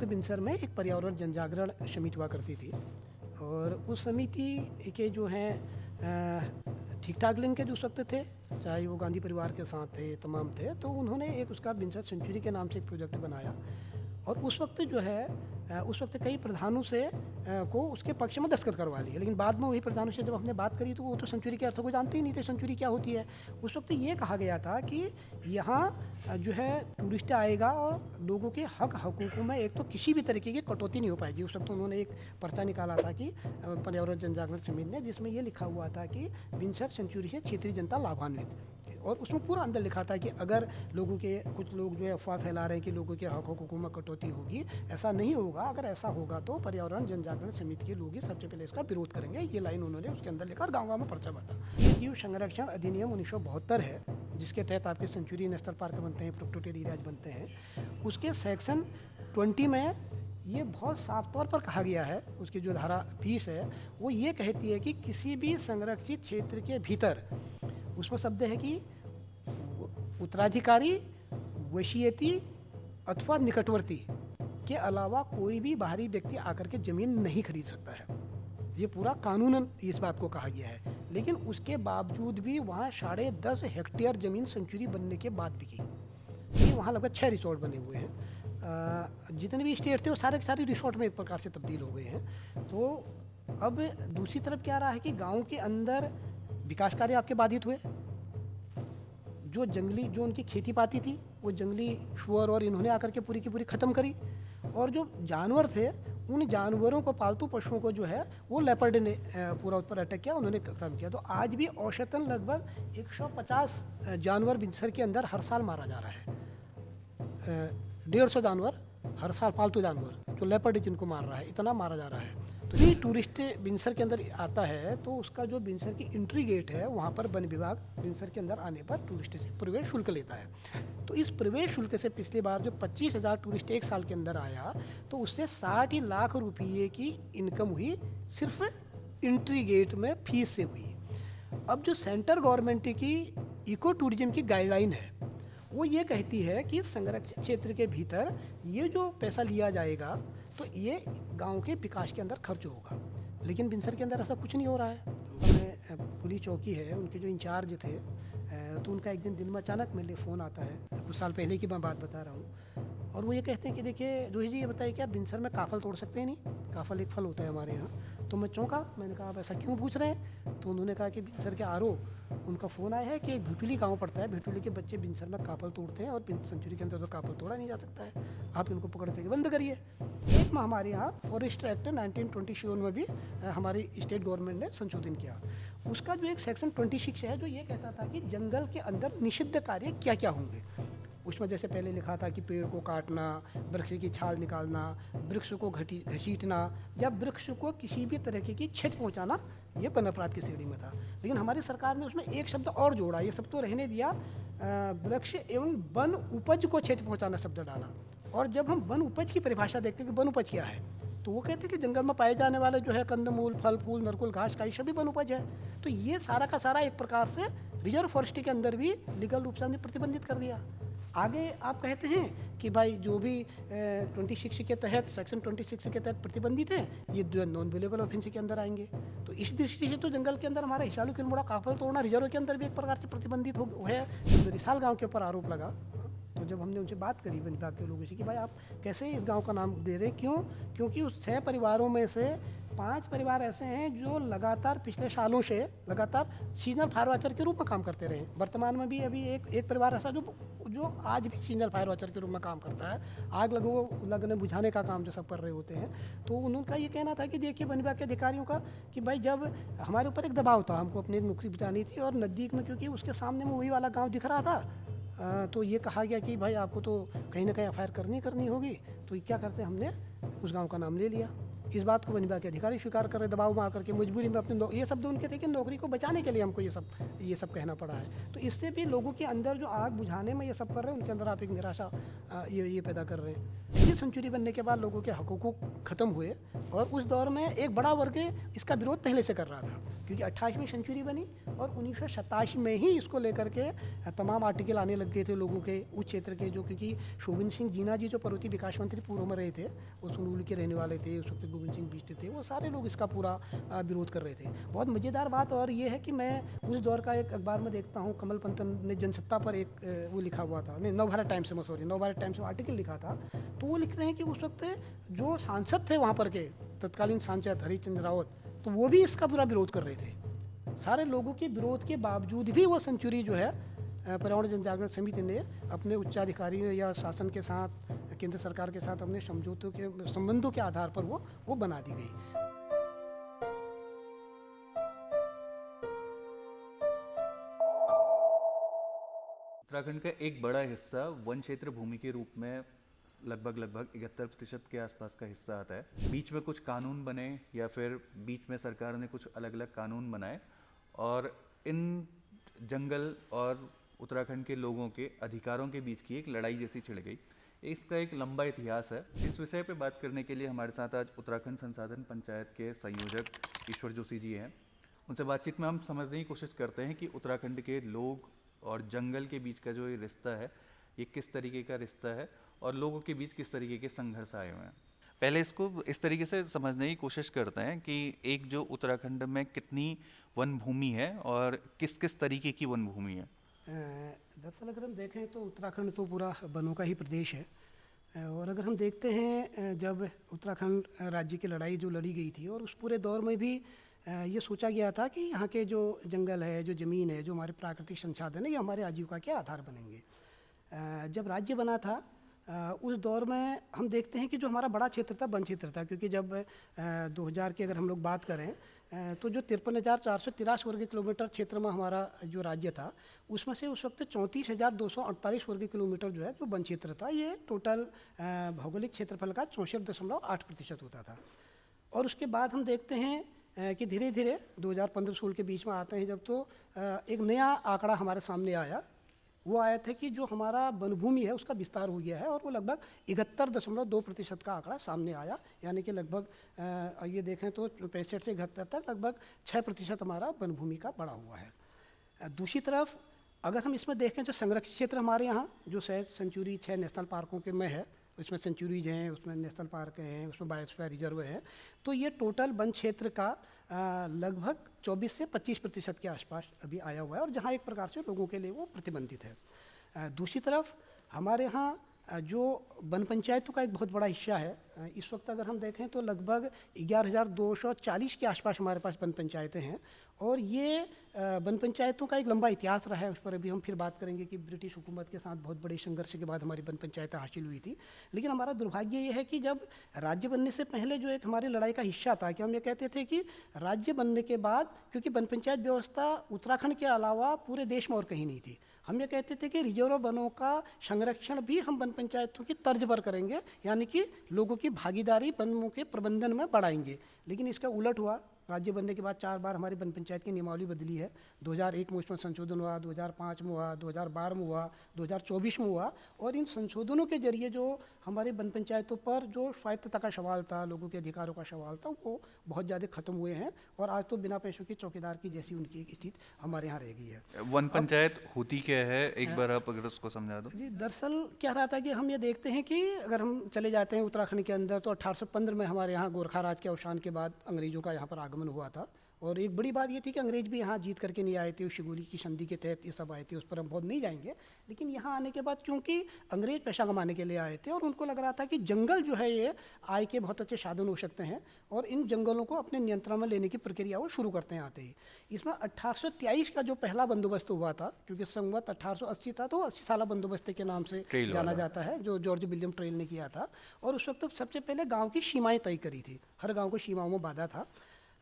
वक्त बिनसर में एक पर्यावरण जनजागरण समिति हुआ करती थी और उस समिति के जो हैं ठीक ठाक लिंक के जो उस वक्त थे, चाहे वो गांधी परिवार के साथ थे, तमाम थे, तो उन्होंने एक उसका बिनसर सेंचुरी के नाम से एक प्रोजेक्ट बनाया और उस वक्त जो है उस वक्त कई प्रधानों से को उसके पक्ष में दस्तखत करवा लिए, लेकिन बाद में वही प्रधानों से जब हमने बात करी तो वो तो सेंचुरी के अर्थों को जानते ही नहीं थे, सेंचुरी क्या होती है। उस वक्त ये कहा गया था कि यहाँ जो है टूरिस्ट आएगा और लोगों के हकूक़ों में एक तो किसी भी तरीके की कटौती नहीं हो पाएगी। उस वक्त उन्होंने एक पर्चा निकाला था कि पर्यावरण जनजागरण समिति ने, जिसमें ये लिखा हुआ था कि बिनसर सेंचुरी से क्षेत्रीय जनता लाभान्वित, और उसमें पूरा अंदर लिखा था कि अगर लोगों के कुछ लोग जो है अफवाह फैला रहे हैं कि लोगों के हकूक़ों में कटौती होगी, ऐसा नहीं होगा। अगर ऐसा होगा तो पर्यावरण जनजागरण समिति के लोग ही सबसे पहले इसका विरोध करेंगे। ये लाइन उन्होंने उसके अंदर लिखा और गाँव में पर्चा बांटा। ये जीव संरक्षण अधिनियम 1972 है, जिसके तहत आपके सेंचुरी नेशनल पार्क बनते हैं, प्रोटेक्टेड एरियाज बनते हैं। उसके सेक्शन 20 में ये बहुत साफ तौर पर कहा गया है, उसकी जो धारा 20 है वो ये कहती है कि किसी भी संरक्षित क्षेत्र के भीतर, उसमें शब्द है कि उत्तराधिकारी, वसीयती अथवा निकटवर्ती के अलावा कोई भी बाहरी व्यक्ति आकर के ज़मीन नहीं खरीद सकता है। ये पूरा कानूनन इस बात को कहा गया है, लेकिन उसके बावजूद भी वहाँ 10.5 हेक्टेयर ज़मीन सेंचुरी बनने के बाद बिकी। ये वहाँ लगभग 6 रिसोर्ट बने हुए हैं। जितने भी स्टेट थे वो सारे के सारे रिसोर्ट में एक प्रकार से तब्दील हो गए हैं। तो अब दूसरी तरफ क्या रहा है कि गाँव के अंदर विकास कार्य आपके बाधित हुए। जो जंगली, जो उनकी खेती पाती थी, वो जंगली शुअर और इन्होंने आकर के पूरी की पूरी ख़त्म करी, और जो जानवर थे उन जानवरों को, पालतू पशुओं को जो है वो लेपर्ड ने पूरा उस पर अटैक किया, उन्होंने ख़त्म किया। तो आज भी औसतन लगभग 150 जानवर बिनसर के अंदर हर साल मारा जा रहा है। 150 जानवर हर साल, पालतू जानवर जो लेपर्ड जिनको मार रहा है, इतना मारा जा रहा है। तो ये टूरिस्ट बिनसर के अंदर आता है तो उसका जो बिनसर की एंट्री गेट है वहाँ पर वन विभाग बिनसर के अंदर आने पर टूरिस्ट से प्रवेश शुल्क लेता है। तो इस प्रवेश शुल्क से पिछली बार जो 25,000 टूरिस्ट एक साल के अंदर आया, तो उससे 60 लाख रुपये की इनकम हुई सिर्फ एंट्री गेट में फीस से हुई। अब जो सेंट्रल गवर्नमेंट की इको टूरिज्म की गाइडलाइन है वो ये कहती है कि संरक्षित क्षेत्र के भीतर ये जो पैसा लिया जाएगा तो ये गांव के विकास के अंदर खर्च होगा, लेकिन बिनसर के अंदर ऐसा कुछ नहीं हो रहा है। पुलिस चौकी है, उनके जो इंचार्ज थे, तो उनका एक दिन में अचानक मेरे लिए फ़ोन आता है, कुछ साल पहले की मैं बात बता रहा हूँ, और वो ये कहते हैं कि देखिए जोशी जी, ये बताइए क्या बिनसर में काफल तोड़ सकते हैं? नहीं, काफल एक फल होता है हमारे यहाँ। तो मैं चौंका, मैंने कहा आप ऐसा क्यों पूछ रहे हैं? तो उन्होंने कहा कि बिनसर के आरओ, उनका फ़ोन आया है कि भिटुली गांव पड़ता है, भिटुली के बच्चे बिनसर में काफल तोड़ते हैं और सेंचुरी के अंदर तो काफल तोड़ा नहीं जा सकता है, आप इनको पकड़ के बंद करिए। एक में हमारे यहाँ फॉरेस्ट एक्ट 1927 में भी हमारी स्टेट गवर्नमेंट ने संशोधन किया। उसका जो एक सेक्शन 26 है जो ये कहता था कि जंगल के अंदर निषिद्ध कार्य क्या क्या होंगे। उसमें जैसे पहले लिखा था कि पेड़ को काटना, वृक्ष की छाल निकालना, वृक्ष को घसीटना या वृक्ष को किसी भी तरह की क्षति पहुंचाना, ये वन अपराध की श्रेणी में था। लेकिन हमारी सरकार ने उसमें एक शब्द और जोड़ा, ये सब तो रहने दिया, वृक्ष एवं वन उपज को क्षति पहुंचाना शब्द डाला। और जब हम वन उपज की परिभाषा देखते हैं कि वन उपज क्या है, तो वो कहते हैं कि जंगल में पाए जाने वाले जो है कंदमूल, फल फूल, नरकुल, घास का, ये सभी वन उपज है। तो ये सारा का सारा एक प्रकार से रिजर्व फॉरेस्ट्री के अंदर भी लीगल रूप से हमने प्रतिबंधित कर दिया। आगे आप कहते हैं कि भाई जो भी 26 के तहत, सेक्शन 26 के तहत प्रतिबंधित हैं, ये जो नॉन वेलेबल ऑफेंस के अंदर आएंगे। तो इस दृष्टि से तो जंगल के अंदर हमारा हिसालू किलमुड़ा काफल तोड़ना रिजर्व के अंदर भी एक प्रकार से प्रतिबंधित है। रिसाल गाँव के ऊपर आरोप लगा, तो जब हमने उनसे बात करी वन विभाग के लोगों से कि भाई आप कैसे इस गांव का नाम दे रहे हैं, क्यों? क्योंकि उस 6 परिवारों में से 5 परिवार ऐसे हैं जो लगातार पिछले सालों से लगातार सीजनल फायर वॉचर के रूप में काम करते रहे। वर्तमान में भी अभी एक परिवार ऐसा जो आज भी सीजनल फायर वॉचर के रूप में काम करता है, आग लगने बुझाने का काम जो सब कर रहे होते हैं। तो उनका ये कहना था कि देखिए वन विभाग के अधिकारियों का कि भाई जब हमारे ऊपर एक दबाव था, हमको अपनी नौकरी बचानी थी, और नज़दीक में क्योंकि उसके सामने में वही वाला गाँव दिख रहा था, तो ये कहा गया कि भाई आपको तो कहीं ना कहीं एफआईआर करनी होगी। तो क्या करते, हमने उस गांव का नाम ले लिया। इस बात को वन विभाग के अधिकारी स्वीकार कर रहे, दबाव में आकर के मजबूरी में अपने ये शब्द उनके थे कि नौकरी को बचाने के लिए हमको ये सब कहना पड़ा है। तो इससे भी लोगों के अंदर जो आग बुझाने में ये सब कर रहे हैं, उनके अंदर आप एक निराशा ये पैदा कर रहे हैं। ये सेंचुरी बनने के बाद लोगों के हकूक़ ख़त्म हुए, और उस दौर में एक बड़ा वर्ग इसका विरोध पहले से कर रहा था क्योंकि 28वीं सेंचुरी बनी और 1987 में ही इसको लेकर के तमाम आर्टिकल आने लग गए थे लोगों के उस क्षेत्र के, जो क्योंकि शोभिन सिंह जीना जी जो पर्वतीय विकास मंत्री पूर्व में रहे थे, वो सुनूल के रहने वाले थे, उस वक्त गोविंद सिंह बिष्ट थे, वो सारे लोग इसका पूरा विरोध कर रहे थे। बहुत मज़ेदार बात और ये है कि मैं उस दौर का एक अखबार में देखता हूँ, कमल पंतन ने जनसत्ता पर एक वो लिखा हुआ था, नहीं नवभारत टाइम्स में, सॉरी नवभारत टाइम्स में आर्टिकल लिखा था, तो वो लिख रहे हैं कि उस वक्त जो सांसद थे वहाँ पर के तत्कालीन सांसद हरिश्चंद्र रावत, तो वो भी इसका पूरा विरोध कर रहे थे। सारे लोगों के विरोध के बावजूद भी वो सेंचुरी जो है पर्यावरण जन जागरण समिति ने अपने उच्चाधिकारियों या शासन के साथ, केंद्र सरकार के साथ अपने समझौतों के संबंधों के आधार पर वो बना दी गई। उत्तराखंड का एक बड़ा हिस्सा वन क्षेत्र भूमि के रूप में लगभग 71% के आसपास का हिस्सा आता है। बीच में कुछ कानून बने या फिर बीच में सरकार ने कुछ अलग अलग कानून बनाए और इन जंगल और उत्तराखंड के लोगों के अधिकारों के बीच की एक लड़ाई जैसी छिड़ गई। इसका एक लंबा इतिहास है। इस विषय पे बात करने के लिए हमारे साथ आज उत्तराखंड संसाधन पंचायत के संयोजक ईश्वर जोशी जी हैं। उनसे बातचीत में हम समझने की कोशिश करते हैं कि उत्तराखंड के लोग और जंगल के बीच का जो ये रिश्ता है, ये किस तरीके का रिश्ता है और लोगों के बीच किस तरीके के संघर्ष आए हुए हैं। पहले इसको इस तरीके से समझने की कोशिश करते हैं कि एक जो उत्तराखंड में कितनी वन भूमि है और किस किस तरीके की वन भूमि है। दरअसल अगर हम देखें तो उत्तराखंड तो पूरा वनों का ही प्रदेश है और अगर हम देखते हैं जब उत्तराखंड राज्य की लड़ाई जो लड़ी गई थी और उस पूरे दौर में भी ये सोचा गया था कि यहाँ के जो जंगल है, जो ज़मीन है, जो हमारे प्राकृतिक संसाधन है, ये हमारे आजीविका के आधार बनेंगे। जब राज्य बना था उस दौर में हम देखते हैं कि जो हमारा बड़ा क्षेत्र था वन क्षेत्र था, क्योंकि जब 2000 की अगर हम लोग बात करें तो जो 53,483 वर्ग किलोमीटर क्षेत्र में हमारा जो राज्य था, उसमें से उस वक्त 34,248 वर्ग किलोमीटर जो है जो वन क्षेत्र था, ये टोटल भौगोलिक क्षेत्रफल का 64.8% होता था। और उसके बाद हम देखते हैं कि धीरे धीरे 2015-16 के बीच में आते हैं जब तो एक नया आंकड़ा हमारे सामने आया। वो आया था कि जो हमारा वनभूमि है उसका विस्तार हो गया है और वो लगभग 71.2% का आंकड़ा सामने आया, यानी कि लगभग ये देखें तो 65 से 71 तक लगभग 6% हमारा वनभूमि का बढ़ा हुआ है। दूसरी तरफ अगर हम इसमें देखें जो संरक्षित क्षेत्र हमारे यहाँ जो सेंचुरी 6 नेशनल पार्कों के में है, उसमें सेंचुरीज हैं, उसमें नेशनल पार्क हैं, उसमें बायोस्फीयर रिजर्व है, तो ये टोटल वन क्षेत्र का लगभग 24 से 25% के आसपास अभी आया हुआ है और जहाँ एक प्रकार से लोगों के लिए वो प्रतिबंधित है। दूसरी तरफ हमारे यहाँ जो वन पंचायतों का एक बहुत बड़ा हिस्सा है, इस वक्त अगर हम देखें तो लगभग 11,240 के आसपास हमारे पास वन पंचायतें हैं और ये वन पंचायतों का एक लंबा इतिहास रहा है। उस पर अभी हम फिर बात करेंगे कि ब्रिटिश हुकूमत के साथ बहुत बड़े संघर्ष के बाद हमारी वन पंचायतें हासिल हुई थी। लेकिन हमारा दुर्भाग्य ये है कि जब राज्य बनने से पहले जो एक हमारी लड़ाई का हिस्सा था कि हम ये कहते थे कि राज्य बनने के बाद, क्योंकि वन पंचायत व्यवस्था उत्तराखंड के अलावा पूरे देश में और कहीं नहीं थी, हम ये कहते थे कि रिजर्व वनों का संरक्षण भी हम वन पंचायतों की तर्ज पर करेंगे, यानी कि लोगों की भागीदारी वनों के प्रबंधन में बढ़ाएंगे। लेकिन इसका उलट हुआ। राज्य बनने के बाद 4 बार हमारी वन पंचायत की नियमावली बदली है। 2001 में उसमें संशोधन हुआ, 2005 में हुआ, 2012 में हुआ, 2024 में हुआ और इन संशोधनों के जरिए जो हमारे वन पंचायतों पर जो स्वायत्तता का सवाल था, लोगों के अधिकारों का सवाल था, वो बहुत ज़्यादा खत्म हुए हैं और आज तो बिना पैसों के चौकीदार की जैसी उनकी एक स्थिति हमारे यहाँ रह गई है। वन पंचायत होती क्या है, एक बार आप अगर उसको समझा दो। जी, दरअसल क्या रहा था कि हम ये देखते हैं कि अगर हम चले जाते हैं उत्तराखंड के अंदर तो 1815 में हमारे यहाँ गोरखा राज के अवसान के बाद अंग्रेजों का यहाँ पर आगमन हुआ था और एक बड़ी बात ये थी कि अंग्रेज भी यहाँ जीत करके नहीं आए थे, उस शिगोली की संधि के तहत ये सब आए थे, उस पर हम बहुत नहीं जाएंगे। लेकिन यहाँ आने के बाद क्योंकि अंग्रेज पैसा कमाने के लिए आए थे और उनको लग रहा था कि जंगल जो है ये आय के बहुत अच्छे साधन हो सकते हैं और इन जंगलों को अपने नियंत्रण में लेने की प्रक्रिया वो शुरू करते हैं आते ही। इसमें 1823 का जो पहला बंदोबस्त हुआ था, क्योंकि संवत 1880 था, तो 80 साला बंदोबस्त के नाम से जाना जाता है, जो जॉर्ज विलियम ट्रेल ने किया था। और उस वक्त सबसे पहले गाँव की सीमाएँ तय करी थी, हर गाँव को सीमाओं में बांधा था।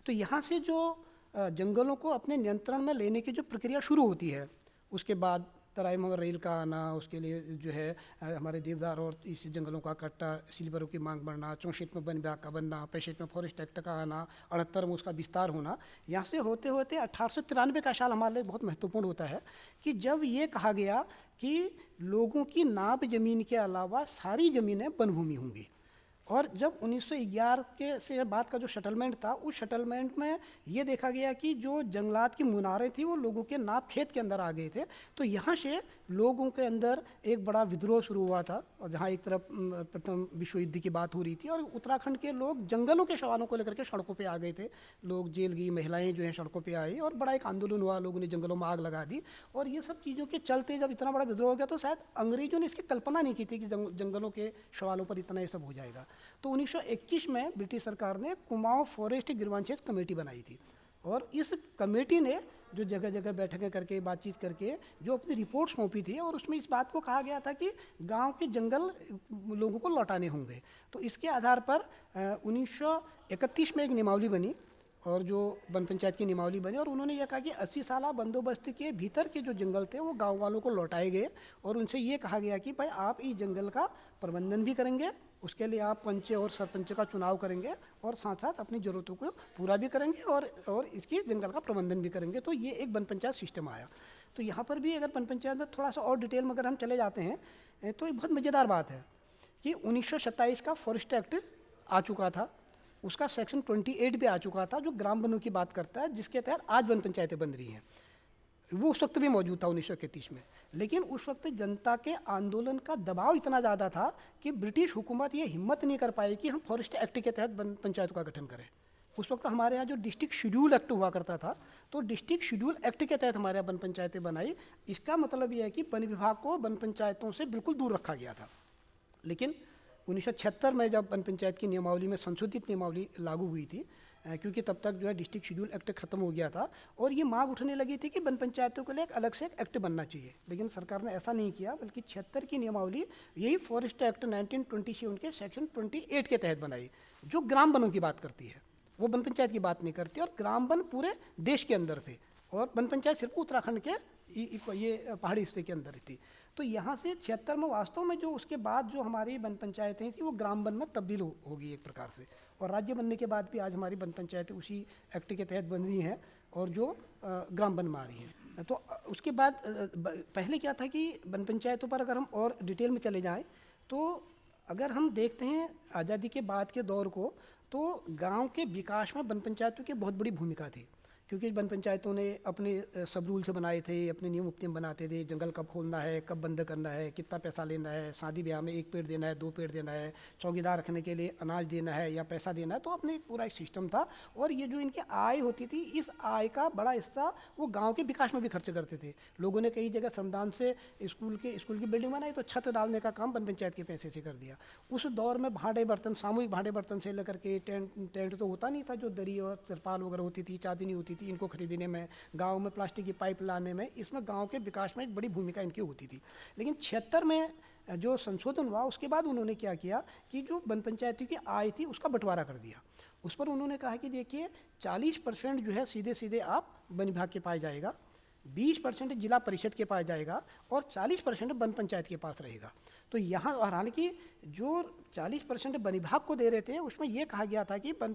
तो यहाँ से जो जंगलों को अपने नियंत्रण में लेने की जो प्रक्रिया शुरू होती है, उसके बाद तराई मगर रेल का आना, उसके लिए जो है हमारे देवदार और इस जंगलों का कट्टा, सिल्वरों की मांग बढ़ना, 64 में वन विभाग का बनना, 65 में फॉरेस्ट एक्ट का आना, 78 में उसका विस्तार होना, यहाँ से होते होते 1893 का साल हमारे लिए बहुत महत्वपूर्ण होता है कि जब ये कहा गया कि लोगों की नाप जमीन के अलावा सारी ज़मीनें वनभूमि होंगी। और जब 1911 के से बाद का जो शटलमेंट था, उस शटलमेंट में ये देखा गया कि जो जंगलात की मुनारें थी वो लोगों के नाप खेत के अंदर आ गए थे। तो यहाँ से लोगों के अंदर एक बड़ा विद्रोह शुरू हुआ था, और जहाँ एक तरफ प्रथम विश्व युद्ध की बात हो रही थी और उत्तराखंड के लोग जंगलों के सवालों को लेकर के सड़कों पे आ गए थे। लोग जेल गई, महिलाएं जो हैं सड़कों पे आई और बड़ा एक आंदोलन हुआ, लोगों ने जंगलों में आग लगा दी। और ये सब चीज़ों के चलते जब इतना बड़ा विद्रोह हो गया तो शायद अंग्रेजों ने इसकी कल्पना नहीं की थी कि जंगलों के सवालों पर इतना ये सब हो जाएगा। तो 1921 में ब्रिटिश सरकार ने कुमाऊं फॉरेस्ट ग्रीवेंसेस कमेटी बनाई थी, और इस कमेटी ने जो जगह जगह बैठकें करके बातचीत करके जो अपनी रिपोर्ट सौंपी थी, और उसमें इस बात को कहा गया था कि गांव के जंगल लोगों को लौटाने होंगे। तो इसके आधार पर 1931 में एक नियमावली बनी, और जो वन पंचायत की नियमावली बनी, और उन्होंने यह कहा कि 80 साल बंदोबस्त के भीतर के जो जंगल थे वो गांव वालों को लौटाए गए, और उनसे ये कहा गया कि भाई आप इस जंगल का प्रबंधन भी करेंगे, उसके लिए आप पंच और सरपंच का चुनाव करेंगे, और साथ साथ अपनी ज़रूरतों को पूरा भी करेंगे और इसकी जंगल का प्रबंधन भी करेंगे। तो ये एक वन पंचायत सिस्टम आया। तो यहाँ पर भी अगर वन पंचायत में थोड़ा सा और डिटेल में अगर हम चले जाते हैं तो एक बहुत मज़ेदार बात है कि 1927 का फॉरेस्ट एक्ट आ चुका था, उसका सेक्शन 28 भी आ चुका था जो ग्राम वनों की बात करता है, जिसके तहत आज वन पंचायतें बन रही हैं। वो उस वक्त भी मौजूद था 1931 में, लेकिन उस वक्त जनता के आंदोलन का दबाव इतना ज़्यादा था कि ब्रिटिश हुकूमत ये हिम्मत नहीं कर पाई कि हम फॉरेस्ट एक्ट के तहत वन पंचायतों का गठन करें। उस वक्त हमारे यहाँ जो डिस्ट्रिक्ट शेड्यूल एक्ट हुआ करता था, तो डिस्ट्रिक्ट शेड्यूल एक्ट के तहत हमारे यहाँ वन पंचायतें बनाई। इसका मतलब ये है कि वन विभाग को वन पंचायतों से बिल्कुल दूर रखा गया था। लेकिन 1976 में जब वन पंचायत की नियमावली में संशोधित नियमावली लागू हुई थी, क्योंकि तब तक जो है डिस्ट्रिक्ट शेड्यूल एक्ट खत्म हो गया था, और ये मांग उठने लगी थी कि वन पंचायतों के लिए एक अलग से एक एक्ट बनना चाहिए, लेकिन सरकार ने ऐसा नहीं किया, बल्कि 76 की नियमावली यही फॉरेस्ट एक्ट 1927 के सेक्शन 28 के तहत बनाई, जो ग्राम वनों की बात करती है, वो वन पंचायत की बात नहीं करती। और ग्राम वन पूरे देश के अंदर थे, और वन पंचायत सिर्फ उत्तराखंड के ये पहाड़ी हिस्से के अंदर थी। तो यहाँ से 76 में वास्तव में जो उसके बाद जो हमारी वन पंचायतें थी वो ग्राम वन में तब्दील होगी एक प्रकार से, और राज्य बनने के बाद भी आज हमारी वन पंचायतें उसी एक्ट के तहत बन रही हैं और जो ग्राम वन में आ रही हैं। तो उसके बाद पहले क्या था कि वन पंचायतों पर अगर हम और डिटेल में चले जाएँ तो अगर हम देखते हैं आज़ादी के बाद के दौर को, तो गाँव के विकास में वन पंचायतों की बहुत बड़ी भूमिका थी, क्योंकि वन पंचायतों ने अपने सब रूल्स बनाए थे, अपने नियम उपनियम बनाते थे, जंगल कब खोलना है, कब बंद करना है, कितना पैसा लेना है, शादी ब्याह में 1 पेड़ देना है, 2 पेड़ देना है, चौकीदार रखने के लिए अनाज देना है या पैसा देना है। तो अपने पूरा एक सिस्टम था, और ये जो इनकी आय होती थी, इस आय का बड़ा हिस्सा वो गाँव के विकास में भी खर्च करते थे। लोगों ने कई जगह श्रमदान से स्कूल की बिल्डिंग बनाई, तो छत डालने का काम वन पंचायत के पैसे से कर दिया। उस दौर में भांडे बर्तन, सामूहिक भांडे बर्तन से लेकर के टेंट तो होता नहीं था, जो दरी और तिरपाल वगैरह होती थी, चादनी होती थी, इनको खरीदने में, गांव में प्लास्टिक की पाइप लाने में, इसमें गांव के विकास में एक बड़ी भूमिका इनकी होती थी। लेकिन 76 में जो संशोधन हुआ उसके बाद उन्होंने क्या किया कि जो वन पंचायती की आय थी उसका बंटवारा कर दिया। उस पर उन्होंने कहा कि देखिए 40% जो है सीधे सीधे आप वन विभाग के पास जाएगा, 20% जिला परिषद के पास जाएगा, और 40% वन पंचायत के पास रहेगा। तो यहाँ, और हालांकि जो 40% वन विभाग को दे रहे थे उसमें यह कहा गया था कि वन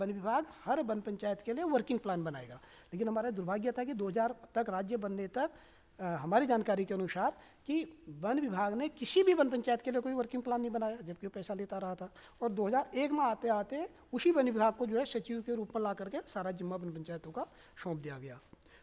विभाग हर वन पंचायत के लिए वर्किंग प्लान बनाएगा। लेकिन हमारा दुर्भाग्य था कि 2000 तक राज्य बनने तक हमारी जानकारी के अनुसार कि वन विभाग ने किसी भी वन पंचायत के लिए कोई वर्किंग प्लान नहीं बनाया, जबकि वो पैसा लेता रहा था। और 2001 में आते आते उसी वन विभाग को जो है सचिव के रूप में ला करके सारा जिम्मा वन पंचायतों का सौंप दिया गया।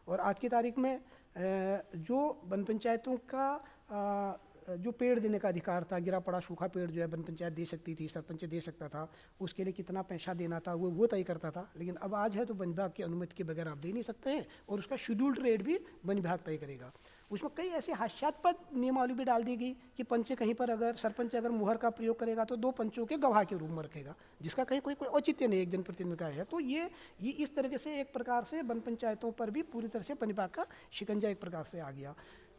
और आज की तारीख में जो वन पंचायतों का जो पेड़ देने का अधिकार था, गिरा पड़ा सूखा पेड़ जो है वन पंचायत दे सकती थी, सरपंच दे सकता था, उसके लिए कितना पैसा देना था वो तय करता था। लेकिन अब आज है तो वन विभाग की अनुमति के बगैर आप दे नहीं सकते हैं, और उसका शेड्यूल्ड रेट भी वन विभाग तय करेगा। उसमें कई ऐसे हास्यास्पद नियमावली भी डाल दी गई कि पंच कहीं पर अगर सरपंच अगर मुहर का प्रयोग करेगा तो 2 पंचों के गवाह के रूप में रखेगा, जिसका कहीं कोई औचित्य नहीं एक जनप्रतिनिधि का है। तो ये इस तरीके से एक प्रकार से वन पंचायतों पर भी पूरी तरह से वन विभाग का शिकंजा एक प्रकार से आ गया।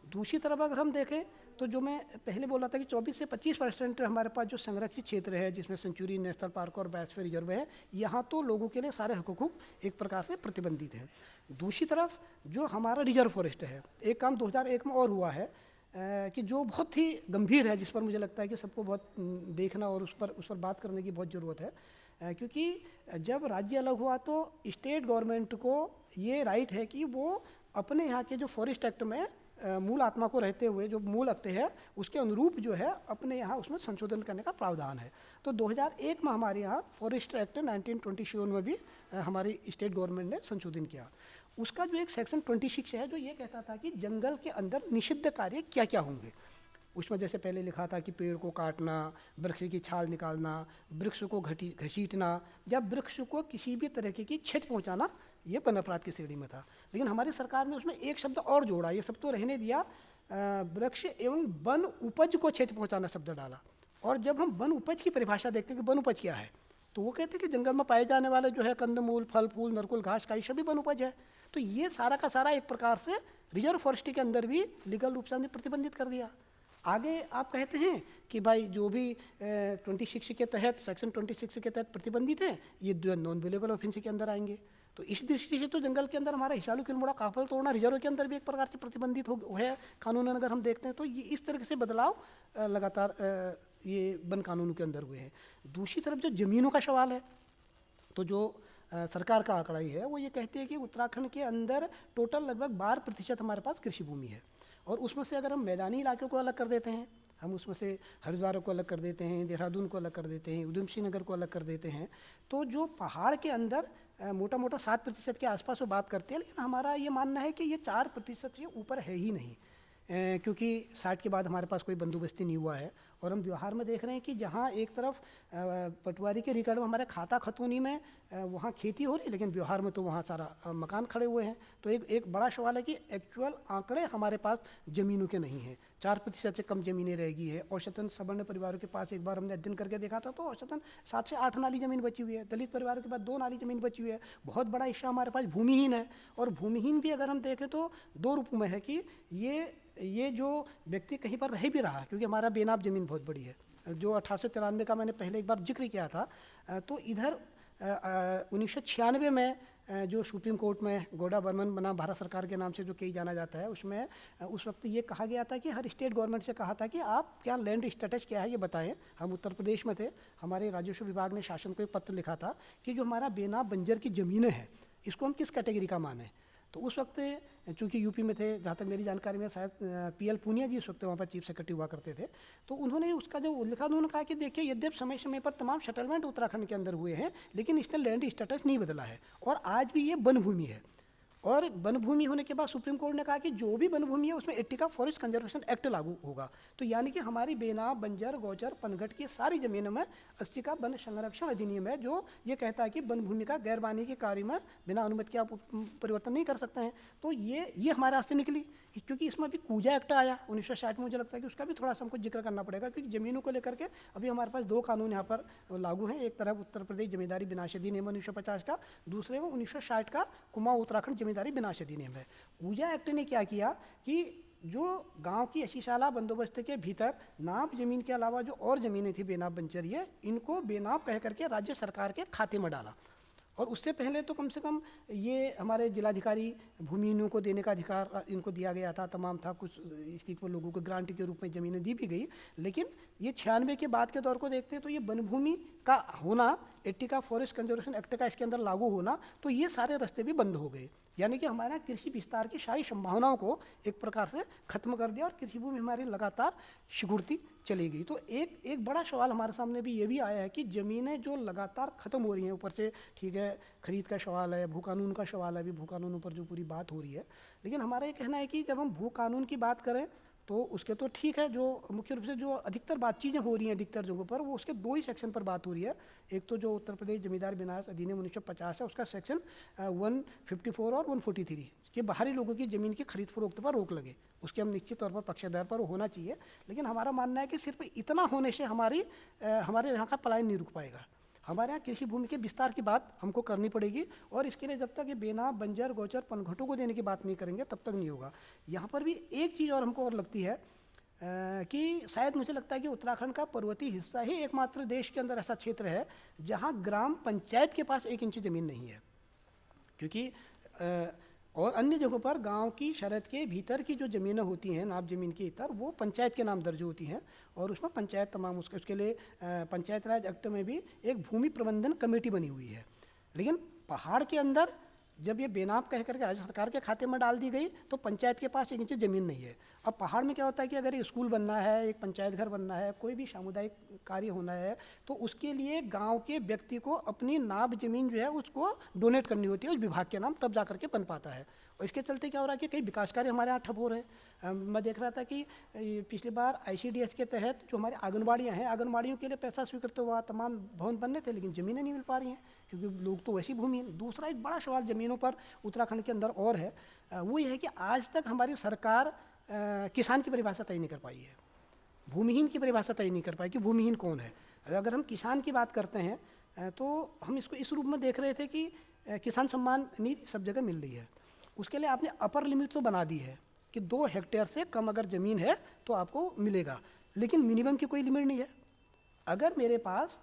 दूसरी तरफ अगर हम देखें तो जो मैं पहले बोला था कि 24 से 25% हमारे पास जो संरक्षित क्षेत्र है, जिसमें सेंचुरी नेशनल पार्क और बायोस्फीयर रिजर्व है, यहाँ तो लोगों के लिए सारे हकूक़ एक प्रकार से प्रतिबंधित हैं। दूसरी तरफ जो हमारा रिजर्व फॉरेस्ट है, एक काम 2001 में और हुआ है कि जो बहुत ही गंभीर है, जिस पर मुझे लगता है कि सबको बहुत देखना और उस पर बात करने की बहुत ज़रूरत है। क्योंकि जब राज्य अलग हुआ तो स्टेट गवर्नमेंट को ये राइट है कि वो अपने यहाँ के जो फॉरेस्ट एक्ट में मूल आत्मा को रहते हुए जो मूल एक्ट है उसके अनुरूप जो है अपने यहाँ उसमें संशोधन करने का प्रावधान है। तो 2001 में हमारे यहाँ फॉरेस्ट एक्ट 1927 में भी हमारी स्टेट गवर्नमेंट ने संशोधन किया। उसका जो एक सेक्शन 26 है जो ये कहता था कि जंगल के अंदर निषिद्ध कार्य क्या क्या होंगे। उसमें जैसे पहले लिखा था कि पेड़ को काटना, वृक्ष की छाल निकालना, वृक्ष को घसीटना या वृक्ष को किसी भी तरह की क्षति पहुंचाना, ये वन अपराध की श्रेणी में था। लेकिन हमारी सरकार ने उसमें एक शब्द और जोड़ा, ये सब तो रहने दिया, वृक्ष एवं वन उपज को क्षति पहुंचाना शब्द डाला। और जब हम वन उपज की परिभाषा देखते हैं कि वन उपज क्या है, तो वो कहते हैं कि जंगल में पाए जाने वाले जो है कंदमूल, फल फूल, नरकुल, घास का, ये सभी वन उपज है। तो ये सारा का सारा एक प्रकार से रिजर्व फॉरेस्ट्री के अंदर भी लीगल रूप से हमने प्रतिबंधित कर दिया। आगे आप कहते हैं कि भाई जो भी 26 के तहत, सेक्शन 26 के तहत प्रतिबंधित हैं, ये नॉन वेलेबल ऑफेंस के अंदर आएंगे। तो इस दृष्टि से तो जंगल के अंदर हमारा हिसालू किलमुड़ा, काफल तोड़ना रिजर्व के अंदर भी एक प्रकार से प्रतिबंधित हो है कानून। अगर हम देखते हैं तो ये इस तरह से बदलाव लगातार ये वन कानून के अंदर हुए हैं। दूसरी तरफ जो ज़मीनों का सवाल है, तो जो सरकार का आंकड़ा ही है वो ये कहती है कि उत्तराखंड के अंदर टोटल लगभग 12% हमारे पास कृषि भूमि है। और उसमें से अगर हम मैदानी इलाकों को अलग कर देते हैं, हम उसमें से हरिद्वार को अलग कर देते हैं, देहरादून को अलग कर देते हैं, उधमसिंह नगर को अलग कर देते हैं, तो जो पहाड़ के अंदर मोटा मोटा 7% के आसपास वो बात करते हैं। लेकिन हमारा ये मानना है कि ये 4% से ऊपर है ही नहीं, क्योंकि 60 के बाद हमारे पास कोई बंदोबस्ती नहीं हुआ है। और हम व्यवहार में देख रहे हैं कि जहाँ एक तरफ पटवारी के रिकॉर्ड में हमारे खाता खतौनी में वहाँ खेती हो रही है, लेकिन व्यवहार में तो वहाँ सारा मकान खड़े हुए हैं। तो एक बड़ा सवाल है कि एक्चुअल आंकड़े हमारे पास ज़मीनों के नहीं हैं। 4% से कम ज़मीनें रह गई है। औसतन सवर्ण परिवारों के पास एक बार हमने अध्ययन करके देखा था तो औसतन 7 से 8 नाली ज़मीन बची हुई है। दलित परिवारों के पास 2 नाली ज़मीन बची हुई है। बहुत बड़ा हिस्सा हमारे पास भूमिहीन है। और भूमिहीन भी अगर हम देखें तो 2 रूपों में है कि ये जो व्यक्ति कहीं पर रह भी रहा, क्योंकि हमारा बेनाब ज़मीन बहुत बड़ी है, जो 1893 का मैंने पहले एक बार जिक्र किया था। तो इधर 1996 में जो सुप्रीम कोर्ट में गोडा बर्मन बना भारत सरकार के नाम से जो केस जाना जाता है, उसमें उस वक्त ये कहा गया था कि हर स्टेट गवर्नमेंट से कहा था कि आप क्या लैंड स्टेटस क्या है ये बताएं। हम उत्तर प्रदेश में थे, हमारे राजस्व विभाग ने शासन को एक पत्र लिखा था कि जो हमारा बेनाब बंजर की ज़मीनें हैं इसको हम किस कैटेगरी का माने। तो उस वक्त चूँकि यूपी में थे, जहाँ तक मेरी जानकारी में शायद PL पूनिया जी उस वक्त वहाँ पर चीफ सेक्रेटरी हुआ करते थे, तो उन्होंने उसका जो लिखा उन्होंने कहा कि देखिए यद्यप समय समय पर तमाम सेटलमेंट उत्तराखंड के अंदर हुए हैं, लेकिन इसने लैंड स्टेटस नहीं बदला है और आज भी ये वन भूमि है। और वन भूमि होने के बाद सुप्रीम कोर्ट ने कहा कि जो भी वन भूमि है उसमें 80 का फॉरेस्ट कंजर्वेशन एक्ट लागू होगा। तो यानी कि हमारी बेनाब, बंजर, गोचर, पनघट की सारी जमीनों में 80 का वन संरक्षण अधिनियम है, जो ये कहता है कि वन भूमि का गैर वाणिज्यिक कार्य में बिना अनुमति के आप परिवर्तन नहीं कर सकते हैं। तो ये हमारे हाथ से निकली, क्योंकि इसमें अभी कूजा एक्ट आया 1960 में। मुझे लगता है कि उसका भी थोड़ा सा हमको जिक्र करना पड़ेगा, क्योंकि ज़मीनों को लेकर के अभी हमारे पास 2 कानून यहाँ पर लागू हैं। एक तरफ उत्तर प्रदेश जमींदारी विनाश अधिनियम 1950 का, दूसरे में 1960 का कुमाऊं उत्तराखंड जमींदारी विनाश अधिनियम है। कूजा एक्ट ने क्या किया कि जो गांव की 80 साला बंदोबस्त के भीतर नाप जमीन के अलावा जो और ज़मीनें थी बेनाप बंजर, ये इनको बेनाप कह करके राज्य सरकार के खाते में डाला। और उससे पहले तो कम से कम ये हमारे जिलाधिकारी भूमिहीनों को देने का अधिकार इनको दिया गया था, तमाम था, कुछ स्थिति पर लोगों को ग्रांट के रूप में ज़मीनें दी भी गई। लेकिन ये 96 के बाद के दौर को देखते हैं तो ये वन भूमि का होना, 80 का फॉरेस्ट कंजर्वेशन एक्ट का इसके अंदर लागू होना, तो ये सारे रास्ते भी बंद हो गए। यानी कि हमारा कृषि विस्तार की सारी संभावनाओं को एक प्रकार से खत्म कर दिया और कृषि भूमि हमारी लगातार सिकुड़ती चली गई। तो एक बड़ा सवाल हमारे सामने भी ये भी आया है कि ज़मीनें जो लगातार ख़त्म हो रही हैं, ऊपर से ठीक है खरीद का सवाल है, भू कानून का सवाल है, अभी भू कानून पर जो पूरी बात हो रही है। लेकिन हमारा ये कहना है कि जब हम भू कानून की बात करें तो उसके तो ठीक है, जो मुख्य रूप से जो अधिकतर बात चीज़ें हो रही हैं अधिकतर जगहों पर, वो उसके 2 ही सेक्शन पर बात हो रही है। एक तो जो उत्तर प्रदेश जमींदार विनाश अधिनियम 1950 है, उसका सेक्शन 154 और 143 कि बाहरी लोगों की ज़मीन की खरीद फरोख्त पर रोक लगे, उसके हम निश्चित तौर पर पक्षधर पर होना चाहिए। लेकिन हमारा मानना है कि सिर्फ इतना होने से हमारे यहाँ का पलायन नहीं रुक पाएगा। हमारे यहाँ कृषि भूमि के विस्तार की बात हमको करनी पड़ेगी, और इसके लिए जब तक ये बेनाप, बंजर, गोचर, पनघटों को देने की बात नहीं करेंगे तब तक नहीं होगा। यहाँ पर भी एक चीज़ और हमको और लगती है कि शायद मुझे लगता है कि उत्तराखंड का पर्वतीय हिस्सा ही एकमात्र देश के अंदर ऐसा क्षेत्र है जहाँ ग्राम पंचायत के पास 1 इंच ज़मीन नहीं है। क्योंकि और अन्य जगहों पर गांव की शरत के भीतर की जो ज़मीनें होती हैं, नाप ज़मीन के इतर, वो पंचायत के नाम दर्ज होती हैं, और उसमें पंचायत तमाम उसके लिए पंचायत राज एक्ट में भी एक भूमि प्रबंधन कमेटी बनी हुई है। लेकिन पहाड़ के अंदर जब ये बेनाम कह करके राज्य सरकार के खाते में डाल दी गई तो पंचायत के पास एक इंच ज़मीन नहीं है। अब पहाड़ में क्या होता है कि अगर एक स्कूल बनना है, एक पंचायत घर बनना है, कोई भी सामुदायिक कार्य होना है, तो उसके लिए गांव के व्यक्ति को अपनी नाब ज़मीन जो है उसको डोनेट करनी होती है उस विभाग के नाम, तब जा करके बन पाता है। और इसके चलते क्या हो रहा है कि कई विकास कार्य हमारे यहाँ ठप हो रहे हैं। मैं देख रहा था कि पिछली बार ICDS के तहत जो हमारी आंगनबाड़ियाँ हैं, आंगनबाड़ियों के लिए पैसा स्वीकृत हुआ, तमाम भवन बनने थे, लेकिन ज़मीनें नहीं मिल पा रही हैं क्योंकि लोग तो वैसी भूमिहीन। दूसरा एक बड़ा सवाल ज़मीनों पर उत्तराखंड के अंदर और है, वो ये है कि आज तक हमारी सरकार किसान की परिभाषा तय नहीं कर पाई है, भूमिहीन की परिभाषा तय नहीं कर पाई कि भूमिहीन कौन है। अगर हम किसान की बात करते हैं तो हम इसको इस रूप में देख रहे थे कि किसान सम्मान निधि सब जगह मिल रही है, उसके लिए आपने अपर लिमिट तो बना दी है कि 2 हेक्टेयर से कम अगर ज़मीन है तो आपको मिलेगा, लेकिन मिनिमम की कोई लिमिट नहीं है। अगर मेरे पास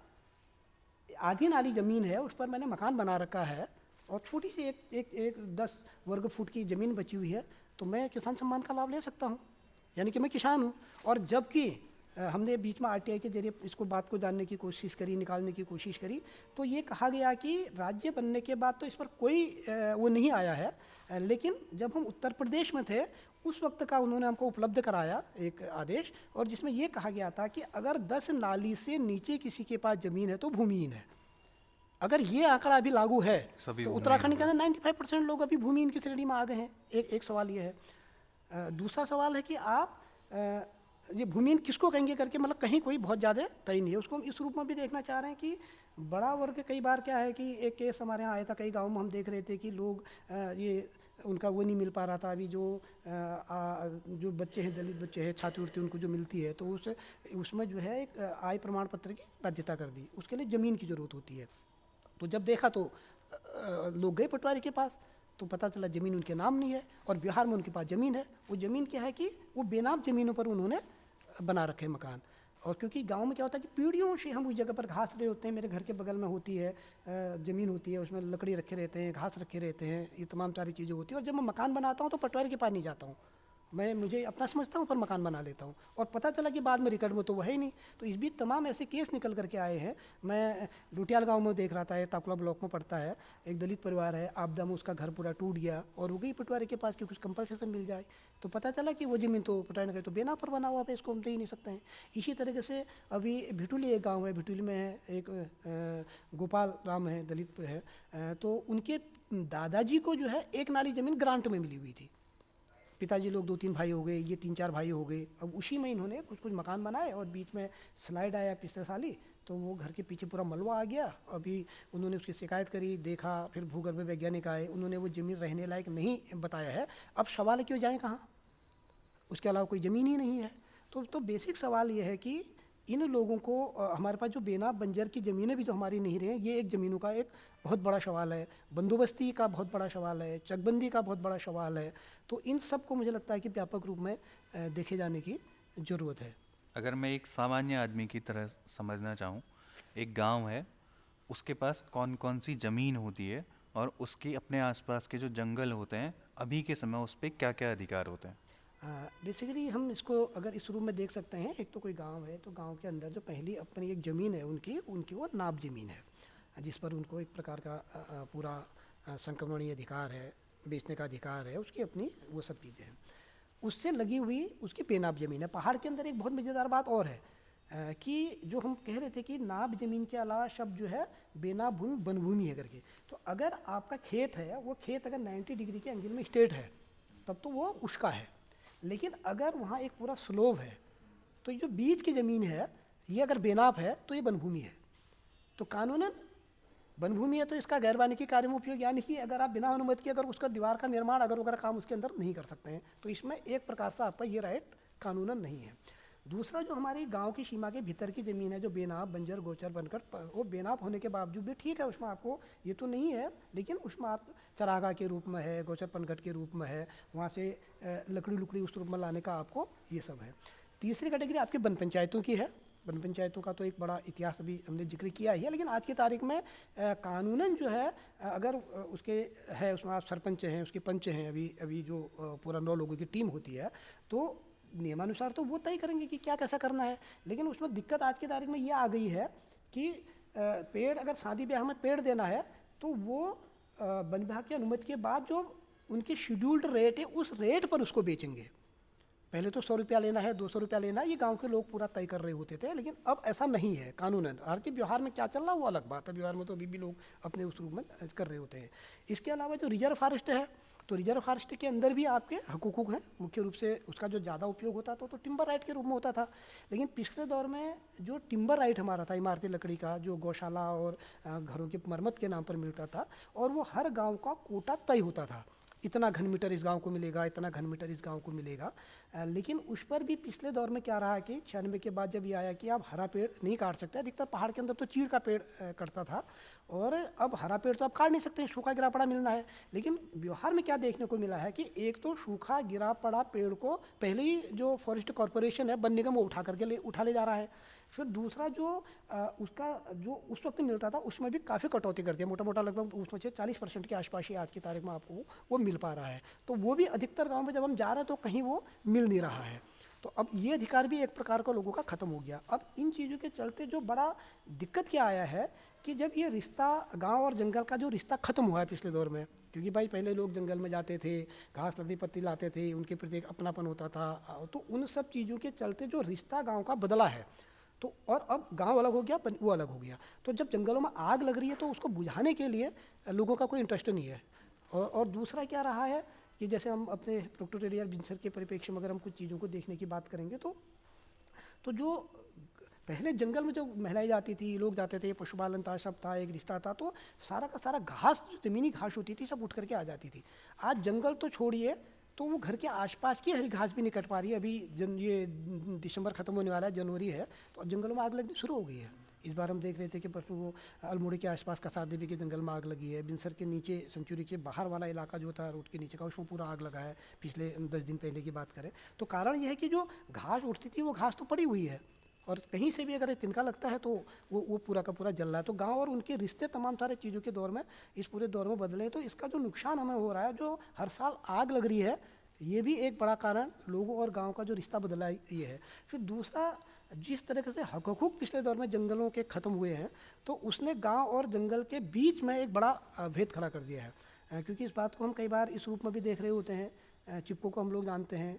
आधी नाली ज़मीन है, उस पर मैंने मकान बना रखा है और छोटी सी एक 10 वर्ग फुट की ज़मीन बची हुई है, तो मैं किसान सम्मान का लाभ ले सकता हूँ, यानी कि मैं किसान हूँ। और जबकि हमने बीच में RTI के जरिए इसको बात को जानने की कोशिश करी, निकालने की कोशिश करी, तो ये कहा गया कि राज्य बनने के बाद तो इस पर कोई वो नहीं आया है, लेकिन जब हम उत्तर प्रदेश में थे उस वक्त का उन्होंने हमको उपलब्ध कराया एक आदेश, और जिसमें ये कहा गया था कि अगर 10 नाली से नीचे किसी के पास ज़मीन है तो भूमिहीन है। अगर ये आंकड़ा अभी लागू है तो उत्तराखंड के अंदर 95% लोग अभी भूमिहीन की श्रेणी में आ गए हैं। एक सवाल ये है। दूसरा सवाल है कि आप ये भूमिहीन किसको कहेंगे करके, मतलब कहीं कोई बहुत ज़्यादा तय नहीं है, उसको हम इस रूप में भी देखना चाह रहे हैं कि बड़ा वर्ग कई बार क्या है कि एक केस हमारे यहाँ आया था, कई गाँव में हम देख रहे थे कि लोग ये उनका वो नहीं मिल पा रहा था। अभी जो बच्चे हैं, दलित बच्चे हैं, छात्रवृत्ति उनको जो मिलती है, तो उसमें जो है एक आय प्रमाण पत्र की बाध्यता कर दी, उसके लिए ज़मीन की ज़रूरत होती है। तो जब देखा तो लोग गए पटवारी के पास, तो पता चला ज़मीन उनके नाम नहीं है और बिहार में उनके पास ज़मीन है। वो ज़मीन क्या है कि वो बेनाम ज़मीनों पर उन्होंने बना रखे मकान। और क्योंकि गांव में क्या होता है कि पीढ़ियों से हम उस जगह पर घास रहे होते हैं, मेरे घर के बगल में होती है ज़मीन होती है, उसमें लकड़ी रखे रहते हैं, घास रखे रहते हैं, ये तमाम सारी चीज़ें होती हैं। और जब मैं मकान बनाता हूँ तो पटवारी के पास नहीं जाता हूँ, मुझे अपना समझता हूँ पर मकान बना लेता हूँ, और पता चला कि बाद में रिकॉर्ड में तो वह है ही नहीं। तो इस बीच तमाम ऐसे केस निकल करके आए हैं। मैं डुटियाल गांव में देख रहा था, ताकुला ब्लॉक में पड़ता है, एक दलित परिवार है, आपदा में उसका घर पूरा टूट गया और वो गई पटवारी के पास कि कुछ कंपलसेशन मिल जाए, तो पता चला कि वो ज़मीन तो पटवारी ने कही तो बेना पर बना हुआ है, इसको हम दे ही नहीं सकते हैं। इसी तरीके से अभी भिटुली एक गाँव है, भिटुली में है एक गोपाल राम है, दलित है, तो उनके दादाजी को जो है एक नाली ज़मीन ग्रांट में मिली हुई थी। पिताजी लोग 2-3 भाई हो गए, ये 3-4 भाई हो गए। अब उसी में इन्होंने कुछ मकान बनाए और बीच में स्लाइड आया पिछले साल ही, तो वो घर के पीछे पूरा मलबा आ गया। अभी उन्होंने उसकी शिकायत करी, देखा, फिर भूगर्भ वैज्ञानिक आए, उन्होंने वो ज़मीन रहने लायक नहीं बताया है। अब सवाल है कि वो जाएँ कहाँ, उसके अलावा कोई ज़मीन ही नहीं है। तो बेसिक सवाल ये है कि इन लोगों को हमारे पास जो बेनाम बंजर की ज़मीनें भी जो हमारी नहीं रही हैं, ये एक ज़मीनों का एक बहुत बड़ा सवाल है, बंदोबस्ती का बहुत बड़ा सवाल है, चकबंदी का बहुत बड़ा सवाल है। तो इन सब को मुझे लगता है कि व्यापक रूप में देखे जाने की ज़रूरत है। अगर मैं एक सामान्य आदमी की तरह समझना चाहूँ, एक गांव है, उसके पास कौन कौन सी ज़मीन होती है और उसके अपने आसपास के जो जंगल होते हैं अभी के समय उस पर क्या क्या अधिकार होते हैं? बेसिकली हम इसको अगर इस रूप में देख सकते हैं, एक तो कोई गांव है तो गांव के अंदर जो पहली अपनी एक ज़मीन है उनकी वो नाब ज़मीन है, जिस पर उनको एक प्रकार का पूरा संक्रमणीय अधिकार है, बेचने का अधिकार है, उसकी अपनी वो सब चीज़ें हैं। उससे लगी हुई उसकी बेनाब ज़मीन है। पहाड़ के अंदर एक बहुत मज़ेदार बात और है कि जो हम कह रहे थे कि नाब ज़मीन के अलावा शब्द जो है बेनाब भूमि वनभूमि है करके, तो अगर आपका खेत है, वो खेत अगर 90 डिग्री के एंगल में स्ट्रेट है तब तो वो उसका है, लेकिन अगर वहाँ एक पूरा स्लोव है तो जो बीच की ज़मीन है ये अगर बेनाब है तो ये वनभूमि है। तो कानूनन वनभूमि है तो इसका गैर वानिकी कार्य में उपयोग, यानी कि अगर आप बिना अनुमति के अगर उसका दीवार का निर्माण अगर वगैरह काम उसके अंदर नहीं कर सकते हैं, तो इसमें एक प्रकार से आपका ये राइट कानूनन नहीं है। दूसरा जो हमारी गांव की सीमा के भीतर की ज़मीन है जो बेनाब बंजर गोचर बनकर, वो बेनाब होने के बावजूद भी ठीक है, उसमें आपको ये तो नहीं है, लेकिन उसमें आप चरागाह के रूप में है, गोचर पनघट के रूप में है, वहाँ से लकड़ी लुकड़ी उस रूप में लाने का आपको ये सब है। तीसरी कैटेगरी आपकी वन पंचायतों की है। वन पंचायतों का तो एक बड़ा इतिहास अभी हमने जिक्र किया ही है, लेकिन आज की तारीख में कानूनन जो है अगर उसके है उसमें आप सरपंच हैं, उसके पंच हैं, अभी जो पूरा 9 लोगों की टीम होती है, तो नियमानुसार तो वो तय करेंगे कि क्या कैसा करना है। लेकिन उसमें दिक्कत आज की तारीख में ये आ गई है कि पेड़ अगर शादी ब्याह में पेड़ देना है तो वो वन विभाग की अनुमति के बाद जो उनकी शेड्यूल्ड रेट है उस रेट पर उसको बेचेंगे। पहले तो 100 रुपया लेना है, 200 रुपया लेना है, ये गांव के लोग पूरा तय कर रहे होते थे, लेकिन अब ऐसा नहीं है कानूनन। हालांकि व्यवहार में क्या चल रहा है वो अलग बात है, व्यवहार में तो अभी भी लोग अपने उस रूप में कर रहे होते हैं। इसके अलावा जो रिजर्व फॉरेस्ट है, तो रिजर्व फॉरेस्ट के अंदर भी आपके हकूक़ हैं। मुख्य रूप से उसका जो ज़्यादा उपयोग होता था तो टिम्बर राइट के रूप में होता था, लेकिन पिछले दौर में जो टिम्बर राइट हमारा था इमारती लकड़ी का, जो गौशाला और घरों की मरम्मत के नाम पर मिलता था, और वो हर गाँव का कोटा तय होता था, इतना घन मीटर इस गांव को मिलेगा, इतना घन मीटर इस गांव को मिलेगा। लेकिन उस पर भी पिछले दौर में क्या रहा कि 96 के बाद जब ये आया कि आप हरा पेड़ नहीं काट सकते, अधिकतर पहाड़ के अंदर तो चीड़ का पेड़ कटता था, और अब हरा पेड़ तो आप काट नहीं सकते, सूखा गिरा पड़ा मिलना है। लेकिन व्यवहार में क्या देखने को मिला है कि एक तो सूखा गिरा पड़ा पेड़ को पहले ही जो फॉरेस्ट कॉरपोरेशन है, वन निगम, वो उठा ले जा रहा है। फिर दूसरा जो उसका जो उस वक्त मिलता था उसमें भी काफ़ी कटौती कर दिया, मोटा मोटा लगभग उसमें से 40% के आसपास ही आज की तारीख में आपको वो मिल पा रहा है। तो वो भी अधिकतर गाँव में जब हम जा रहे हैं तो कहीं वो मिल नहीं रहा है। तो अब ये अधिकार भी एक प्रकार का लोगों का ख़त्म हो गया। अब इन चीज़ों के चलते जो बड़ा दिक्कत क्या आया है कि जब ये रिश्ता गांव और जंगल का जो रिश्ता ख़त्म हुआ है पिछले दौर में, क्योंकि भाई पहले लोग जंगल में जाते थे, घास लकड़ी पत्ती लाते थे, उनके प्रति एक अपनापन होता था, तो उन सब चीज़ों के चलते जो रिश्ता गाँव का बदला है, तो और अब गांव अलग हो गया, वो अलग हो गया। तो जब जंगलों में आग लग रही है तो उसको बुझाने के लिए लोगों का कोई इंटरेस्ट नहीं है। और दूसरा क्या रहा है कि जैसे हम अपने प्रोक्टोरेट बिनसर के परिप्रेक्ष्य में अगर हम कुछ चीज़ों को देखने की बात करेंगे तो जो पहले जंगल में जो महिलाएं जाती थी, लोग जाते थे, पशुपालन था, सब था, एक रिश्ता था, तो सारा का सारा घास, ज़मीनी घास होती थी, सब उठ करके आ जाती थी। आज जंगल तो छोड़िए, तो वो घर के आसपास की हरी घास भी नहीं कट पा रही है। अभी ये दिसंबर ख़त्म होने वाला है, जनवरी है, तो अब जंगलों में आग लगनी शुरू हो गई है। इस बार हम देख रहे थे कि परसों वो अल्मोड़ी के आसपास कसार देवी के जंगल में आग लगी है। बिनसर के नीचे सेंचुरी के बाहर वाला इलाका जो था रोड के नीचे का, उसमें पूरा आग लगा है, पिछले 10 दिन पहले की बात करें तो। कारण यह है कि जो घास उठती थी वो घास तो पड़ी हुई है, और कहीं से भी अगर तिनका लगता है तो वो पूरा का पूरा जल रहा है। तो गांव और उनके रिश्ते तमाम सारे चीज़ों के दौर में, इस पूरे दौर में बदले। तो इसका जो नुकसान हमें हो रहा है, जो हर साल आग लग रही है, ये भी एक बड़ा कारण लोगों और गांव का जो रिश्ता बदला ये है। फिर दूसरा, जिस तरह से हकूक़ पिछले दौर में जंगलों के ख़त्म हुए हैं, तो उसने गांव और जंगल के बीच में एक बड़ा भेद खड़ा कर दिया है। क्योंकि इस बात को हम कई बार इस रूप में भी देख रहे होते हैं, चिपको को हम लोग जानते हैं,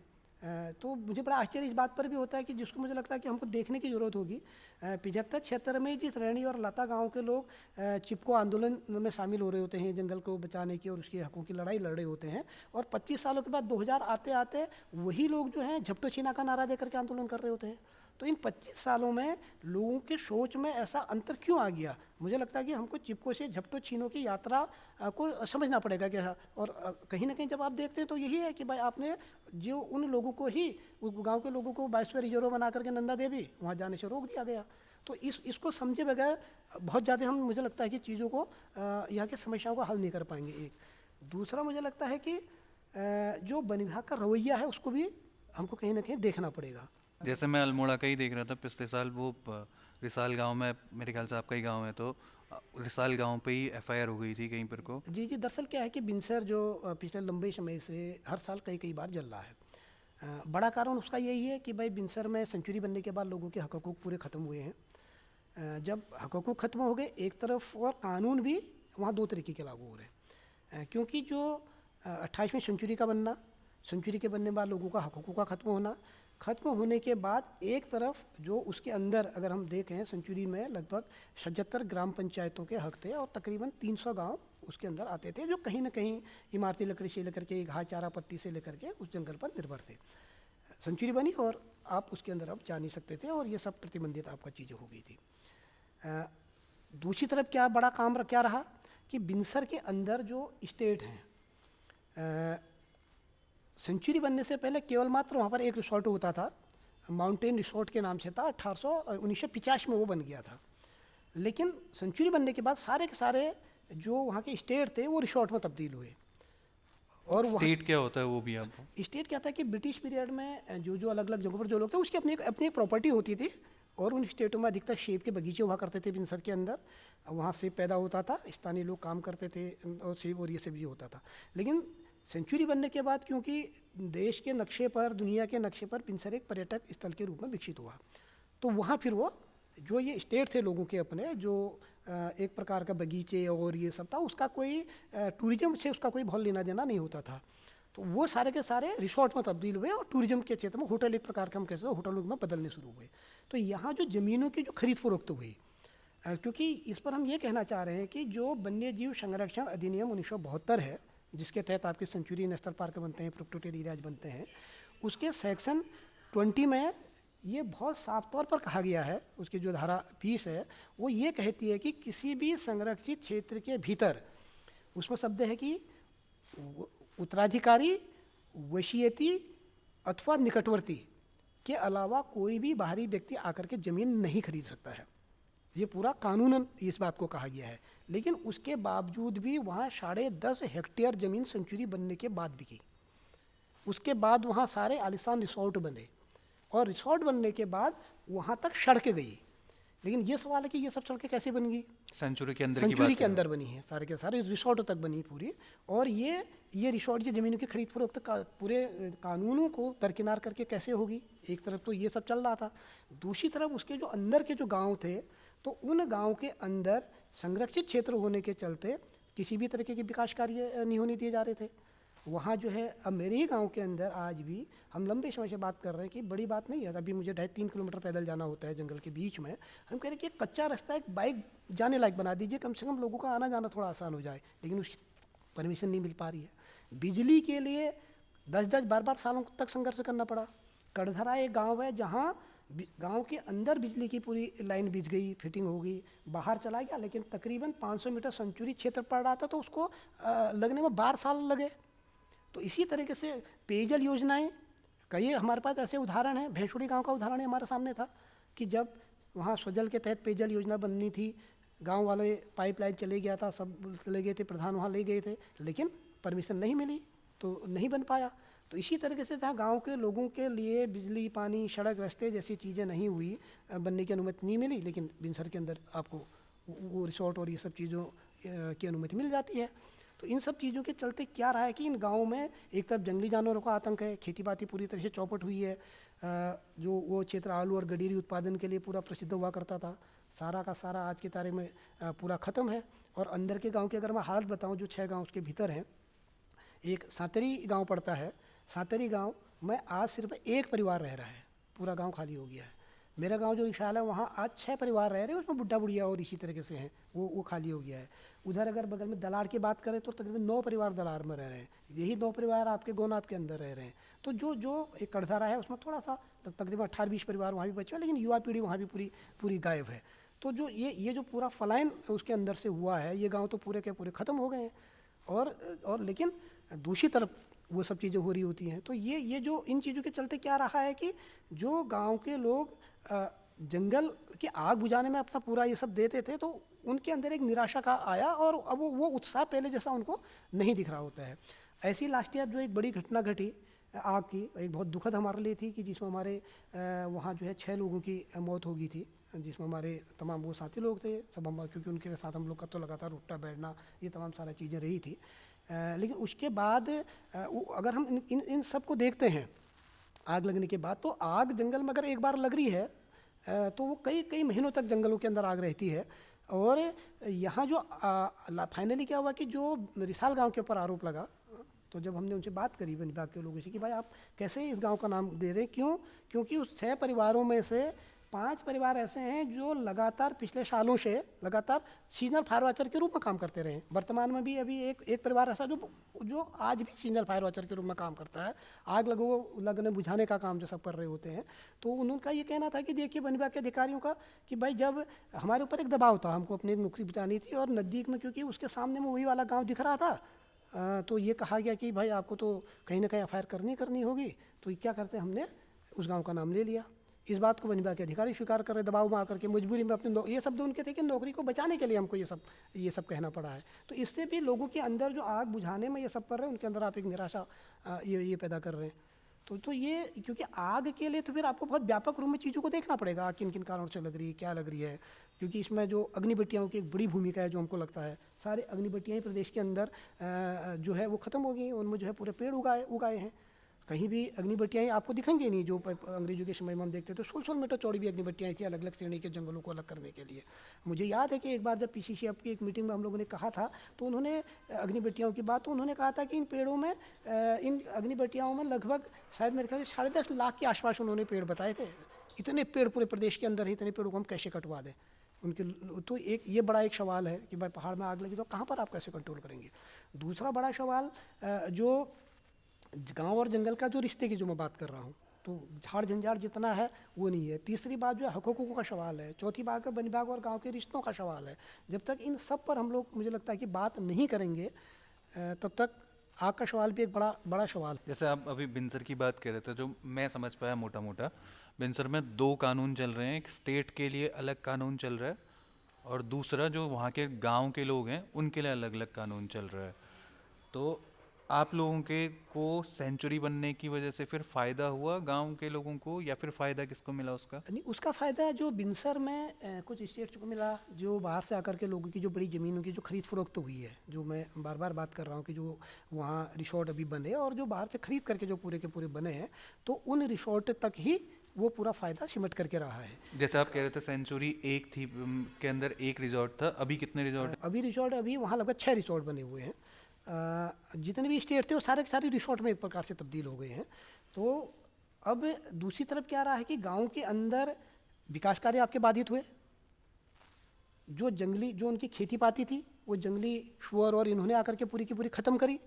तो मुझे बड़ा आश्चर्य इस बात पर भी होता है कि जिसको मुझे लगता है कि हमको देखने की ज़रूरत होगी। 75-76 में जिस रैणी और लता गांव के लोग चिपको आंदोलन में शामिल हो रहे होते हैं, जंगल को बचाने की और उसके हकों की लड़ाई लड़ रहे होते हैं, और 25 सालों के बाद 2000 आते आते वही लोग जो हैं झपटो छीना का नारा दे करके आंदोलन कर रहे होते हैं। तो इन 25 सालों में लोगों के सोच में ऐसा अंतर क्यों आ गया? मुझे लगता है कि हमको चिपको से झपटो छीनों की यात्रा को समझना पड़ेगा क्या। और कहीं ना कहीं जब आप देखते हैं तो यही है कि भाई आपने जो उन लोगों को ही, उस गांव के लोगों को 22वें रिजर्व बना करके नंदा देवी वहाँ जाने से रोक दिया गया। तो इसको समझे बगैर बहुत ज़्यादा हम, मुझे लगता है कि चीज़ों को, यहाँ की समस्याओं को हल नहीं कर पाएंगे। एक दूसरा मुझे लगता है कि जो वन विभाग का रवैया है उसको भी हमको कहीं ना कहीं देखना पड़ेगा। जैसे मैं अल्मोड़ा का ही देख रहा था पिछले साल, वो रिसाल गांव में, मेरे ख्याल से आपका ही गांव है, तो रिसाल गांव पे ही एफआईआर हो गई थी कहीं पर को। जी, दरअसल क्या है कि बिनसर जो पिछले लंबे समय से हर साल कई बार जल रहा है। बड़ा कारण उसका यही है कि भाई बिनसर में सेंचुरी बनने के बाद लोगों के हकूक़ पूरे ख़त्म हुए हैं। जब हकूक़ ख़त्म हो गए एक तरफ, और कानून भी वहाँ 2 तरीके के लागू हो रहे हैं। क्योंकि जो 28वीं सेंचुरी का बनना, सेंचुरी के बनने के बाद लोगों का हकूक़ का ख़त्म होने के बाद एक तरफ जो उसके अंदर अगर हम देखें, सेंचुरी में लगभग 77 ग्राम पंचायतों के हक थे, और तकरीबन 300 गांव उसके अंदर आते थे, जो कहीं ना कहीं इमारती लकड़ी से लेकर के, घास चारा पत्ती से लेकर के उस जंगल पर निर्भर थे। सेंचुरी बनी और आप उसके अंदर अब जा नहीं सकते थे, और ये सब प्रतिबंधित आपका चीज़ें हो गई थी। दूसरी तरफ क्या बड़ा काम क्या रहा कि बिनसर के अंदर जो स्टेट हैं, सेंचुरी बनने से पहले केवल मात्र वहाँ पर एक रिसोर्ट होता था, माउंटेन रिसोर्ट के नाम से था, 1950 में वो बन गया था। लेकिन सेंचुरी बनने के बाद सारे के सारे जो वहाँ के स्टेट थे वो रिसोर्ट में तब्दील हुए। और स्टेट क्या होता है वो भी आपको? स्टेट क्या था कि ब्रिटिश पीरियड में जो अलग अलग जगहों पर जो लोग थे उसकी अपनी एक प्रॉपर्टी होती थी, और उन स्टेटों में अधिकतर सेब के बगीचे हुआ करते थे बिनसर के अंदर। वहाँ सेब पैदा होता था, स्थानीय लोग काम करते थे, और सेब और ये सब भी होता था। लेकिन सेंचुरी बनने के बाद क्योंकि देश के नक्शे पर, दुनिया के नक्शे पर बिनसर एक पर्यटक स्थल के रूप में विकसित हुआ, तो वहाँ फिर वो जो ये स्टेट थे लोगों के अपने, जो एक प्रकार का बगीचे और ये सब था, उसका कोई टूरिज्म से उसका कोई बहुत लेना देना नहीं होता था। तो वो सारे के सारे रिसोर्ट में तब्दील हुए और टूरिज्म के क्षेत्र में होटल एक प्रकार का हम कह सकते हैं होटलों में बदलने शुरू हुए। तो यहाँ जो ज़मीनों की जो खरीद फरोख्त हुई, क्योंकि इस पर हम ये कहना चाह रहे हैं कि जो वन्य जीव संरक्षण अधिनियम 1972 है, जिसके तहत आपके सेंचुरी नेशनल पार्क बनते हैं, प्रोटेक्टेड एरियाज बनते हैं, उसके सेक्शन 20 में ये बहुत साफ तौर पर कहा गया है, उसकी जो धारा 20 है वो ये कहती है कि किसी भी संरक्षित क्षेत्र के भीतर, उसमें शब्द है कि उत्तराधिकारी, वसीयती अथवा निकटवर्ती के अलावा कोई भी बाहरी व्यक्ति आकर के ज़मीन नहीं खरीद सकता है। ये पूरा कानूनन इस बात को कहा गया है। लेकिन उसके बावजूद भी वहाँ 10.5 हेक्टेयर ज़मीन सेंचुरी बनने के बाद बिकी। उसके बाद वहाँ सारे आलिशान रिसोर्ट बने और रिसोर्ट बनने के बाद वहाँ तक सड़कें गई। लेकिन ये सवाल है कि ये सब सड़कें कैसे बन गई? सेंचुरी के अंदर सेंचुरी के अंदर बनी है, सारे के सारे रिसोर्टों तक बनी पूरी। और ये रिसोर्ट की ज़मीनों की खरीद फरोख्त पूरे कानूनों को दरकिनार करके कैसे होगी? एक तरफ तो ये सब चल रहा था, दूसरी तरफ उसके जो अंदर के जो गांव थे, तो उन गांव के अंदर संरक्षित क्षेत्र होने के चलते किसी भी तरीके के विकास कार्य नहीं होने दिए जा रहे थे। वहाँ जो है, अब मेरे ही गांव के अंदर आज भी हम लंबे समय से बात कर रहे हैं कि बड़ी बात नहीं है, अभी मुझे 2.5-3 किलोमीटर पैदल जाना होता है जंगल के बीच में। हम कह रहे हैं कि एक कच्चा रास्ता, एक बाइक जाने लायक बना दीजिए, कम से कम लोगों का आना जाना थोड़ा आसान हो जाए। लेकिन उसकी परमिशन नहीं मिल पा रही है। बिजली के लिए 10-10, 12-12 सालों तक संघर्ष करना पड़ा। कड़धरा एक गाँव है जहाँ गांव के अंदर बिजली की पूरी लाइन बिछ गई, फिटिंग हो गई, बाहर चला गया, लेकिन तकरीबन 500 मीटर सेंचुरी क्षेत्र पड़ रहा था, तो उसको लगने में 12 साल लगे। तो इसी तरीके से पेयजल योजनाएं, कई हमारे पास ऐसे उदाहरण हैं। भैंसुड़ी गांव का उदाहरण हमारे सामने था कि जब वहाँ स्वजल के तहत पेयजल योजना बननी थी, गांव वाले पाइपलाइन चले गया था, सब चले गए थे, प्रधान वहाँ ले गए थे, लेकिन परमिशन नहीं मिली तो नहीं बन पाया। तो इसी तरीके से जहाँ गांव के लोगों के लिए बिजली, पानी, सड़क, रास्ते जैसी चीज़ें नहीं हुई, बनने की अनुमति नहीं मिली, लेकिन बिनसर के अंदर आपको वो रिसोर्ट और ये सब चीज़ों की अनुमति मिल जाती है। तो इन सब चीज़ों के चलते क्या रहा है कि इन गाँवों में एक तरफ जंगली जानवरों का आतंक है, खेती बाड़ी पूरी तरह से चौपट हुई है। जो वो क्षेत्र आलू और गडीरी उत्पादन के लिए पूरा प्रसिद्ध हुआ करता था, सारा का सारा आज के तारीख में पूरा ख़त्म है। और अंदर के गांव की अगर मैं हालत बताऊं, जो 6 गांव उसके भीतर हैं, एक सातरी गांव पड़ता है। सातरी गांव में आज सिर्फ एक परिवार रह रहा है, पूरा गांव खाली हो गया है। मेरा गांव जो विशाल है, वहाँ आज 6 परिवार रह रहे हैं, उसमें बुढ़ा बुढ़िया और इसी तरीके से हैं, वो खाली हो गया है। उधर अगर बगल में दलार की बात करें तो तकरीबन 9 परिवार दलार में रह रहे हैं। यही 9 परिवार आपके गोनाप के अंदर रह रहे हैं। तो जो एक कड़धारा है उसमें थोड़ा सा तकरीबन 18-20 परिवार वहाँ भी बचे हैं, लेकिन युवा पीढ़ी वहाँ भी पूरी गायब है। तो जो ये जो पूरा फलायन उसके अंदर से हुआ है, ये गाँव तो पूरे के पूरे ख़त्म हो गए हैं। और लेकिन दूसरी तरफ वो सब चीज़ें हो रही होती हैं। तो ये जो इन चीज़ों के चलते क्या रहा है कि जो गांव के लोग जंगल की आग बुझाने में अपना पूरा ये सब देते थे, तो उनके अंदर एक निराशा का आया और अब वो उत्साह पहले जैसा उनको नहीं दिख रहा होता है। ऐसी लास्ट ईयर जो एक बड़ी घटना घटी आग की, एक बहुत दुखद हमारे लिए थी कि जिसमें हमारे वहाँ जो है 6 लोगों की मौत हो गई थी, जिसमें हमारे तमाम वो साथी लोग थे सब, हम क्योंकि उनके साथ हम लोग का तो लगातार उठना बैठना ये तमाम सारा चीज़ें रही थी। लेकिन उसके बाद अगर हम इन सब को देखते हैं, आग लगने के बाद, तो आग जंगल में अगर एक बार लग रही है तो वो कई महीनों तक जंगलों के अंदर आग रहती है। और यहाँ जो फाइनली क्या हुआ कि जो रिसाल गांव के ऊपर आरोप लगा, तो जब हमने उनसे बात करी वन विभाग के लोगों से कि भाई आप कैसे इस गांव का नाम दे रहे हैं, क्योंकि उस 6 परिवारों में से 5 परिवार ऐसे हैं जो लगातार पिछले सालों से लगातार सीजनल फायर वॉचर के रूप में काम करते रहे। वर्तमान में भी अभी एक परिवार ऐसा जो आज भी सीजनल फायर वॉचर के रूप में काम करता है, आग लगने बुझाने का काम जो सब कर रहे होते हैं। तो उनका ये कहना था कि देखिए वन विभाग के अधिकारियों का कि भाई जब हमारे ऊपर एक दबाव था, हमको अपनी नौकरी बचानी थी, और नज़दीक में क्योंकि उसके सामने में वही वाला गाँव दिख रहा था, तो ये कहा गया कि भाई आपको तो कहीं ना कहीं एफआईआर करनी होगी। तो क्या करते, हमने उस गाँव का नाम ले लिया। इस बात को वन विभाग के अधिकारी स्वीकार कर रहे, दबाव में आकर के, मजबूरी में अपने ये शब्द उनके थे कि नौकरी को बचाने के लिए हमको ये सब कहना पड़ा है। तो इससे भी लोगों के अंदर जो आग बुझाने में ये सब कर रहे हैं, उनके अंदर आप एक निराशा ये पैदा कर रहे हैं। तो ये क्योंकि आग के लिए तो फिर आपको बहुत व्यापक रूप में चीज़ों को देखना पड़ेगा, आग किन किन कारणों से लग रही है, क्या लग रही है। क्योंकि इसमें जो अग्निबत्तियों की एक बड़ी भूमिका है, जो हमको लगता है सारे अग्निबत्तियाँ ही प्रदेश के अंदर जो है वो ख़त्म हो गई, उनमें जो है पूरे पेड़ उगाए हैं। कहीं भी अग्निभट्टियाँ आपको दिखेंगे नहीं, जो अंग्रेजों के समय में हम देखते तो 16 मीटर चौड़ी भी अग्निभट्टियाँ थी अलग अलग श्रेणी के जंगलों को अलग करने के लिए। मुझे याद है कि एक बार जब PCCF की एक मीटिंग में हम लोगों ने कहा था, तो उन्होंने अग्निभट्टियाँ की बात, तो उन्होंने कहा था कि इन पेड़ों में इन अग्निभट्टियाँ में लगभग शायद मेरे ख्याल से 10.5 लाख के आसपास उन्होंने पेड़ बताए थे। इतने पेड़ पूरे प्रदेश के अंदर है, इतने पेड़ों को हम कैसे कटवा दें उनके? तो एक ये बड़ा एक सवाल है कि भाई पहाड़ में आग लगी तो कहाँ पर आप कैसे कंट्रोल करेंगे। दूसरा बड़ा सवाल जो गांव और जंगल का जो रिश्ते की जो मैं बात कर रहा हूँ, तो झाड़ झंझाड़ जितना है वो नहीं है। तीसरी बात जो है हकूक़ों का सवाल है। चौथी बात है वन विभाग और गाँव के रिश्तों का सवाल है। जब तक इन सब पर हम लोग, मुझे लगता है कि बात नहीं करेंगे, तब तक आग का सवाल भी एक बड़ा बड़ा सवाल है। जैसे आप अभी बिनसर की बात कर रहे थे, जो मैं समझ पाया मोटा मोटा, बिनसर में 2 कानून चल रहे हैं। एक स्टेट के लिए अलग कानून चल रहा है और दूसरा जो वहाँ के गांव के लोग हैं उनके लिए अलग अलग कानून चल रहा है। तो आप लोगों के को सेंचुरी बनने की वजह से फिर फ़ायदा हुआ गांव के लोगों को, या फिर फ़ायदा किसको मिला उसका? नहीं, उसका फ़ायदा जो बिनसर में कुछ स्टेट्स को मिला, जो बाहर से आकर के लोगों की जो बड़ी ज़मीनों की जो खरीद फरोख्त हुई है, जो मैं बार बार बात कर रहा हूँ कि जो वहाँ रिसोर्ट अभी बने और जो बाहर से खरीद करके जो पूरे के पूरे बने हैं, तो उन रिसोर्ट तक ही वो पूरा फ़ायदा सिमट करके रहा है। जैसे आप कह रहे थे सेंचुरी एक थी, के अंदर एक रिजॉर्ट था, अभी कितने रिजॉर्ट? अभी रिसोर्ट, अभी वहाँ लगभग 6 रिसोर्ट बने हुए हैं। जितने भी स्टेट थे वो सारे के सारे रिसोर्ट में एक प्रकार से तब्दील हो गए हैं। तो अब दूसरी तरफ क्या रहा है कि गांव के अंदर विकास कार्य आपके बाधित हुए। जो जंगली, जो उनकी खेती पाती थी, वो जंगली शुअर और इन्होंने आकर के पूरी की पूरी ख़त्म करी।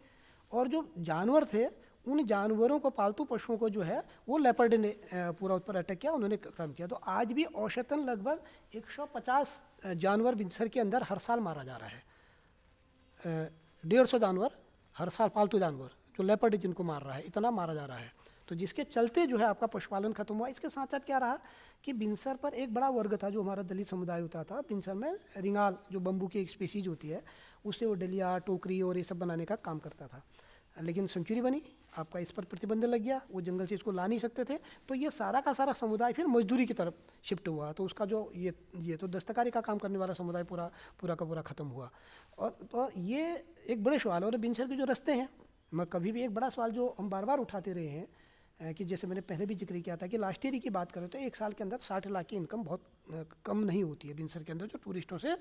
और जो जानवर थे, उन जानवरों को, पालतू पशुओं को जो है वो लेपर्ड ने पूरा उस पर अटैक किया, उन्होंने ख़त्म किया। तो आज भी औसतन लगभग 150 जानवर बिनसर के अंदर हर साल मारा जा रहा है। 150 जानवर हर साल, पालतू जानवर जो लेपर्ड जिनको मार रहा है, इतना मारा जा रहा है। तो जिसके चलते जो है आपका पशुपालन खत्म हुआ। इसके साथ साथ क्या रहा कि बिनसर पर एक बड़ा वर्ग था जो हमारा दलित समुदाय होता था। बिनसर में रिंगाल, जो बम्बू की एक स्पीसीज होती है, उससे वो डलिया, टोकरी और ये सब बनाने का काम करता था। लेकिन सेंचुरी बनी, आपका इस पर प्रतिबंध लग गया, वो जंगल से इसको ला नहीं सकते थे, तो ये सारा का सारा समुदाय फिर मजदूरी की तरफ शिफ्ट हुआ। तो उसका जो ये तो दस्तकारी का काम करने वाला समुदाय पूरा का पूरा ख़त्म हुआ। और तो ये एक बड़े सवाल है। और बिनसर के जो रास्ते हैं, मैं कभी भी एक बड़ा सवाल जो हम बार बार उठाते रहे हैं कि जैसे मैंने पहले भी जिक्र किया था कि लास्ट ईयर की बात करें तो एक साल के अंदर 60 लाख की इनकम बहुत कम नहीं होती है बिनसर के अंदर, जो टूरिस्टों से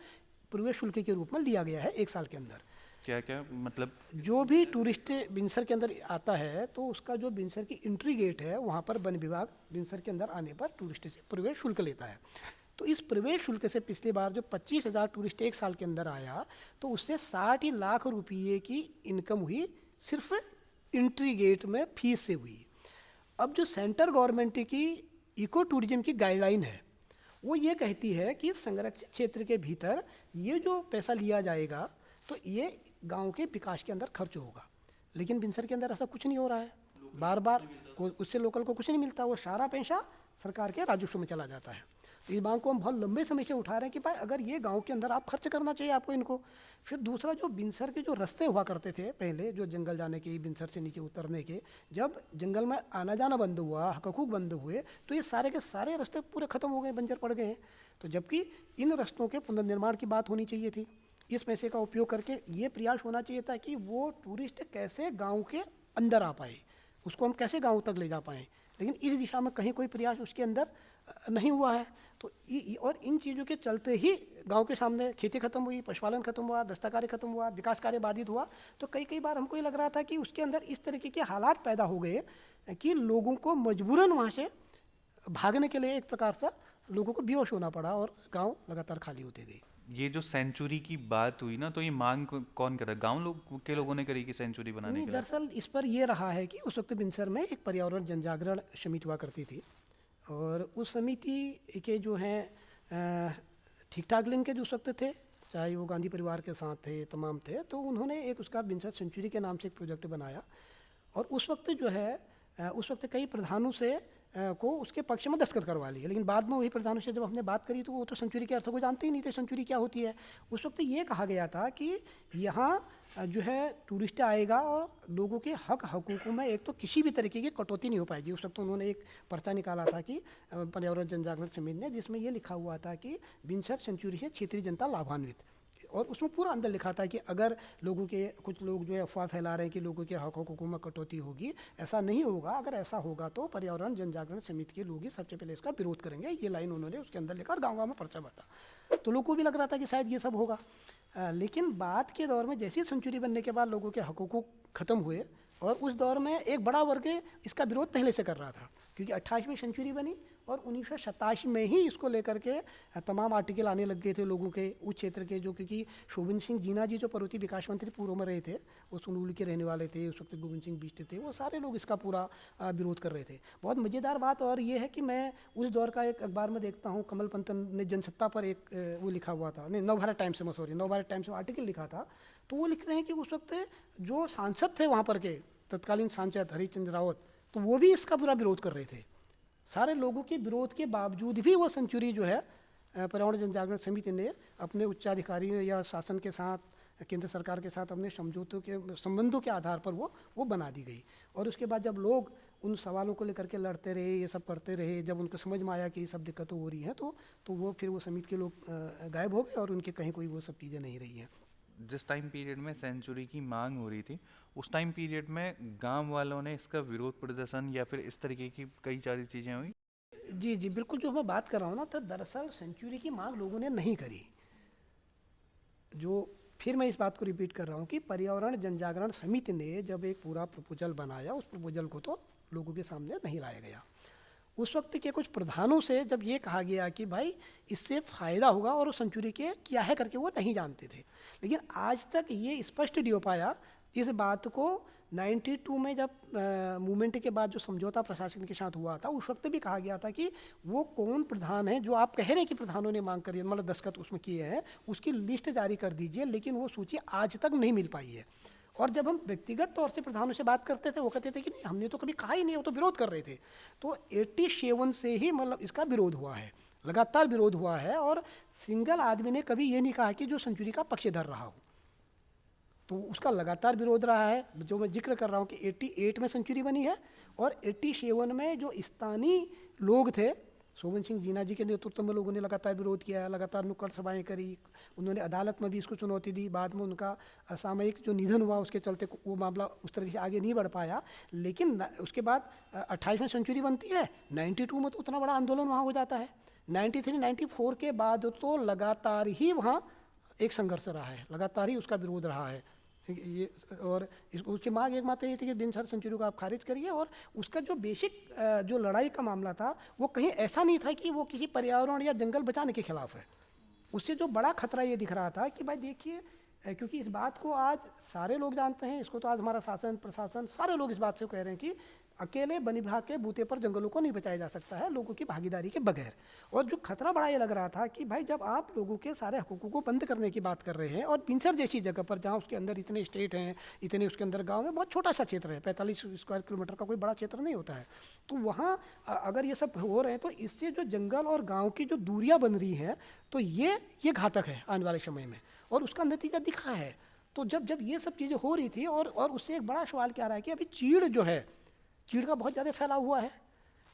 प्रवेश शुल्क के रूप में लिया गया है एक साल के अंदर। क्या क्या मतलब? जो भी टूरिस्ट बिनसर के अंदर आता है, तो उसका जो बिनसर की एंट्री गेट है, वहाँ पर वन विभाग बिनसर के अंदर आने पर टूरिस्ट से प्रवेश शुल्क लेता है। तो इस प्रवेश शुल्क से पिछली बार जो 25,000 टूरिस्ट एक साल के अंदर आया, तो उससे 60 लाख रुपये की इनकम हुई, सिर्फ एंट्री गेट में फीस से हुई। अब जो सेंट्रल गवर्नमेंट की इको टूरिज्म की गाइडलाइन है, वो ये कहती है कि संरक्षित क्षेत्र के भीतर ये जो पैसा लिया जाएगा, तो ये गांव के विकास के अंदर खर्च होगा। लेकिन बिनसर के अंदर ऐसा कुछ नहीं हो रहा है। बार बार उससे लोकल को कुछ नहीं मिलता, वो सारा पैसा सरकार के राजस्व में चला जाता है। तो इस बात को हम बहुत लंबे समय से उठा रहे हैं कि भाई अगर ये गांव के अंदर आप खर्च करना चाहिए आपको इनको। फिर दूसरा, जो बिनसर के जो रास्ते हुआ करते थे पहले, जो जंगल जाने के, बिनसर से नीचे उतरने के, जब जंगल में आना जाना बंद हुआ, हकूक बंद हुए, तो ये सारे के सारे रास्ते पूरे ख़त्म हो गए, बंजर पड़ गए हैं। तो जबकि इन रास्तों के पुनर्निर्माण की बात होनी चाहिए थी। इस पैसे का उपयोग करके ये प्रयास होना चाहिए था कि वो टूरिस्ट कैसे गांव के अंदर आ पाए, उसको हम कैसे गांव तक ले जा पाएँ। लेकिन इस दिशा में कहीं कोई प्रयास उसके अंदर नहीं हुआ है। तो और इन चीज़ों के चलते ही गांव के सामने खेती खत्म हुई, पशुपालन खत्म हुआ, दस्तकारी खत्म हुआ, विकास कार्य बाधित हुआ। तो कई बार हमको ये लग रहा था कि उसके अंदर इस तरीके के हालात पैदा हो गए कि लोगों को मजबूरन वहाँ से भागने के लिए एक प्रकार से लोगों को बेहोश होना पड़ा और गाँव लगातार खाली होते गए। ये जो सेंचुरी की बात हुई ना, तो ये मांग कौन कर रहा है? गांव लोग के लोगों ने करी कि सेंचुरी बनाने नहीं, के? दरअसल इस पर यह रहा है कि उस वक्त बिनसर में एक पर्यावरण जनजागरण समिति हुआ करती थी, और उस समिति के जो हैं ठीक ठाक लिंक के जो उस वक्त थे, चाहे वो गांधी परिवार के साथ थे, तमाम थे, तो उन्होंने एक उसका बिनसर सेंचुरी के नाम से एक प्रोजेक्ट बनाया। और उस वक्त जो है उस वक्त कई प्रधानों से को उसके पक्ष में दस्तखत करवा लिए। लेकिन बाद में वही प्रधानों से जब हमने बात करी, तो वो तो सेंचुरी के अर्थ को जानते ही नहीं थे, सेंचुरी क्या होती है। उस वक्त ये कहा गया था कि यहाँ जो है टूरिस्ट आएगा और लोगों के हक हकूक़ों में एक तो किसी भी तरीके की कटौती नहीं हो पाएगी। उस वक्त तो उन्होंने एक पर्चा निकाला था कि पर्यावरण जनजागरण समिति ने, जिसमें ये लिखा हुआ था कि बिनसर सेंचुरी से क्षेत्रीय जनता लाभान्वित। और उसमें पूरा अंदर लिखा था कि अगर लोगों के कुछ लोग जो है अफवाह फैला रहे हैं कि लोगों के हक हकूक़ों में कटौती होगी, ऐसा नहीं होगा। अगर ऐसा होगा तो पर्यावरण जन जागरण समिति के लोग ही सबसे पहले इसका विरोध करेंगे। ये लाइन उन्होंने उसके अंदर लिखा और गाँव में पर्चा बांटा। तो लोगों को भी लग रहा था कि शायद ये सब होगा। लेकिन बाद के दौर में जैसे ही सेंचुरी बनने के बाद लोगों के हकूक़ ख़त्म हुए, और उस दौर में एक बड़ा वर्ग इसका विरोध पहले से कर रहा था, क्योंकि 28वीं सेंचुरी बनी और 1987 में ही इसको लेकर के तमाम आर्टिकल आने लग गए थे लोगों के उस क्षेत्र के, जो क्योंकि शोभन सिंह जीना जी जो पर्वतीय विकास मंत्री पूर्व में रहे थे, वो सुनूल के रहने वाले थे, उस वक्त गोविंद सिंह बिष्ट थे, वो सारे लोग इसका पूरा विरोध कर रहे थे। बहुत मज़ेदार बात और ये है कि मैं उस दौर का एक अखबार में देखता हूँ, कमल पंतन ने जनसत्ता पर एक वो लिखा हुआ था, नहीं नवभारत टाइम्स में, सॉरी नवभारत टाइम्स में आर्टिकल लिखा था। तो वो लिखते हैं कि उस वक्त जो सांसद थे वहाँ पर के तत्कालीन सांसद हरिश्चंद्र रावत, तो वो भी इसका पूरा विरोध कर रहे थे। सारे लोगों के विरोध के बावजूद भी वो सेंचुरी जो है पर्यावरण जन जागरण समिति ने अपने उच्चाधिकारियों या शासन के साथ, केंद्र सरकार के साथ अपने समझौतों के संबंधों के आधार पर वो बना दी गई। और उसके बाद जब लोग उन सवालों को लेकर के लड़ते रहे, ये सब करते रहे, जब उनको समझ में आया कि ये सब दिक्कतें हो रही हैं, तो वो फिर वो समिति के लोग गायब हो गए और उनके कहीं कोई वो सब चीज़ें नहीं रही हैं। जिस टाइम पीरियड में सेंचुरी की मांग हो रही थी, उस टाइम पीरियड में गांव वालों ने इसका विरोध प्रदर्शन या फिर इस तरीके की कई सारी चीज़ें हुई। जी जी बिल्कुल, जो मैं बात कर रहा हूँ ना, तो दरअसल सेंचुरी की मांग लोगों ने नहीं करी। जो फिर मैं इस बात को रिपीट कर रहा हूँ कि पर्यावरण जन जागरण समिति ने जब एक पूरा प्रपोजल बनाया, उस प्रपोजल को तो लोगों के सामने नहीं लाया गया। उस वक्त के कुछ प्रधानों से जब ये कहा गया कि भाई इससे फ़ायदा होगा, और वो सेंचुरी के क्या है करके वो नहीं जानते थे। लेकिन आज तक ये स्पष्ट नहीं हो पाया इस बात को। 92 में जब मूवमेंट के बाद जो समझौता प्रशासन के साथ हुआ था, उस वक्त भी कहा गया था कि वो कौन प्रधान है जो आप कह रहे हैं कि प्रधानों ने मांग करी, मतलब दस्तखत उसमें किए हैं, उसकी लिस्ट जारी कर दीजिए। लेकिन वो सूची आज तक नहीं मिल पाई है। और जब हम व्यक्तिगत तौर से प्रधानों से बात करते थे, वो कहते थे कि नहीं, हमने तो कभी कहा ही नहीं, वो तो विरोध कर रहे थे। तो 87 से ही मतलब इसका विरोध हुआ है, लगातार विरोध हुआ है, और सिंगल आदमी ने कभी ये नहीं कहा कि जो सेंचुरी का पक्षधर रहा हो। तो उसका लगातार विरोध रहा है। जो मैं जिक्र कर रहा हूँ कि 88 में सेंचुरी बनी है, और 87 में जो स्थानीय लोग थे, शोभन सिंह जीना जी के नेतृत्व में लोगों ने लगातार विरोध किया, लगातार नुक्कड़ सभाएं करी, उन्होंने अदालत में भी इसको चुनौती दी। बाद में उनका असामयिक जो निधन हुआ, उसके चलते वो मामला उस तरह से आगे नहीं बढ़ पाया। लेकिन उसके बाद 28 में सेंचुरी बनती है, 92 में तो उतना बड़ा आंदोलन वहाँ हो जाता है। 93, 94 के बाद तो लगातार ही वहाँ एक संघर्ष रहा है, लगातार ही उसका विरोध रहा है ये। और उसकी मांग एकमात्र ये थी कि बिन शर्त सेंचुरी को आप खारिज करिए। और उसका जो बेसिक जो लड़ाई का मामला था, वो कहीं ऐसा नहीं था कि वो किसी पर्यावरण या जंगल बचाने के खिलाफ है। उससे जो बड़ा खतरा ये दिख रहा था कि भाई देखिए, क्योंकि इस बात को आज सारे लोग जानते हैं, इसको तो आज हमारा शासन प्रशासन सारे लोग इस बात से कह रहे हैं कि अकेले वन विभाग के बूते पर जंगलों को नहीं बचाया जा सकता है लोगों की भागीदारी के बगैर। और जो खतरा बड़ा ये लग रहा था कि भाई जब आप लोगों के सारे हकूकों को बंद करने की बात कर रहे हैं, और पिंसर जैसी जगह पर जहाँ उसके अंदर इतने स्टेट हैं, इतने उसके अंदर गाँव में, बहुत छोटा सा क्षेत्र है, 45 स्क्वायर किलोमीटर का कोई बड़ा क्षेत्र नहीं होता है। तो वहाँ अगर ये सब हो रहे हैं, तो इससे जो जंगल और गाँव की जो दूरियाँ बन रही हैं, तो ये घातक है आने वाले समय में, और उसका नतीजा दिखा है। तो जब ये सब चीज़ें हो रही थी, और उससे एक बड़ा सवाल क्या रहा है कि अभी चीड़ जो है, चीड़ का बहुत ज़्यादा फैला हुआ है।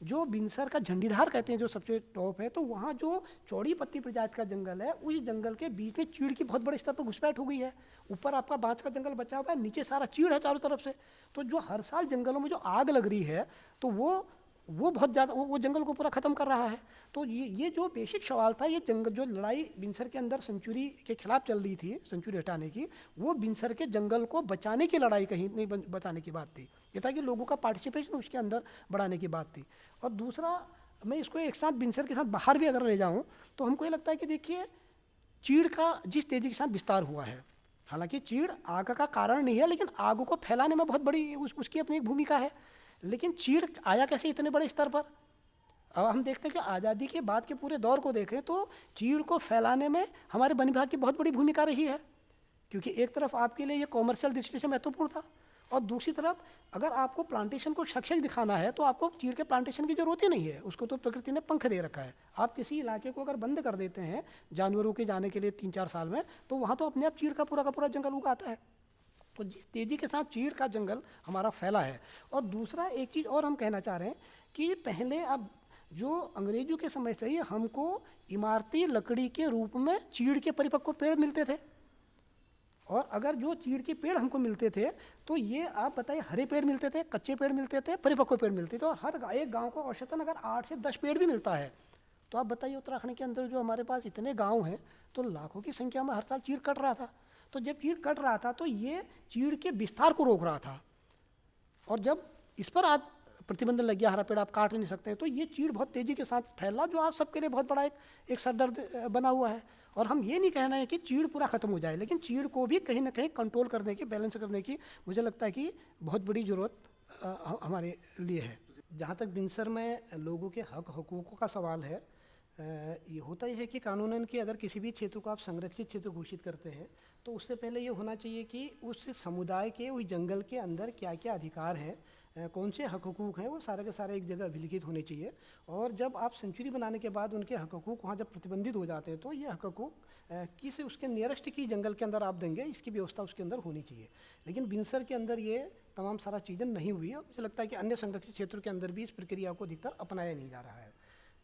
जो बिनसर का झंडीधार कहते हैं, जो सबसे टॉप है, तो वहाँ जो चौड़ी पत्ती प्रजाति का जंगल है, उस जंगल के बीच में चीड़ की बहुत बड़े स्तर पर घुसपैठ हो गई है। ऊपर आपका बांस का जंगल बचा हुआ है, नीचे सारा चीड़ है चारों तरफ से। तो जो हर साल जंगलों में जो आग लग रही है, तो वो बहुत ज़्यादा वो जंगल को पूरा ख़त्म कर रहा है। तो ये जो बेसिक सवाल था, ये जंगल जो लड़ाई बिनसर के अंदर सेंचुरी के खिलाफ चल रही थी, सेंचुरी हटाने की, वो बिनसर के जंगल को बचाने की लड़ाई कहीं नहीं बचाने की बात थी। ये था कि लोगों का पार्टिसिपेशन उसके अंदर बढ़ाने की बात थी। और दूसरा, मैं इसको एक साथ बिनसर के साथ बाहर भी अगर ले जाऊँ, तो हमको ये लगता है कि देखिए, चीड़ का जिस तेज़ी के साथ विस्तार हुआ है, हालांकि चीड़ आग का कारण नहीं है, लेकिन आग को फैलाने में बहुत बड़ी उसकी अपनी एक भूमिका है। लेकिन चीड़ आया कैसे इतने बड़े स्तर पर? अब हम देखते हैं कि आज़ादी के बाद के पूरे दौर को देखें तो चीड़ को फैलाने में हमारे वन विभाग की बहुत बड़ी भूमिका रही है, क्योंकि एक तरफ आपके लिए ये कॉमर्शियल दृष्टि से महत्वपूर्ण था, और दूसरी तरफ अगर आपको प्लांटेशन को सक्सेस दिखाना है, तो आपको चीड़ के प्लांटेशन की जरूरत ही नहीं है, उसको तो प्रकृति ने पंख दे रखा है। आप किसी इलाके को अगर बंद कर देते हैं जानवरों के जाने के लिए 3-4 साल में, तो वहाँ तो अपने आप चीड़ का पूरा जंगल उगाता है। तो जिस तेज़ी के साथ चीड़ का जंगल हमारा फैला है। और दूसरा एक चीज़ और हम कहना चाह रहे हैं कि पहले, अब जो अंग्रेजों के समय से ही हमको इमारती लकड़ी के रूप में चीड़ के परिपक्व पेड़ मिलते थे, और अगर जो चीड़ के पेड़ हमको मिलते थे तो ये आप बताइए, हरे पेड़ मिलते थे, कच्चे पेड़ मिलते थे, परिपक्व पेड़ मिलते थे, और हर एक गांव को औसतन अगर 8 से 10 पेड़ भी मिलता है तो आप बताइए उत्तराखंड के अंदर जो हमारे पास इतने गांव हैं तो लाखों की संख्या में हर साल चीड़ कट रहा था। तो जब चीड़ कट रहा था तो ये चीड़ के विस्तार को रोक रहा था, और जब इस पर आज प्रतिबंध लग गया, हरा पेड़ आप काट नहीं सकते, तो ये चीड़ बहुत तेजी के साथ फैला, जो आज सबके लिए बहुत बड़ा एक सरदर्द बना हुआ है। और हम ये नहीं कहना है कि चीड़ पूरा खत्म हो जाए, लेकिन चीड़ को भी कहीं ना कहीं कंट्रोल करने की, बैलेंस करने की मुझे लगता है कि बहुत बड़ी ज़रूरत हमारे लिए है। जहाँ तक बिनसर में लोगों के हक हकूक़ों का सवाल है, ये होता ही है कि कानूनन कि अगर किसी भी क्षेत्र को आप संरक्षित क्षेत्र घोषित करते हैं तो उससे पहले ये होना चाहिए कि उस समुदाय के, उस जंगल के अंदर क्या क्या अधिकार हैं, कौन से हक हकूक़ हैं, वो सारे के सारे एक जगह अभिलिखित होने चाहिए। और जब आप सेंचुरी बनाने के बाद उनके हक हकूक़ वहाँ जब प्रतिबंधित हो जाते हैं तो ये हक हकूक़ किसी उसके नियरेस्ट की जंगल के अंदर आप देंगे, इसकी व्यवस्था उसके अंदर होनी चाहिए। लेकिन बिनसर के अंदर ये तमाम सारा चीज़ें नहीं हुई है। मुझे लगता है कि अन्य संरक्षित क्षेत्रों के अंदर भी इस प्रक्रिया को अधिकतर अपनाया नहीं जा रहा है।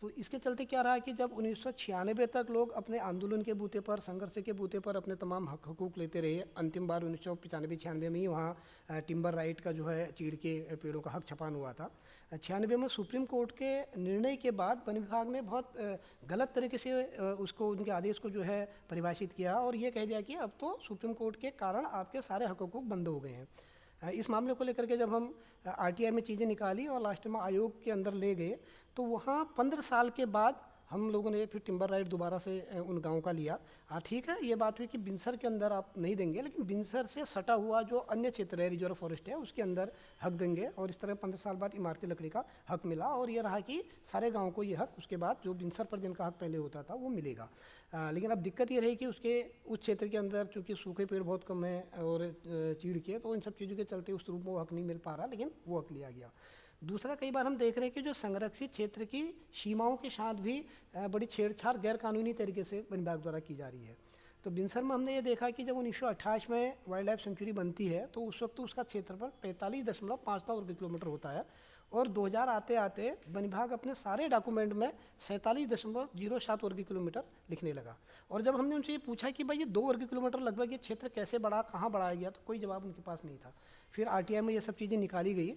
तो इसके चलते क्या रहा कि जब 1996 तक लोग अपने आंदोलन के बूते पर, संघर्ष के बूते पर अपने तमाम हक हकूक़ लेते रहे, अंतिम बार 1995-96 में ही वहाँ टिम्बर राइट का जो है चीड़ के पेड़ों का हक छपान हुआ था। 96 में सुप्रीम कोर्ट के निर्णय के बाद वन विभाग ने बहुत गलत तरीके से उसको, उनके आदेश को जो है परिभाषित किया और ये कह दिया कि अब तो सुप्रीम कोर्ट के कारण आपके सारे हक हकूक़ बंद हो गए हैं। इस मामले को लेकर के जब हम आरटीआई में चीज़ें निकाली और लास्ट में आयोग के अंदर ले गए तो वहाँ 15 साल के बाद हम लोगों ने फिर टिम्बर राइट दोबारा से उन गाँव का लिया। हाँ ठीक है, ये बात हुई कि बिनसर के अंदर आप नहीं देंगे, लेकिन बिनसर से सटा हुआ जो अन्य क्षेत्र है, रिजर्व फॉरेस्ट है, उसके अंदर हक देंगे। और इस तरह 15 साल बाद इमारती लकड़ी का हक मिला और ये रहा कि सारे गाँव को ये हक उसके बाद जो बिनसर पर जिनका हक पहले होता था वो मिलेगा। लेकिन अब दिक्कत ये रही कि उस क्षेत्र के अंदर चूँकि सूखे पेड़ बहुत कम है और चीड़ के, तो इन सब चीज़ों के चलते उस रूप में वो हक नहीं मिल पा रहा, लेकिन वो हक लिया गया। दूसरा, कई बार हम देख रहे हैं कि जो संरक्षित क्षेत्र की सीमाओं के साथ भी बड़ी छेड़छाड़ गैर कानूनी तरीके से वन विभाग द्वारा की जा रही है। तो बिनसर में हमने ये देखा कि जब 1928 में वाइल्ड लाइफ सेंचुरी बनती है तो उस वक्त उसका क्षेत्रफल 45.59 वर्ग किलोमीटर होता है और 2000 आते आते वन विभाग अपने सारे डॉक्यूमेंट में 47.07 वर्ग किलोमीटर लिखने लगा। और जब हमने उनसे ये पूछा कि भाई ये 2 वर्ग किलोमीटर लगभग ये क्षेत्र कैसे बढ़ा, कहाँ बढ़ाया गया, तो कोई जवाब उनके पास नहीं था। फिर आरटीआई में ये सब चीज़ें निकाली गई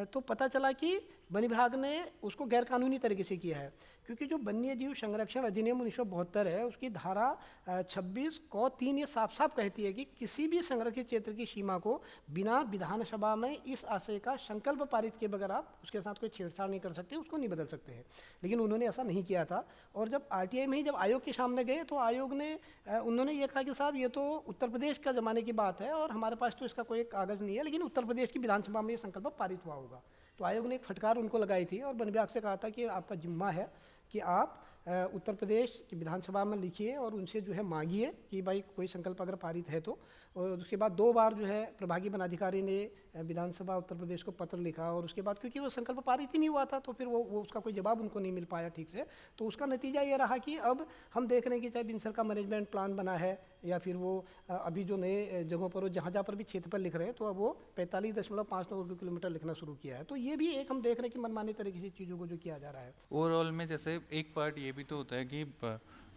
तो पता चला कि वन विभाग ने उसको गैरकानूनी तरीके से किया है, क्योंकि जो वन्य जीव संरक्षण अधिनियम 1972 है उसकी धारा 26(3) ये साफ साफ कहती है कि किसी भी संरक्षित क्षेत्र की सीमा को बिना विधानसभा में इस आशय का संकल्प पारित किए बगैर आप उसके साथ कोई छेड़छाड़ नहीं कर सकते, उसको नहीं बदल सकते हैं। लेकिन उन्होंने ऐसा नहीं किया था और जब आरटीआई में ही जब आयोग के सामने गए तो आयोग ने उन्होंने ये कहा कि साहब ये तो उत्तर प्रदेश का ज़माने की बात है और हमारे पास तो इसका कोई कागज़ नहीं है, लेकिन उत्तर प्रदेश की विधानसभा में ये संकल्प पारित हुआ होगा। तो आयोग ने एक फटकार उनको लगाई थी और वन विभाग से कहा था कि आपका जिम्मा है कि आप उत्तर प्रदेश की विधानसभा में लिखिए और उनसे जो है मांगिए कि भाई कोई संकल्प अगर पारित है तो। और उसके बाद 2 बार जो है प्रभागी वनाधिकारी ने विधानसभा उत्तर प्रदेश को पत्र लिखा और उसके बाद क्योंकि वो संकल्प पारित ही नहीं हुआ था तो फिर वो उसका कोई जवाब उनको नहीं मिल पाया ठीक से। तो उसका नतीजा ये रहा कि अब हम देख रहे हैं कि चाहे बिनसर का मैनेजमेंट प्लान बना है या फिर वो अभी जो नए जगहों पर जहाँ जहाँ पर भी क्षेत्र पर लिख रहे हैं तो अब वो 45.59 वर्ग किलोमीटर लिखना शुरू किया है। तो ये भी एक हम देख रहे हैं कि मनमानी तरीके से चीज़ों को जो किया जा रहा है। ओवरऑल में जैसे एक पार्ट ये भी तो होता है कि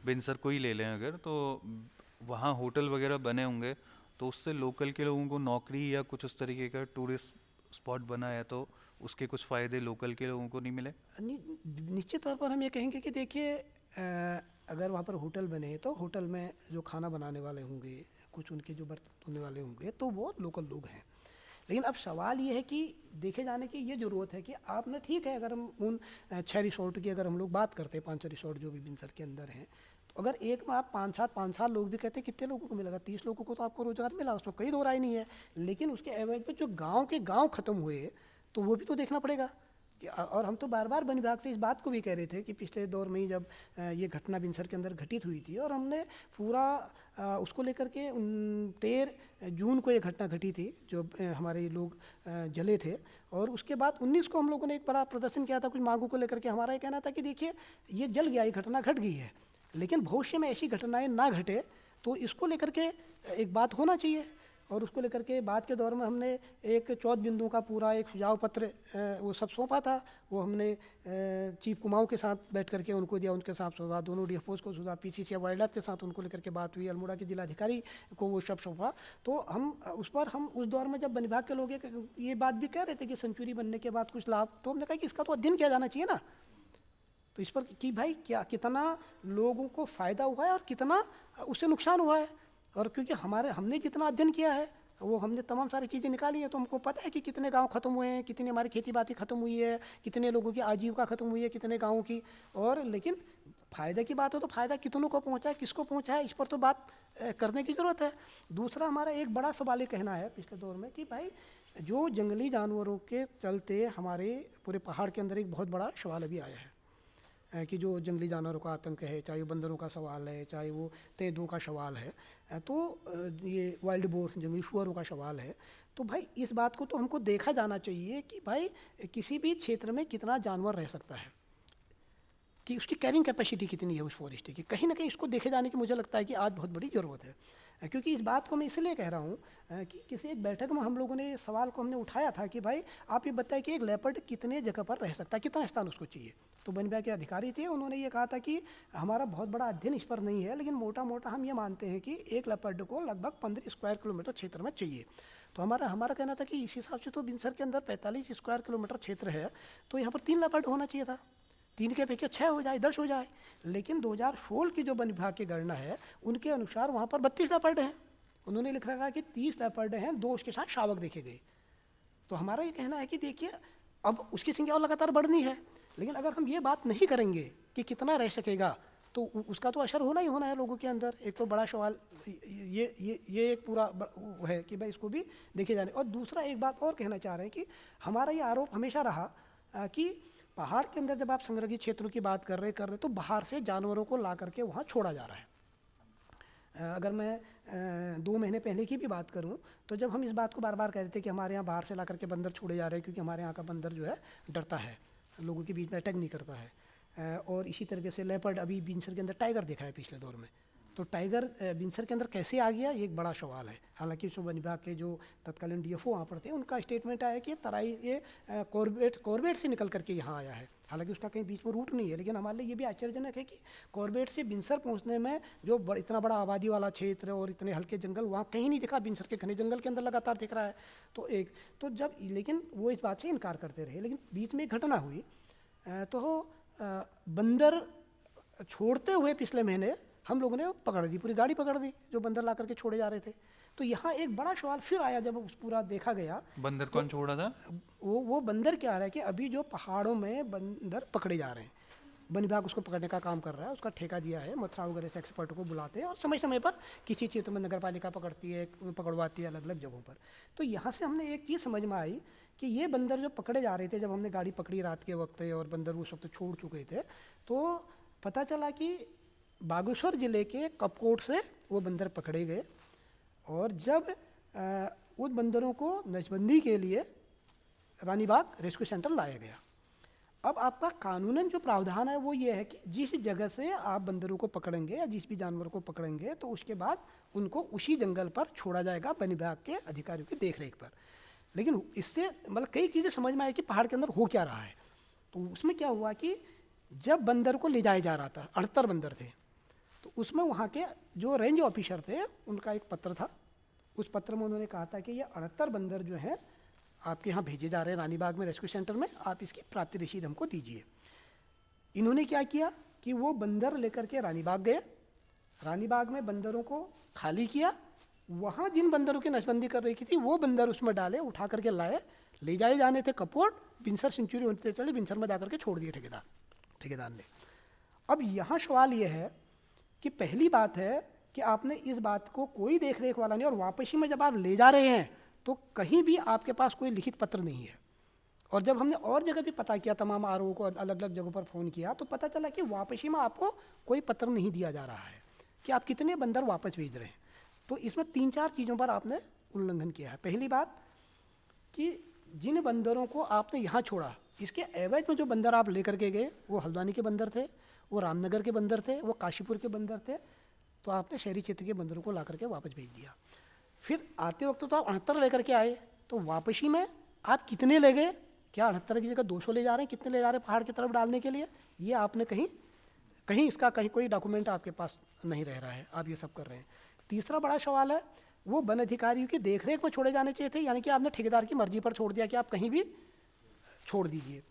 बिनसर को ही ले लें अगर, तो वहाँ होटल वगैरह बने होंगे तो उससे लोकल के लोगों को नौकरी या कुछ उस तरीके का टूरिस्ट स्पॉट बना है तो उसके कुछ फ़ायदे लोकल के लोगों को नहीं मिले। निश्चित तौर पर हम ये कहेंगे कि देखिए अगर वहाँ पर होटल बने तो होटल में जो खाना बनाने वाले होंगे, कुछ उनके जो बर्तन धोने वाले होंगे तो वो लोकल लोग हैं। लेकिन अब सवाल ये है कि देखे जाने की ये ज़रूरत है कि आप ना ठीक है अगर हम उन 6 रिसोर्ट की अगर हम लोग बात करते हैं, 5 रिसोर्ट जो भी बिनसर के अंदर हैं, तो अगर एक में आप 5 लोग भी कहते हैं कितने लोगों को मिलेगा, 30 लोगों को तो आपको रोजगार मिला, उसमें कोई दो राय नहीं है। लेकिन उसके एवज पे जो गाँव के गाँव ख़त्म हुए तो वो भी तो देखना पड़ेगा। और हम तो बार बार वन विभाग से इस बात को भी कह रहे थे कि पिछले दौर में ही जब ये घटना बिनसर के अंदर घटित हुई थी और हमने पूरा उसको लेकर के 13 जून को ये घटना घटी थी जो हमारे लोग जले थे और उसके बाद 19 को हम लोगों ने एक बड़ा प्रदर्शन किया था कुछ मांगों को लेकर के। हमारा ये कहना था कि देखिए ये जल गया, ये घटना घट गई है, लेकिन भविष्य में ऐसी घटनाएं ना घटे तो इसको लेकर के एक बात होना चाहिए और उसको लेकर के बाद के दौर में हमने एक 14 बिंदुओं का पूरा एक सुझाव पत्र वो सब सौंपा था। वो हमने चीफ कुमाऊं के साथ बैठ करके उनको दिया, उनके साथ सुझाव, दोनों डीएफओज को सुझाव, पीसीसी वाइल्ड लाइफ के साथ उनको लेकर के बात हुई, अल्मोड़ा के जिलाधिकारी को वो सब सौंपा। तो हम उस दौर में जब वन विभाग के लोग ये बात भी कह रहे थे कि सेंचुरी बनने के बाद कुछ लाभ, तो हमने कहा कि इसका तो अध्ययन किया जाना चाहिए ना। तो इस पर कि भाई क्या कितना लोगों को फ़ायदा हुआ है और कितना उससे नुकसान हुआ है। और क्योंकि हमने जितना अध्ययन किया है वो हमने तमाम सारी चीज़ें निकाली हैं, तो हमको पता है कि कितने गांव ख़त्म हुए हैं, कितनी हमारी खेती बाती ख़त्म हुई है, कितने लोगों की आजीविका ख़त्म हुई है, कितने गाँवों की। और लेकिन फ़ायदे की बात हो तो फ़ायदा कितनों को पहुँचा है, किसको पहुँचा है, इस पर तो बात करने की ज़रूरत है। दूसरा हमारा एक बड़ा सवाल ये कहना है पिछले दौर में कि भाई जो जंगली जानवरों के चलते हमारे पूरे पहाड़ के अंदर एक बहुत बड़ा सवाल अभी आया है कि जो जंगली जानवरों का आतंक है, चाहे वो बंदरों का सवाल है, चाहे वो तेंदुओं का सवाल है, तो ये वाइल्ड बोर जंगली सुअरों का सवाल है। तो भाई इस बात को तो हमको देखा जाना चाहिए कि भाई किसी भी क्षेत्र में कितना जानवर रह सकता है, कि उसकी कैरिंग कैपेसिटी कितनी है उस फॉरेस्ट की। कहीं ना कहीं इसको देखे जाने की मुझे लगता है कि आज बहुत बड़ी ज़रूरत है। क्योंकि इस बात को मैं इसलिए कह रहा हूँ कि किसी एक बैठक में हम लोगों ने सवाल को हमने उठाया था कि भाई आप ये बताएं कि एक लेपर्ड कितने जगह पर रह सकता है, कितना स्थान उसको चाहिए। तो वन विभाग के अधिकारी थे, उन्होंने ये कहा था कि हमारा बहुत बड़ा अध्ययन इस पर नहीं है, लेकिन मोटा मोटा हम ये मानते हैं कि एक लेपर्ड को लगभग 15 स्क्वायर किलोमीटर क्षेत्र में चाहिए। तो हमारा कहना था कि इस हिसाब से तो बिनसर के अंदर 45 स्क्वायर किलोमीटर क्षेत्र है, तो यहाँ पर 3 लेपर्ड होना चाहिए था। 3 के अपेक्षा 6 हो जाए, 10 हो जाए। लेकिन 2016 की जो वन विभाग की गणना है उनके अनुसार वहाँ पर 32 लेपर्ड हैं। उन्होंने लिख रखा है कि 30 लेपर्ड हैं, 2 उसके साथ शावक देखे गए। तो हमारा ये कहना है कि देखिए अब उसकी संख्या और लगातार बढ़नी है, लेकिन अगर हम ये बात नहीं करेंगे कि कितना रह सकेगा तो उसका तो असर होना ही होना है लोगों के अंदर। एक तो बड़ा सवाल ये एक पूरा वो है कि भाई इसको भी देखे जाने। और दूसरा एक बात और कहना चाह रहे हैं कि हमारा ये आरोप हमेशा रहा कि पहाड़ के अंदर जब आप संरक्षित क्षेत्रों की बात कर रहे तो बाहर से जानवरों को ला करके वहाँ छोड़ा जा रहा है। अगर मैं 2 महीने पहले की भी बात करूं तो जब हम इस बात को बार बार कह रहे थे कि हमारे यहाँ बाहर से ला करके बंदर छोड़े जा रहे हैं, क्योंकि हमारे यहाँ का बंदर जो है डरता है, लोगों के बीच में अटैक नहीं करता है। और इसी तरीके से लेपर्ड, अभी बिनसर के अंदर टाइगर देखा है पिछले दौर में, तो टाइगर बिनसर के अंदर कैसे आ गया ये एक बड़ा सवाल है। हालांकि वन विभाग के जो तत्कालीन डीएफओ वहाँ पर थे उनका स्टेटमेंट आया कि तराई ये कॉर्बेट से निकल करके यहाँ आया है। हालांकि उसका कहीं बीच में रूट नहीं है, लेकिन हमारे लिए ये भी आश्चर्यजनक है कि कॉर्बेट से बिनसर पहुँचने में जो इतना बड़ा आबादी वाला क्षेत्र और इतने हल्के जंगल वहाँ कहीं नहीं दिखा, बिनसर के घने जंगल के अंदर लगातार दिख रहा है। तो जब लेकिन वो इस बात से इनकार करते रहे, लेकिन बीच में एक घटना हुई तो बंदर छोड़ते हुए पिछले महीने हम लोगों ने पकड़ दी, पूरी गाड़ी पकड़ दी जो बंदर ला करके छोड़े जा रहे थे। तो यहाँ एक बड़ा सवाल फिर आया जब उस पूरा देखा गया। बंदर कौन छोड़ा था? वो बंदर क्या रहा है कि अभी जो पहाड़ों में बंदर पकड़े जा रहे हैं, वन विभाग उसको पकड़ने का काम कर रहा है, उसका ठेका दिया है, मथुरा वगैरह से एक्सपर्टों को बुलाते हैं और समय समय पर किसी क्षेत्र में नगर पालिका पकड़ती है, पकड़वाती है अलग अलग जगहों पर। तो यहाँ से हमने एक चीज़ समझ में आई कि ये बंदर जो पकड़े जा रहे थे, जब हमने गाड़ी पकड़ी रात के वक्त और बंदर उस वक्त छोड़ चुके थे, तो पता चला कि बागेश्वर जिले के कपकोट से वो बंदर पकड़े गए और जब उन बंदरों को नसबंदी के लिए रानीबाग रेस्क्यू सेंटर लाया गया। अब आपका कानूनन जो प्रावधान है वो ये है कि जिस जगह से आप बंदरों को पकड़ेंगे या जिस भी जानवर को पकड़ेंगे तो उसके बाद उनको उसी जंगल पर छोड़ा जाएगा वन विभाग के अधिकारियों की देखरेख पर। लेकिन इससे मतलब कई चीज़ें समझ में आई कि पहाड़ के अंदर हो क्या रहा है। तो उसमें क्या हुआ कि जब बंदर को ले जाया जा रहा था, 78 बंदर थे, तो उसमें वहाँ के जो रेंज ऑफिसर थे उनका एक पत्र था। उस पत्र में उन्होंने कहा था कि ये 78 बंदर जो हैं आपके यहाँ भेजे जा रहे हैं रानीबाग में रेस्क्यू सेंटर में, आप इसकी प्राप्ति रसीद हमको दीजिए। इन्होंने क्या किया कि वो बंदर लेकर के रानीबाग गए, रानीबाग में बंदरों को खाली किया, वहाँ जिन बंदरों की नसबंदी कर रही थी वो बंदर उसमें डाले, उठा करके लाए, ले जाए जाने थे कपकोट, बिनसर सेंचुरी होते चले, बिनसर में जाकर के छोड़ दिए ठेकेदार ने। अब यहाँ सवाल ये है कि पहली बात है कि आपने इस बात को कोई देख रेख वाला नहीं, और वापसी में जब आप ले जा रहे हैं तो कहीं भी आपके पास कोई लिखित पत्र नहीं है। और जब हमने और जगह भी पता किया, तमाम आरओ को अलग अलग जगहों पर फ़ोन किया, तो पता चला कि वापसी में आपको कोई पत्र नहीं दिया जा रहा है कि आप कितने बंदर वापस भेज रहे हैं। तो इसमें 3-4 चीज़ों पर आपने उल्लंघन किया है। पहली बात कि जिन बंदरों को आपने यहाँ छोड़ा, इसके एवज में जो बंदर आप लेकर के गए वो हल्द्वानी के बंदर थे, वो रामनगर के बंदर थे, वो काशीपुर के बंदर थे, तो आपने शहरी क्षेत्र के बंदरों को ला करके वापस भेज दिया। फिर आते वक्त तो आप 68 लेकर के आए, तो वापसी में आप कितने ले गए? क्या 68 की जगह 200 ले जा रहे हैं? कितने ले जा रहे हैं पहाड़ की तरफ डालने के लिए? ये आपने कहीं कहीं इसका कहीं कोई डॉक्यूमेंट आपके पास नहीं रह रहा है, आप ये सब कर रहे हैं। तीसरा बड़ा सवाल है, वो वन अधिकारियों की देखरेख में छोड़े जाने चाहिए थे, यानी कि आपने ठेकेदार की मर्जी पर छोड़ दिया कि आप कहीं भी छोड़ दीजिए।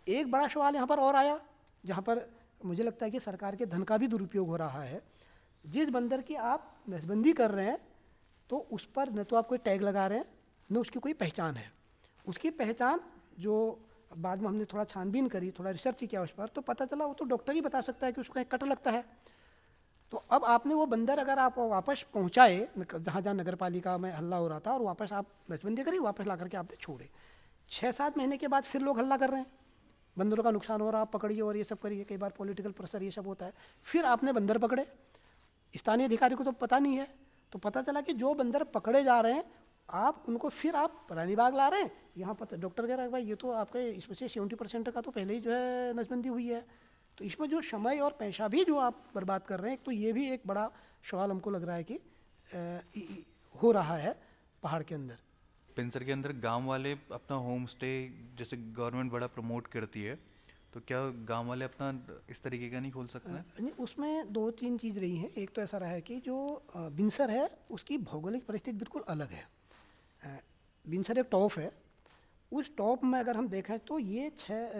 एक बड़ा सवाल यहाँ पर और आया, जहाँ पर मुझे लगता है कि सरकार के धन का भी दुरुपयोग हो रहा है। जिस बंदर की आप नसबंदी कर रहे हैं, तो उस पर न तो आप कोई टैग लगा रहे हैं, न उसकी कोई पहचान है। उसकी पहचान जो बाद में हमने थोड़ा छानबीन करी, थोड़ा रिसर्च किया उस पर, तो पता चला वो तो डॉक्टर ही बता सकता है कि उसका एक कट लगता है। तो अब आपने वो बंदर अगर आप वापस पहुंचाए जहाँ जहाँ नगर पालिका में हल्ला हो रहा था, और वापस आप नसबंदी करी, वापस ला करके आपने छोड़े, 6-7 महीने के बाद फिर लोग हल्ला कर रहे हैं, बंदरों का नुकसान हो रहा, आप पकड़िए और ये सब करिए। कई बार पॉलिटिकल प्रेशर ये सब होता है। फिर आपने बंदर पकड़े, स्थानीय अधिकारी को तो पता नहीं है, तो पता चला कि जो बंदर पकड़े जा रहे हैं, आप उनको फिर आप रानी बाग ला रहे हैं। यहाँ पर डॉक्टर कह रहा है भाई ये तो आपके इसमें से 70% का तो पहले ही जो है नसबंदी हुई है। तो इसमें जो समय और पैसा भी जो आप बर्बाद कर रहे हैं, तो ये भी एक बड़ा सवाल हमको लग रहा है कि हो रहा है पहाड़ के अंदर। पिंसर के अंदर गांव वाले अपना होम स्टे जैसे गवर्नमेंट बड़ा प्रमोट करती है, तो क्या गांव वाले अपना इस तरीके का नहीं खोल सकते हैं? नहीं, उसमें 2-3 चीज़ रही हैं। एक तो ऐसा रहा है कि जो बिनसर है उसकी भौगोलिक परिस्थिति बिल्कुल अलग है। बिनसर एक टॉप है, उस टॉप में अगर हम देखें तो ये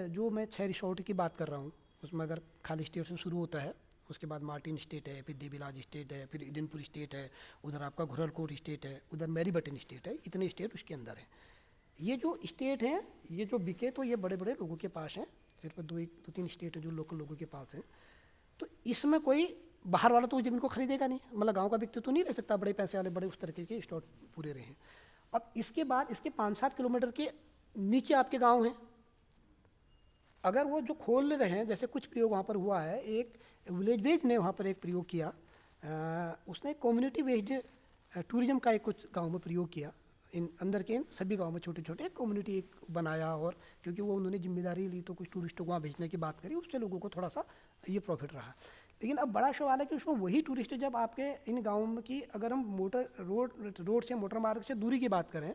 जो मैं 6 रिसोर्ट की बात कर रहा हूँ, उसमें अगर खाली स्टेट से शुरू होता है, उसके बाद मार्टिन स्टेट है, फिर देवीराज स्टेट है, फिर ईडनपुर स्टेट है, उधर आपका घुरलकोट स्टेट है, उधर मैरीबटन स्टेट है, इतने स्टेट उसके अंदर हैं। ये जो स्टेट हैं, ये जो बिके तो ये बड़े बड़े लोगों के पास हैं, सिर्फ 2-3 स्टेट है जो लोकल लोगों के पास हैं। तो इसमें कोई बाहर वाला तो ज़मीन को खरीदेगा नहीं, मतलब गांव का व्यक्ति तो नहीं ले सकता, बड़े पैसे वाले बड़े उस तरीके के स्टॉक पूरे रहे हैं। अब इसके बाद इसके 5-7 किलोमीटर के नीचे आपके गांव हैं, अगर वो जो खोल रहे हैं, जैसे कुछ प्रयोग वहाँ पर हुआ है, एक विलेज बेस्ड ने वहाँ पर एक प्रयोग किया, उसने कम्युनिटी बेस्ड टूरिज्म का एक कुछ गांव में प्रयोग किया, इन अंदर के इन सभी गांव में छोटे छोटे कम्युनिटी एक बनाया, और क्योंकि वो उन्होंने जिम्मेदारी ली तो कुछ टूरिस्टों को वहाँ भेजने की बात करी, उससे लोगों को थोड़ा सा ये प्रॉफिट रहा। लेकिन अब बड़ा सवाल है कि उसमें वही टूरिस्ट जब आपके इन गाँव की, अगर हम रोड से मोटर मार्ग से दूरी की बात करें,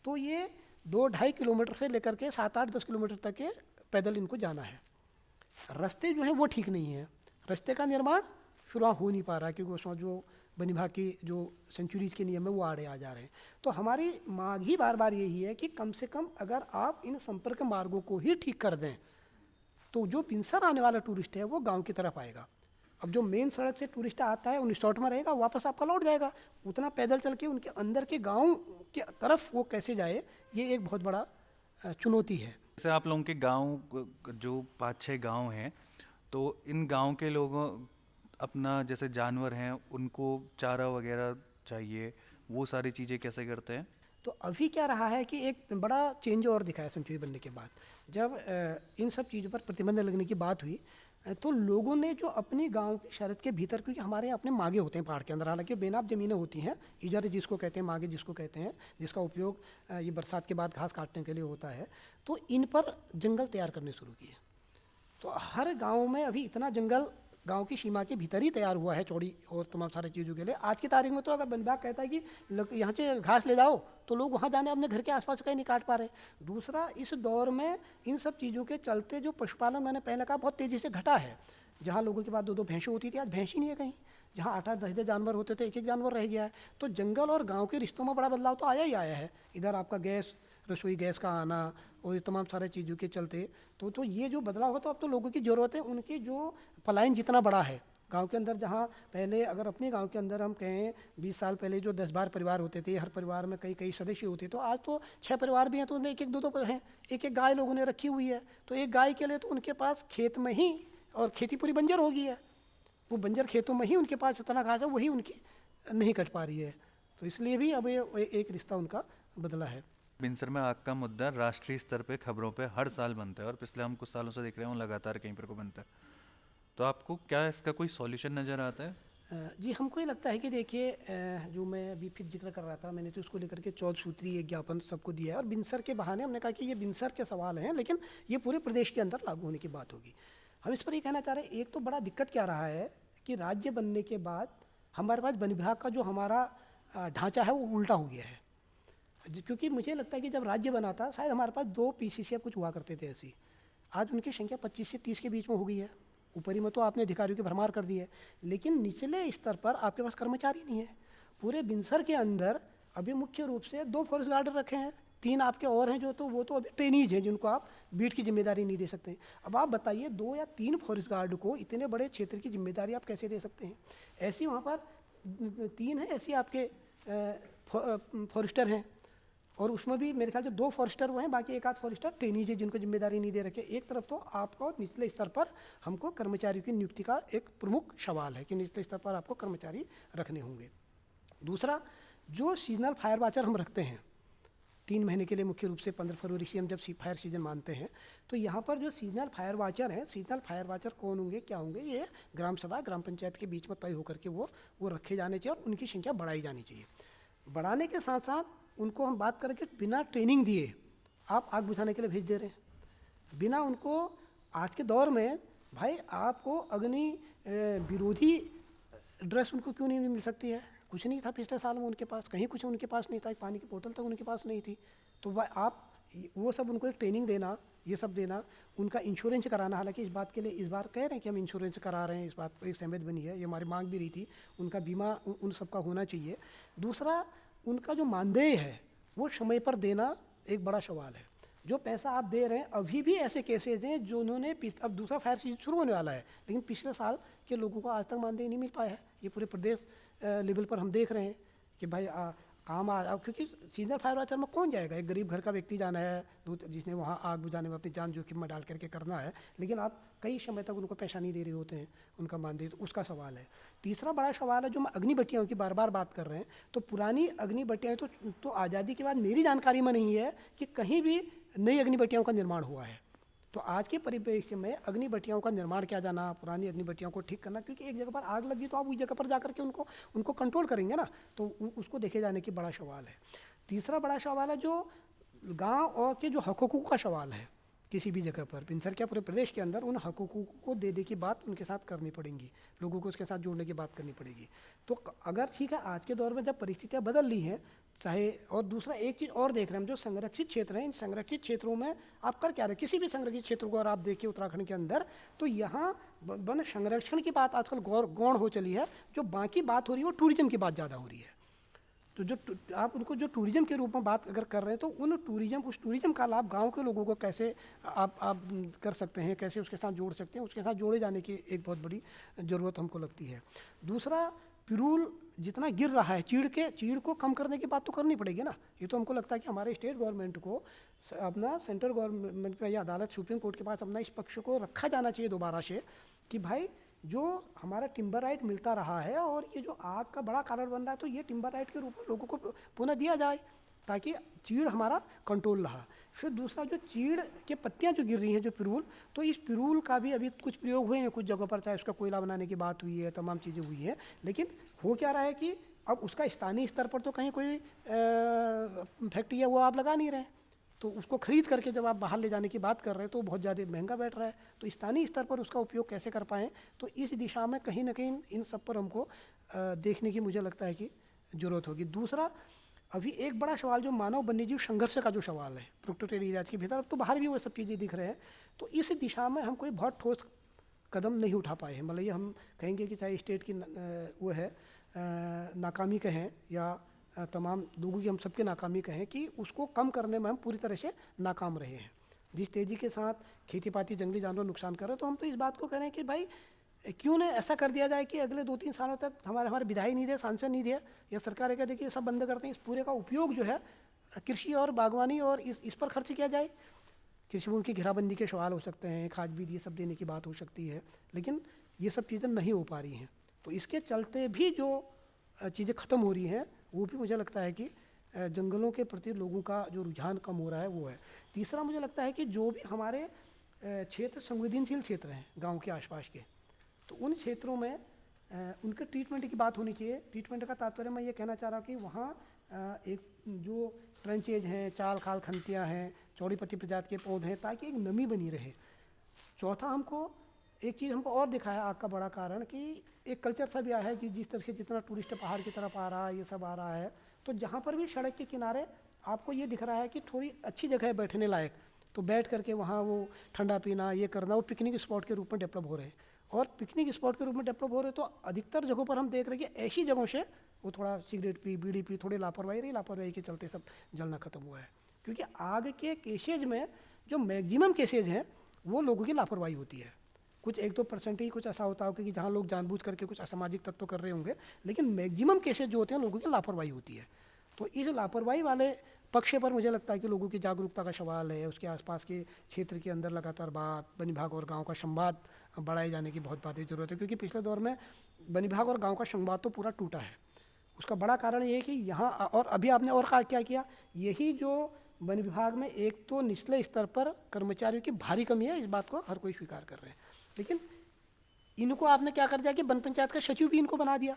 तो ये 2-2.5 किलोमीटर से लेकर के 7-8-10 किलोमीटर तक के पैदल इनको जाना है। रास्ते जो हैं वो ठीक नहीं है, रास्ते का निर्माण फिर वहाँ हो नहीं पा रहा, क्योंकि उसमें जो वन विभाग की जो सेंचुरीज़ के नियम है वो आड़े आ जा रहे हैं। तो हमारी मांग ही बार बार यही है कि कम से कम अगर आप इन संपर्क मार्गों को ही ठीक कर दें, तो जो पिंसर आने वाला टूरिस्ट है वो गांव की तरफ आएगा। अब जो मेन सड़क से टूरिस्ट आता है उन रिसोर्ट में रहेगा, वापस आपका लौट जाएगा, उतना पैदल चल के उनके अंदर के गाँव के तरफ वो कैसे जाए, ये एक बहुत बड़ा चुनौती है। जैसे आप लोगों के गांव जो 5-6 गांव हैं, तो इन गांव के लोगों अपना जैसे जानवर हैं उनको चारा वगैरह चाहिए, वो सारी चीज़ें कैसे करते हैं? तो अभी क्या रहा है कि एक बड़ा चेंज और दिखाया सेंचुरी बनने के बाद, जब इन सब चीज़ों पर प्रतिबंध लगने की बात हुई, तो लोगों ने जो अपने गांव की शरत के भीतर, क्योंकि हमारे यहाँ अपने मागे होते हैं पहाड़ के अंदर, हालांकि बेनाब ज़मीनें होती हैं, इजर जिसको कहते हैं, मागे जिसको कहते हैं, जिसका उपयोग ये बरसात के बाद घास काटने के लिए होता है, तो इन पर जंगल तैयार करने शुरू किए। तो हर गांव में अभी इतना जंगल गांव की सीमा के भीतर ही तैयार हुआ है, चौड़ी और तमाम सारी चीज़ों के लिए। आज की तारीख में तो अगर वन विभाग कहता है कि यहाँ से घास ले जाओ, तो लोग वहाँ जाने अपने घर के आसपास कहीं नहीं काट पा रहे। दूसरा, इस दौर में इन सब चीज़ों के चलते जो पशुपालन, मैंने पहले कहा, बहुत तेज़ी से घटा है। जहाँ लोगों के पास 2-2 भैंसें होती थी, आज भैंस ही नहीं है कहीं। जहाँ 8-8, 10-10 जानवर होते थे, एक जानवर रह गया है। तो जंगल और गाँव के रिश्तों में बड़ा बदलाव तो आया ही आया है। इधर आपका गैस, रसोई गैस का आना और ये तमाम सारे चीज़ों के चलते तो ये जो बदलाव हो, तो अब तो लोगों की ज़रूरत है, उनकी जो पलायन जितना बड़ा है गांव के अंदर, जहाँ पहले अगर अपने गांव के अंदर हम कहें 20 साल पहले जो 10-12 परिवार होते थे, हर परिवार में कई सदस्य होते, तो आज तो 6 परिवार भी हैं, तो उनमें 1-1, 2-2 हैं, एक गाय लोगों ने रखी हुई है। तो एक गाय के लिए तो उनके पास खेत में ही, और खेती पूरी बंजर हो गई है, वो बंजर खेतों में ही उनके पास इतना घास है, वही उनकी नहीं कट पा रही है। तो इसलिए भी अब ये एक रिश्ता उनका बदला है। बिनसर में आग का मुद्दा राष्ट्रीय स्तर पे खबरों पे हर साल बनता है, और पिछले हम कुछ सालों से देख रहे हैं लगातार कहीं पर को बनता है। तो आपको क्या इसका कोई सॉल्यूशन नज़र आता है? जी, हमको ये लगता है कि देखिए, जो मैं अभी फिर जिक्र कर रहा था, मैंने तो उसको लेकर के 14 सूत्री एक ज्ञापन सबको दिया है, और बिनसर के बहाने हमने कहा कि ये बिनसर के सवाल हैं, लेकिन ये पूरे प्रदेश के अंदर लागू होने की बात होगी। हम इस पर ये कहना चाह रहे हैं, एक तो बड़ा दिक्कत क्या रहा है कि राज्य बनने के बाद हमारे पास वन विभाग का जो हमारा ढांचा है वो उल्टा हो गया है। क्योंकि मुझे लगता है कि जब राज्य बना था शायद हमारे पास 2 पीसीसी कुछ हुआ करते थे ऐसी, आज उनकी संख्या 25 से 30 के बीच में हो गई है। ऊपरी में तो आपने अधिकारियों की भरमार कर दी है, लेकिन निचले स्तर पर आपके पास कर्मचारी नहीं है। पूरे बिनसर के अंदर अभी मुख्य रूप से 2 फॉरेस्ट गार्डर रखे हैं, 3 आपके और हैं जो तो वो तो अभी ट्रेनीज हैं जिनको आप बीट की जिम्मेदारी नहीं दे सकते। अब आप बताइए 2 या 3 फॉरेस्ट गार्ड को इतने बड़े क्षेत्र की जिम्मेदारी आप कैसे दे सकते हैं? ऐसी वहाँ पर 3 हैं ऐसी आपके फॉरेस्टर हैं, और उसमें भी मेरे ख्याल से 2 फॉरेस्टर वो हैं, बाकी 1 आध फॉरेस्टर ट्रेनीज है जिनको जिम्मेदारी नहीं दे रखे। एक तरफ तो आपको निचले स्तर पर हमको कर्मचारियों की नियुक्ति का एक प्रमुख सवाल है कि निचले स्तर पर आपको कर्मचारी रखने होंगे। दूसरा, जो सीजनल फायर वॉचर हम रखते हैं 3 महीने के लिए, मुख्य रूप से 15 फरवरी से हम जब फायर सीजन मानते हैं, तो यहाँ पर जो सीजनल फायर वॉचर हैं, सीजनल फायर वॉचर कौन होंगे, क्या होंगे, ये ग्राम सभा ग्राम पंचायत के बीच में तय होकर के वो रखे जाने चाहिए और उनकी संख्या बढ़ाई जानी चाहिए। बढ़ाने के साथ साथ उनको हम बात करें कि बिना ट्रेनिंग दिए आप आग बुझाने के लिए भेज दे रहे हैं, बिना उनको, आज के दौर में भाई आपको अग्नि विरोधी ड्रेस उनको क्यों नहीं मिल सकती है? कुछ नहीं था पिछले साल में उनके पास, कहीं कुछ उनके पास नहीं था, एक पानी की बोतल तक उनके पास नहीं थी। तो वह आप वो सब उनको एक ट्रेनिंग देना, ये सब देना, उनका इंश्योरेंस कराना। हालांकि इस बात के लिए इस बार कह रहे हैं कि हम इंश्योरेंस करा रहे हैं, इस बात पर एक सहमति बनी है, ये हमारी मांग भी रही थी, उनका बीमा उन सबका होना चाहिए। दूसरा, उनका जो मानदेय है वो समय पर देना एक बड़ा सवाल है। जो पैसा आप दे रहे हैं, अभी भी ऐसे केसेज हैं जो उन्होंने, अब दूसरा फायर सीजन शुरू होने वाला है, लेकिन पिछले साल के लोगों को आज तक मानदेय नहीं मिल पाया है। ये पूरे प्रदेश लेवल पर हम देख रहे हैं कि भाई काम क्योंकि सीजनल फायर वॉचर में कौन जाएगा? एक गरीब घर का व्यक्ति जाना है, जिसने वहाँ आग बुझाने में अपनी जान जोखिम में डाल करके करना है, लेकिन आप कई समय तक उनको पैसा नहीं दे रहे होते हैं, उनका मानदेय, तो उसका सवाल है। तीसरा बड़ा सवाल है, जो हम अग्निबत्तियों की बार बार बात कर रहे हैं, तो पुरानी अग्निबत्तियाँ तो आज़ादी के बाद मेरी जानकारी में नहीं है कि कहीं भी नई अग्निबत्तियों का निर्माण हुआ है। तो आज के परिप्रेक्ष्य में अग्निबत्तियों का निर्माण किया जाना, पुरानी अग्निबत्तियों को ठीक करना, क्योंकि एक जगह पर आग लगी तो आप उस जगह पर जाकर के उनको कंट्रोल करेंगे ना, तो उसको देखे जाने की बड़ा सवाल है। तीसरा बड़ा सवाल है जो गांव और के जो हकूक़ों का सवाल है, किसी भी जगह पर बिनसर क्या पूरे प्रदेश के अंदर उन हकूक़ों को देने की बात उनके साथ करनी पड़ेगी, लोगों को उसके साथ जोड़ने की बात करनी पड़ेगी। तो अगर ठीक है, आज के दौर में जब परिस्थितियाँ बदल ली हैं, चाहे, और दूसरा एक चीज़ और देख रहे हैं हम, जो संरक्षित क्षेत्र हैं, इन संरक्षित क्षेत्रों में आप कर क्या रहे हैं? किसी भी संरक्षित क्षेत्र को अगर आप देखिए उत्तराखंड के अंदर, तो यहाँ वन संरक्षण की बात आजकल गौण हो चली है। जो बाकी बात हो रही है वो टूरिज्म की बात ज़्यादा हो रही है। तो जो आप उनको जो टूरिज्म के रूप में बात अगर कर रहे हैं, तो उस टूरिज्म का लाभ गांव के लोगों को कैसे आप कर सकते हैं, कैसे उसके साथ जोड़ सकते हैं, उसके साथ जोड़े जाने की एक बहुत बड़ी ज़रूरत हमको लगती है। दूसरा, पिरूल जितना गिर रहा है, चीड़ को कम करने की बात तो करनी पड़ेगी ना। ये तो हमको लगता है कि हमारे स्टेट गवर्नमेंट को अपना, सेंट्रल गवर्नमेंट या अदालत, सुप्रीम कोर्ट के पास अपना इस पक्ष को रखा जाना चाहिए दोबारा से कि भाई जो हमारा टिम्बर राइट मिलता रहा है और ये जो आग का बड़ा कारण बन रहा है, तो ये टिम्बर राइट के रूप में लोगों को पुनः दिया जाए ताकि चीड़ हमारा कंट्रोल रहा। फिर दूसरा, जो चीड़ के पत्तियां जो गिर रही हैं, जो पिरूल, तो इस पिरूल का भी अभी कुछ प्रयोग हुए हैं कुछ जगहों पर, चाहे उसका कोयला बनाने की बात हुई है, तमाम चीज़ें हुई हैं, लेकिन हो क्या रहा है कि अब उसका स्थानीय स्तर पर तो कहीं कोई फैक्ट्री है वो आप लगा नहीं रहे, तो उसको खरीद करके जब आप बाहर ले जाने की बात कर रहे हैं तो बहुत ज़्यादा महंगा बैठ रहा है। तो स्थानीय स्तर पर उसका उपयोग कैसे कर पाएँ, तो इस दिशा में कहीं ना कहीं इन सब पर हमको देखने की मुझे लगता है कि ज़रूरत होगी। दूसरा, अभी एक बड़ा सवाल जो मानव वन्यजीव संघर्ष का जो सवाल है प्रोटेक्टेड एरियाज के भीतर, अब तो बाहर भी वो सब चीज़ें दिख रहे हैं, तो इस दिशा में हम कोई बहुत ठोस कदम नहीं उठा पाए हैं। मतलब ये हम कहेंगे कि चाहे स्टेट की वो है नाकामी कहें या तमाम लोगों की हम सबके नाकामी कहें, कि उसको कम करने में हम पूरी तरह से नाकाम रहे हैं। जिस तेज़ी के साथ खेती पाती जंगली जानवर नुकसान कर रहे हैं, तो हम तो इस बात को कह रहे हैं कि भाई क्यों न ऐसा कर दिया जाए कि अगले 2-3 सालों तक हमारे विधायक नहीं दे, सांसद नहीं दे, या सरकार कह दे कि सब बंद करते हैं, इस पूरे का उपयोग जो है कृषि और बागवानी और इस पर खर्च किया जाए। कृषि भूमि की घेराबंदी के सवाल हो सकते हैं, खाद बीज ये सब देने की बात हो सकती है, लेकिन ये सब चीज़ें नहीं हो पा रही हैं। तो इसके चलते भी जो चीज़ें ख़त्म हो रही हैं, वो भी मुझे लगता है कि जंगलों के प्रति लोगों का जो रुझान कम हो रहा है वो है। तीसरा, मुझे लगता है कि जो भी हमारे क्षेत्र संवेदनशील क्षेत्र हैं गांव के आसपास के, तो उन क्षेत्रों में उनके ट्रीटमेंट की बात होनी चाहिए। ट्रीटमेंट का तात्पर्य मैं ये कहना चाह रहा हूँ कि वहाँ एक जो ट्रेंचेज हैं, चाल खाल खंतियाँ हैं, चौड़ी पत्ती प्रजाति के पौधे हैं, ताकि एक नमी बनी रहे। चौथा, हमको एक चीज़ हमको और दिखाया आग का बड़ा कारण कि एक कल्चर सा भी आया है कि जिस तरह से जितना टूरिस्ट पहाड़ की तरफ आ रहा है, ये सब आ रहा है, तो जहाँ पर भी सड़क के किनारे आपको ये दिख रहा है कि थोड़ी अच्छी जगह है बैठने लायक, तो बैठ करके वहाँ वो ठंडा पीना, ये करना, वो पिकनिक स्पॉट के रूप में डेवलप हो रहे हैं। और पिकनिक स्पॉट के रूप में डेवलप हो रहे हैं तो अधिकतर जगहों पर हम देख रहे हैं कि ऐसी जगहों से वो थोड़ा सिगरेट पी, बीड़ी पी, थोड़ी लापरवाही रही, लापरवाही के चलते सब जलना खत्म हुआ है। क्योंकि आग के केसेज में जो मैक्सिमम केसेज हैं वो लोगों की लापरवाही होती है। कुछ 1-2% ही कुछ ऐसा होता होगा कि जहाँ लोग जानबूझ करके कुछ असामाजिक तत्व कर रहे होंगे, लेकिन मैक्सिमम केसेज जो होते हैं लोगों की लापरवाही होती है। तो इस लापरवाही वाले पक्ष पर मुझे लगता है कि लोगों की जागरूकता का सवाल है। उसके आसपास के क्षेत्र के अंदर लगातार बात, वन विभाग और गांव का संवाद बढ़ाए जाने की बहुत बातें ज़रूरत है, क्योंकि पिछले दौर में वन विभाग और गांव का संवाद तो पूरा टूटा है। उसका बड़ा कारण ये है कि यहाँ, और अभी आपने और क्या किया, यही जो वन विभाग में एक तो निचले स्तर पर कर्मचारियों की भारी कमी है, इस बात को हर कोई स्वीकार कर रहे हैं, लेकिन इनको आपने क्या कर दिया कि वन पंचायत का सचिव भी इनको बना दिया।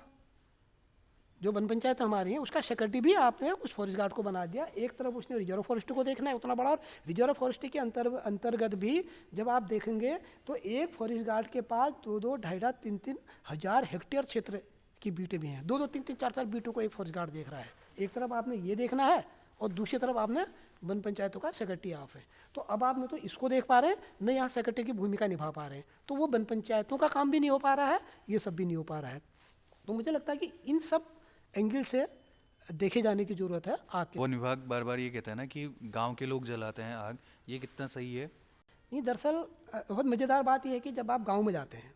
जो वन पंचायत हमारी है उसका सेक्रेटरी भी आपने उस फॉरेस्ट गार्ड को बना दिया। एक तरफ उसने रिजर्व फॉरेस्ट को देखना है उतना बड़ा, और रिजर्व फॉरेस्ट के अंतर्गत भी जब आप देखेंगे तो एक फॉरेस्ट गार्ड के पास 2-2, 2.5, 3-3 हज़ार हेक्टेयर क्षेत्र की बीटें भी हैं। 2-2, 3-3, 4-4 बीटों को एक फॉरेस्ट गार्ड देख रहा है। एक तरफ आपने ये देखना है और दूसरी तरफ आपने वन पंचायतों का सेक्रेटरी आप है। तो अब आप न तो इसको देख पा रहे हैं, न यहाँ सेक्रेटरी की भूमिका निभा पा रहे हैं, तो वो वन पंचायतों का काम भी नहीं हो पा रहा है, ये सब भी नहीं हो पा रहा है। तो मुझे लगता है कि इन सब एंगल से देखे जाने की जरूरत है आग के। वन विभाग बार बार ये कहता है ना कि गांव के लोग जलाते हैं आग, ये कितना सही है? नहीं, दरअसल बहुत मज़ेदार बात यह है कि जब आप गांव में जाते हैं,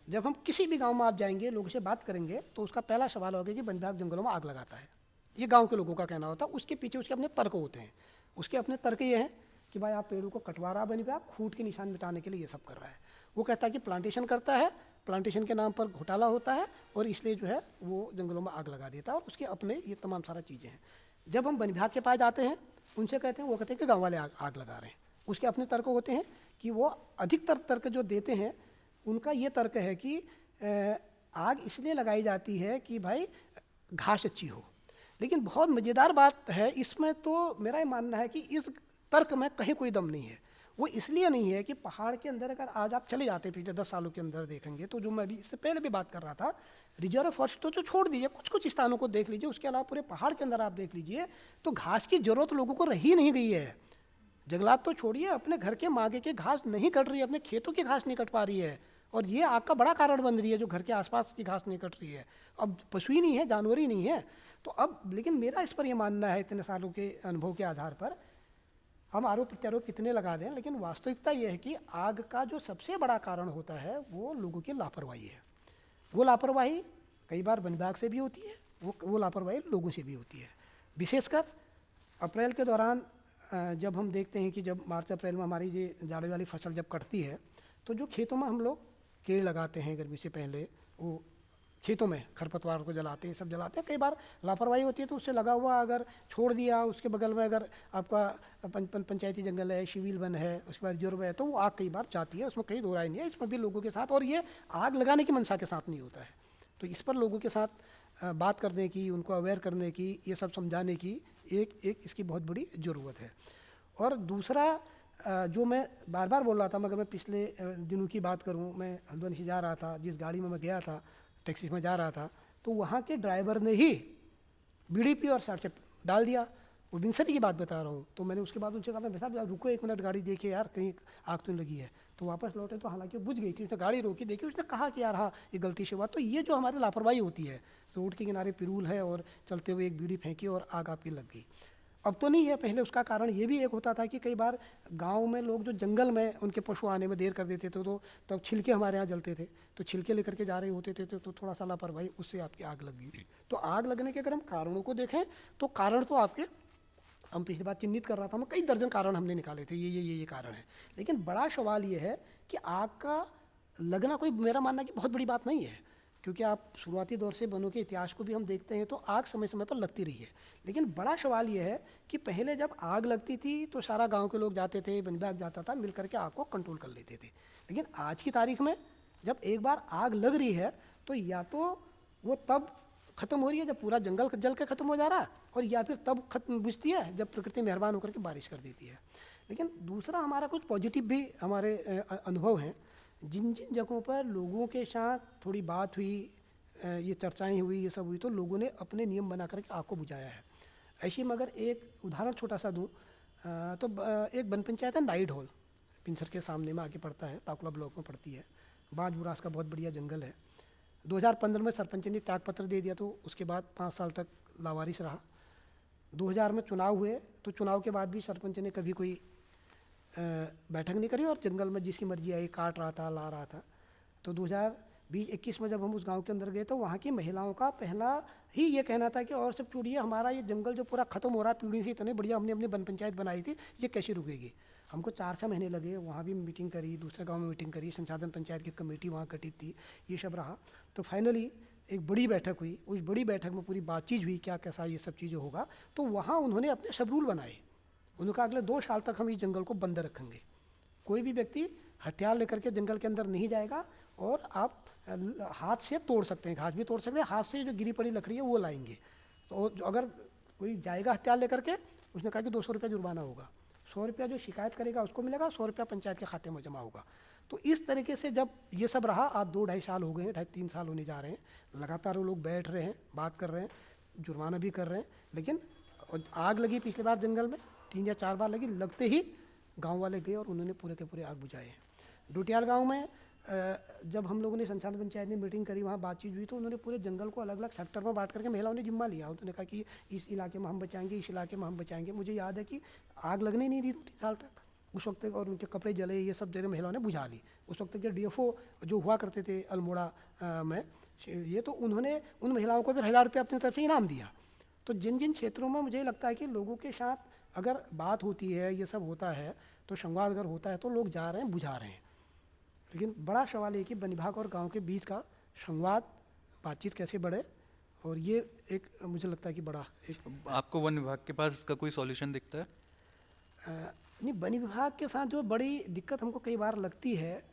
जब हम किसी भी गांव में आप जाएंगे, लोगों से बात करेंगे, तो उसका पहला सवाल होगा कि वन विभाग जंगलों में आग लगाता है। ये गांव के लोगों का कहना होता है। उसके पीछे उसके अपने तर्क होते हैं। उसके अपने तर्क ये हैं कि भाई आप पेड़ों को कटवा रहा वन विभाग, खूंट के निशान मिटाने के लिए ये सब कर रहा है। वो कहता है कि प्लांटेशन करता है, प्लांटेशन के नाम पर घोटाला होता है, और इसलिए जो है वो जंगलों में आग लगा देता है, और उसके अपने ये तमाम सारा चीज़ें हैं। जब हम वन विभाग के पास जाते हैं, उनसे कहते हैं, वो कहते हैं कि गाँव वाले आग लगा रहे हैं। उसके अपने तर्क होते हैं कि वो अधिकतर तर्क जो देते हैं, उनका ये तर्क है कि आग इसलिए लगाई जाती है कि भाई घास अच्छी हो। लेकिन बहुत मज़ेदार बात है इसमें, तो मेरा ये मानना है कि इस तर्क में कहीं कोई दम नहीं है। वो इसलिए नहीं है कि पहाड़ के अंदर अगर आज आप चले जाते पिछले 10 सालों के अंदर देखेंगे, तो जो मैं अभी इससे पहले भी बात कर रहा था, रिजर्व फॉरेस्ट तो जो छोड़ दीजिए, कुछ कुछ स्थानों को देख लीजिए, उसके अलावा पूरे पहाड़ के अंदर आप देख लीजिए, तो घास की जरूरत लोगों को रही नहीं गई है। जंगलात तो छोड़िए, अपने घर के मागे के घास नहीं कट रही है, अपने खेतों की घास नहीं कट पा रही है, और ये आग का बड़ा कारण बन रही है, जो घर के आसपास की घास नहीं कट रही है। अब पशु ही नहीं है, जानवर ही नहीं है, तो अब लेकिन मेरा इस पर यह मानना है, इतने सालों के अनुभव के आधार पर, हम आरोप प्रत्यारोप कितने लगा दें, लेकिन वास्तविकता यह है कि आग का जो सबसे बड़ा कारण होता है वो लोगों की लापरवाही है। वो लापरवाही कई बार वन विभाग से भी होती है, वो लापरवाही लोगों से भी होती है। विशेषकर अप्रैल के दौरान जब हम देखते हैं कि जब मार्च अप्रैल में हमारी ये जाड़े वाली फसल जब कटती है, तो जो खेतों में हम लोग पेड़ लगाते हैं गर्मी से पहले, वो खेतों में खरपतवार को जलाते हैं, सब जलाते हैं। कई बार लापरवाही होती है तो उससे लगा हुआ अगर छोड़ दिया, उसके बगल में अगर आपका पंचायती जंगल है, सिविल वन है, उसके बाद रिजर्व है, तो वो आग कई बार जाती है, उसमें कई दो राय नहीं है। इसमें भी लोगों के साथ, और ये आग लगाने की मंशा के साथ नहीं होता है, तो इस पर लोगों के साथ बात करने की, उनको अवेयर करने की, ये सब समझाने की एक इसकी बहुत बड़ी ज़रूरत है। और दूसरा जो मैं बार बार बोल रहा था, मगर मैं पिछले दिनों की बात करूं, मैं हल्द्वानी से जा रहा था, जिस गाड़ी में मैं गया था, टैक्सी में जा रहा था, तो वहाँ के ड्राइवर ने ही बीड़ी पी और साइड से डाल दिया। वो विंसरी की बात बता रहा हूँ। तो मैंने उसके बाद उनसे कहा, मैं साहब रुको 1 मिनट, गाड़ी देखिए यार, कहीं आग तो नहीं लगी है। तो वापस लौटे तो हालांकि बुझ गई थी, उसने गाड़ी रोकी, देखी, उसने कहा कि यार हाँ ये गलती से हुआ। तो ये जो हमारी लापरवाही होती है, रोड के किनारे पिरूल है और चलते हुए एक बीड़ी फेंकी और आग आपकी लग गई। अब तो नहीं है, पहले उसका कारण ये भी एक होता था कि कई बार गांव में लोग जो जंगल में उनके पशु आने में देर कर देते थे, तो तब छिलके हमारे यहाँ जलते थे, तो छिलके लेकर के जा रहे होते थे, तो थोड़ा सा लापरवाही, उससे आपकी आग लग गई। तो आग लगने के अगर हम कारणों को देखें तो कारण तो आपके, हम पिछली बार चिन्हित कर रहा था, मैं कई दर्जन कारण हमने निकाले थे, ये कारण है। लेकिन बड़ा सवाल ये है कि आग का लगना कोई, मेरा मानना कि बहुत बड़ी बात नहीं है, क्योंकि आप शुरुआती दौर से वनों के इतिहास को भी हम देखते हैं तो आग समय समय पर लगती रही है। लेकिन बड़ा सवाल ये है कि पहले जब आग लगती थी तो सारा गांव के लोग जाते थे, वन विभाग जाता था, मिल करके आग को कंट्रोल कर लेते थे। लेकिन आज की तारीख में जब एक बार आग लग रही है तो या तो वो तब ख़त्म हो रही है जब पूरा जंगल जल के ख़त्म हो जा रहा है, और या फिर तब खत्म बुझती है जब प्रकृति मेहरबान होकर के बारिश कर देती है। लेकिन दूसरा हमारा कुछ पॉजिटिव भी हमारे अनुभव हैं। जिन जिन जगहों पर लोगों के साथ थोड़ी बात हुई, ये चर्चाएं हुई, ये सब हुई, तो लोगों ने अपने नियम बना करके आग को बुझाया है। ऐसे में अगर एक उदाहरण छोटा सा दूं, तो एक वन पंचायत है नाइट हॉल, पिंसर के सामने में आके पड़ता है, ताकुला ब्लॉक में पड़ती है। बाजपुरास का बहुत बढ़िया जंगल है। 2015 में सरपंच ने त्यागपत्र दे दिया, तो उसके बाद 5 साल तक लावारिस रहा। 2000 में चुनाव हुए, तो चुनाव के बाद भी सरपंच ने कभी कोई बैठक नहीं करी और जंगल में जिसकी मर्जी आई काट रहा था, ला रहा था। तो 2020-21 में जब हम उस गांव के अंदर गए, तो वहाँ की महिलाओं का पहला ही ये कहना था कि और सब छोड़िए, हमारा ये जंगल जो पूरा खत्म हो रहा है, पीढ़ी से इतने बढ़िया हमने अपनी वन पंचायत बनाई थी, ये कैसे रुकेगी। हमको 4-6 महीने लगे, वहाँ भी मीटिंग करी, दूसरे गांव में मीटिंग करी, संसाधन पंचायत की कमेटी वहाँ गठित थी, ये सब रहा। तो फाइनली एक बड़ी बैठक हुई, उस बड़ी बैठक में पूरी बातचीत हुई क्या कैसा ये सब चीज़ें होगा। तो वहाँ उन्होंने अपने सब रूल बनाए। उन्होंने कहा अगले 2 साल तक हम इस जंगल को बंद रखेंगे, कोई भी व्यक्ति हथियार लेकर के जंगल के अंदर नहीं जाएगा, और आप हाथ से तोड़ सकते हैं, घास भी तोड़ सकते हैं, हाथ से जो गिरी पड़ी लकड़ी है वो लाएंगे। तो अगर कोई जाएगा हथियार लेकर के, उसने कहा कि 200 रुपये जुर्माना होगा, 100 रुपया जो शिकायत करेगा उसको मिलेगा, 100 रुपया पंचायत के खाते में जमा होगा। तो इस तरीके से जब ये सब रहा, आज 2-2.5 साल हो गए हैं, 2.5-3 साल होने जा रहे हैं, लगातार वो लोग बैठ रहे हैं, बात कर रहे हैं, जुर्माना भी कर रहे हैं। लेकिन आग लगी पिछली बार जंगल में 3 या 4 बार लगी, लगते ही गांव वाले गए और उन्होंने पूरे के पूरे आग बुझाए हैं। डोटियाल गांव में जब हम लोगों ने संचालन पंचायत ने मीटिंग करी, वहाँ बातचीत हुई, तो उन्होंने पूरे जंगल को अलग अलग सेक्टर में बांट करके महिलाओं ने जिम्मा लिया। उन्होंने कहा कि इस इलाके में हम बचाएंगे, इस इलाके में हम बचाएंगे। मुझे याद है कि आग लगने नहीं दी 2-3 साल तक उस वक्त, और उनके कपड़े जले, ये सब जगह महिलाओं ने बुझा ली। उस वक्त के DFO जो हुआ करते थे अल्मोड़ा में, ये तो उन्होंने उन महिलाओं को फिर 1000 रुपये अपनी तरफ से इनाम दिया। तो जिन जिन क्षेत्रों में मुझे लगता है कि लोगों के साथ अगर बात होती है, ये सब होता है, तो संवाद अगर होता है, तो लोग जा रहे हैं, बुझा रहे हैं। लेकिन बड़ा सवाल है कि वन विभाग और गांव के बीच का संवाद, बातचीत कैसे बढ़े, और ये एक मुझे लगता है कि बड़ा एक। आपको वन विभाग के पास इसका कोई सॉल्यूशन दिखता है? नहीं, वन विभाग के साथ जो बड़ी दिक्कत हमको कई बार लगती है,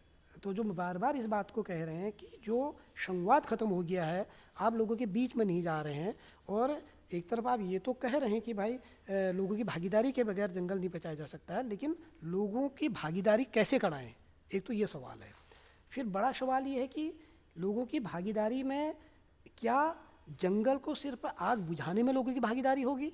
तो जो बार बार इस बात को कह रहे हैं कि जो संवाद खत्म हो गया है, आप लोगों के बीच में नहीं जा रहे हैं, और एक तरफ आप ये तो कह रहे हैं कि भाई लोगों की भागीदारी के बगैर जंगल नहीं बचाया जा सकता है, लेकिन लोगों की भागीदारी कैसे कराएं, एक तो ये सवाल है। फिर बड़ा सवाल ये है कि लोगों की भागीदारी में क्या जंगल को सिर्फ आग बुझाने में लोगों की भागीदारी होगी,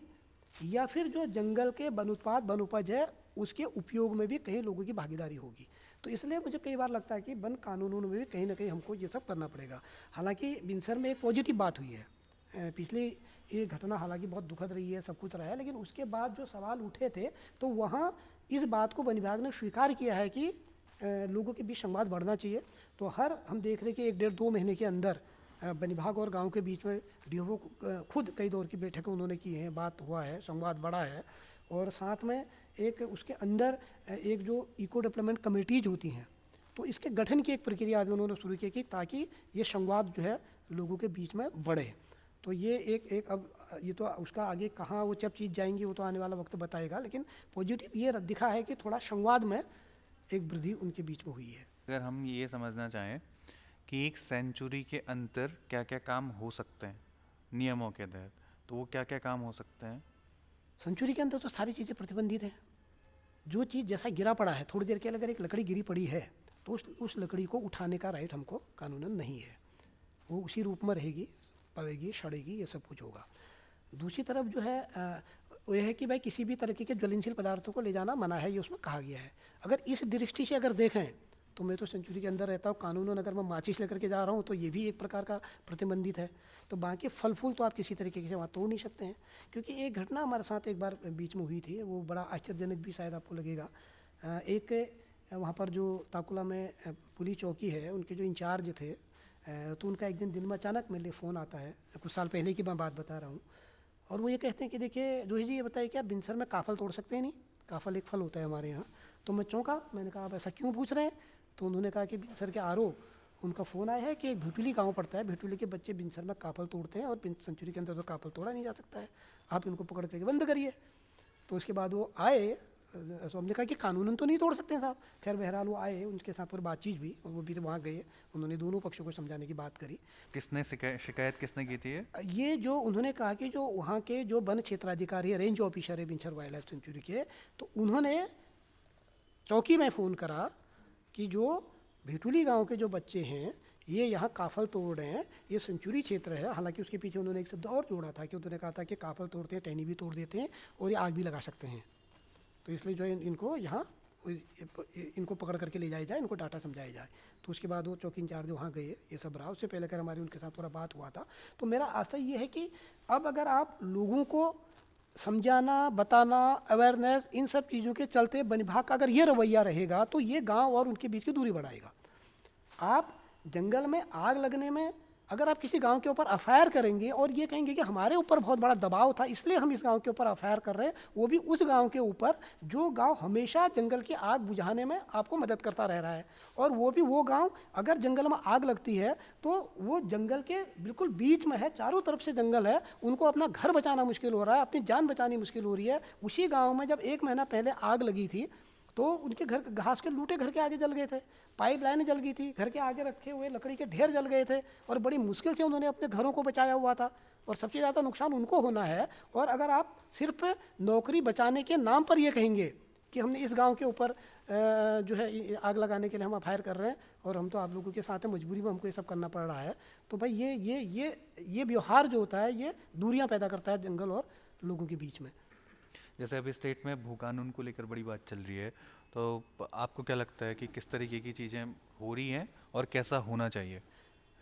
या फिर जो जंगल के वन उत्पाद, वन उपज है, उसके उपयोग में भी कहीं लोगों की भागीदारी होगी। तो इसलिए मुझे कई बार लगता है कि वन कानूनों में भी कहीं ना कहीं हमको ये सब करना पड़ेगा। हालांकि बिनसर में एक पॉजिटिव बात हुई है, पिछली ये घटना हालांकि बहुत दुखद रही है, सब कुछ रहा है, लेकिन उसके बाद जो सवाल उठे थे, तो वहाँ इस बात को वन विभाग ने स्वीकार किया है कि लोगों के बीच संवाद बढ़ना चाहिए। तो हम देख रहे हैं कि 1-1.5-2 महीने के अंदर वन विभाग और गांव के बीच में DFO खुद कई दौर की बैठकें उन्होंने की हैं, बात हुआ है, संवाद बढ़ा है। और साथ में एक उसके अंदर एक जो इको डेवलपमेंट कमेटीज होती हैं, तो इसके गठन की एक प्रक्रिया भी उन्होंने शुरू की, ताकि ये संवाद जो है लोगों के बीच में बढ़े। तो ये एक अब ये तो उसका आगे कहाँ वो जब चीज़ जाएंगी वो तो आने वाला वक्त बताएगा, लेकिन पॉजिटिव ये दिखा है कि थोड़ा संवाद में एक वृद्धि उनके बीच में हुई है। अगर हम ये समझना चाहें कि एक सेंचुरी के अंदर क्या क्या काम हो सकते हैं नियमों के तहत, तो वो क्या क्या काम हो सकते हैं? सेंचुरी के अंदर तो सारी चीज़ें प्रतिबंधित हैं। जो चीज़ जैसा गिरा पड़ा है, थोड़ी देर के लिए अगर एक लकड़ी गिरी पड़ी है, तो उस लकड़ी को उठाने का राइट हमको कानूनन नहीं है, वो उसी रूप में रहेगी, पड़ेगी, सड़ेगी, ये सब कुछ होगा। दूसरी तरफ जो है वो यह है कि भाई किसी भी तरह के ज्वलनशील पदार्थों को ले जाना मना है, ये उसमें कहा गया है। अगर इस दृष्टि से अगर देखें, तो मैं तो सेंचुरी के अंदर रहता हूँ, कानूनन अगर मैं माचिस लेकर के जा रहा हूँ तो ये भी एक प्रकार का प्रतिबंधित है। तो बाकी फल फूल तो आप किसी तरीके से वहाँ तोड़ नहीं सकते हैं, क्योंकि एक घटना हमारे साथ एक बार बीच में हुई थी, वो बड़ा आश्चर्यजनक भी शायद आपको लगेगा। एक वहाँ पर जो ताकुला में पुलिस चौकी है, उनके जो इंचार्ज थे, तो उनका एक दिन में अचानक मेरे लिए फ़ोन आता है, कुछ साल पहले की मैं बात बता रहा हूँ, और वो ये कहते हैं कि देखिए जोशी जी, ये बताइए क्या बिनसर में काफल तोड़ सकते हैं? नहीं, काफल एक फल होता है हमारे यहाँ। तो मैं चौंका, मैंने कहा आप ऐसा क्यों पूछ रहे हैं? तो उन्होंने कहा कि बिनसर के RO उनका फ़ोन आया है कि एक भिटुली गांव पड़ता है, भिटुली के बच्चे बिनसर में काफल तोड़ते हैं, और सेंचुरी के अंदर तो काफल तोड़ा नहीं जा सकता है, आप इनको पकड़ करके बंद करिए। तो उसके बाद वो आए, तो हमने कहा कि कानूनन तो नहीं तोड़ सकते हैं साहब। खैर बहरहाल वो आए, उनके साथ पर बातचीत हुई, और वो भी वहाँ गए, उन्होंने दोनों पक्षों को समझाने की बात करी। किसने शिकायत किसने की थी? ये जो उन्होंने कहा कि जो वहाँ के जो वन क्षेत्राधिकारी है, रेंज ऑफिसर है बिनसर वाइल्ड लाइफ सेंचुरी के, तो उन्होंने चौकी में फ़ोन करा कि जो भेटुली गांव के जो बच्चे हैं ये यहाँ काफल तोड़ रहे हैं, ये सेंचुरी क्षेत्र है। हालांकि उसके पीछे उन्होंने एक शब्द और जोड़ा था कि उन्होंने कहा था कि काफल तोड़ते हैं, टहनी भी तोड़ देते हैं और ये आग भी लगा सकते हैं। तो इसलिए जो है इनको यहाँ इनको पकड़ करके ले जाया जाए, इनको डाटा समझाया जाए। तो उसके बाद वो चौकी इंचार्ज वहाँ गए, ये सब रहा। उससे पहले कर हमारी उनके साथ थोड़ा बात हुआ था। तो मेरा आशा ये है कि अब अगर आप लोगों को समझाना, बताना, अवेयरनेस, इन सब चीज़ों के चलते वन विभाग का अगर ये रवैया रहेगा तो ये गांव और उनके बीच की दूरी बढ़ाएगा। आप जंगल में आग लगने में अगर आप किसी गांव के ऊपर एफआईआर करेंगे और ये कहेंगे कि हमारे ऊपर बहुत बड़ा दबाव था इसलिए हम इस गांव के ऊपर एफआईआर कर रहे हैं, वो भी उस गांव के ऊपर जो गांव हमेशा जंगल की आग बुझाने में आपको मदद करता रह रहा है, और वो भी वो गांव अगर जंगल में आग लगती है तो वो जंगल के बिल्कुल बीच में है, चारों तरफ से जंगल है, उनको अपना घर बचाना मुश्किल हो रहा है, अपनी जान बचानी मुश्किल हो रही है। उसी गाँव में जब 1 महीना पहले आग लगी थी तो उनके घर घास के लूटे घर के आगे जल गए थे, पाइप लाइन जल गई थी, घर के आगे रखे हुए लकड़ी के ढेर जल गए थे, और बड़ी मुश्किल से उन्होंने अपने घरों को बचाया हुआ था। और सबसे ज़्यादा नुकसान उनको होना है। और अगर आप सिर्फ नौकरी बचाने के नाम पर ये कहेंगे कि हमने इस गांव के ऊपर जो है आग लगाने के लिए हम एफआईआर कर रहे हैं और हम तो आप लोगों के साथ हैं, मजबूरी में हमको ये सब करना पड़ रहा है, तो भाई ये व्यवहार जो होता है ये दूरियां पैदा करता है जंगल और लोगों के बीच में। जैसे अभी स्टेट में भू कानून को लेकर बड़ी बात चल रही है, तो आपको क्या लगता है कि किस तरीके की चीज़ें हो रही हैं और कैसा होना चाहिए?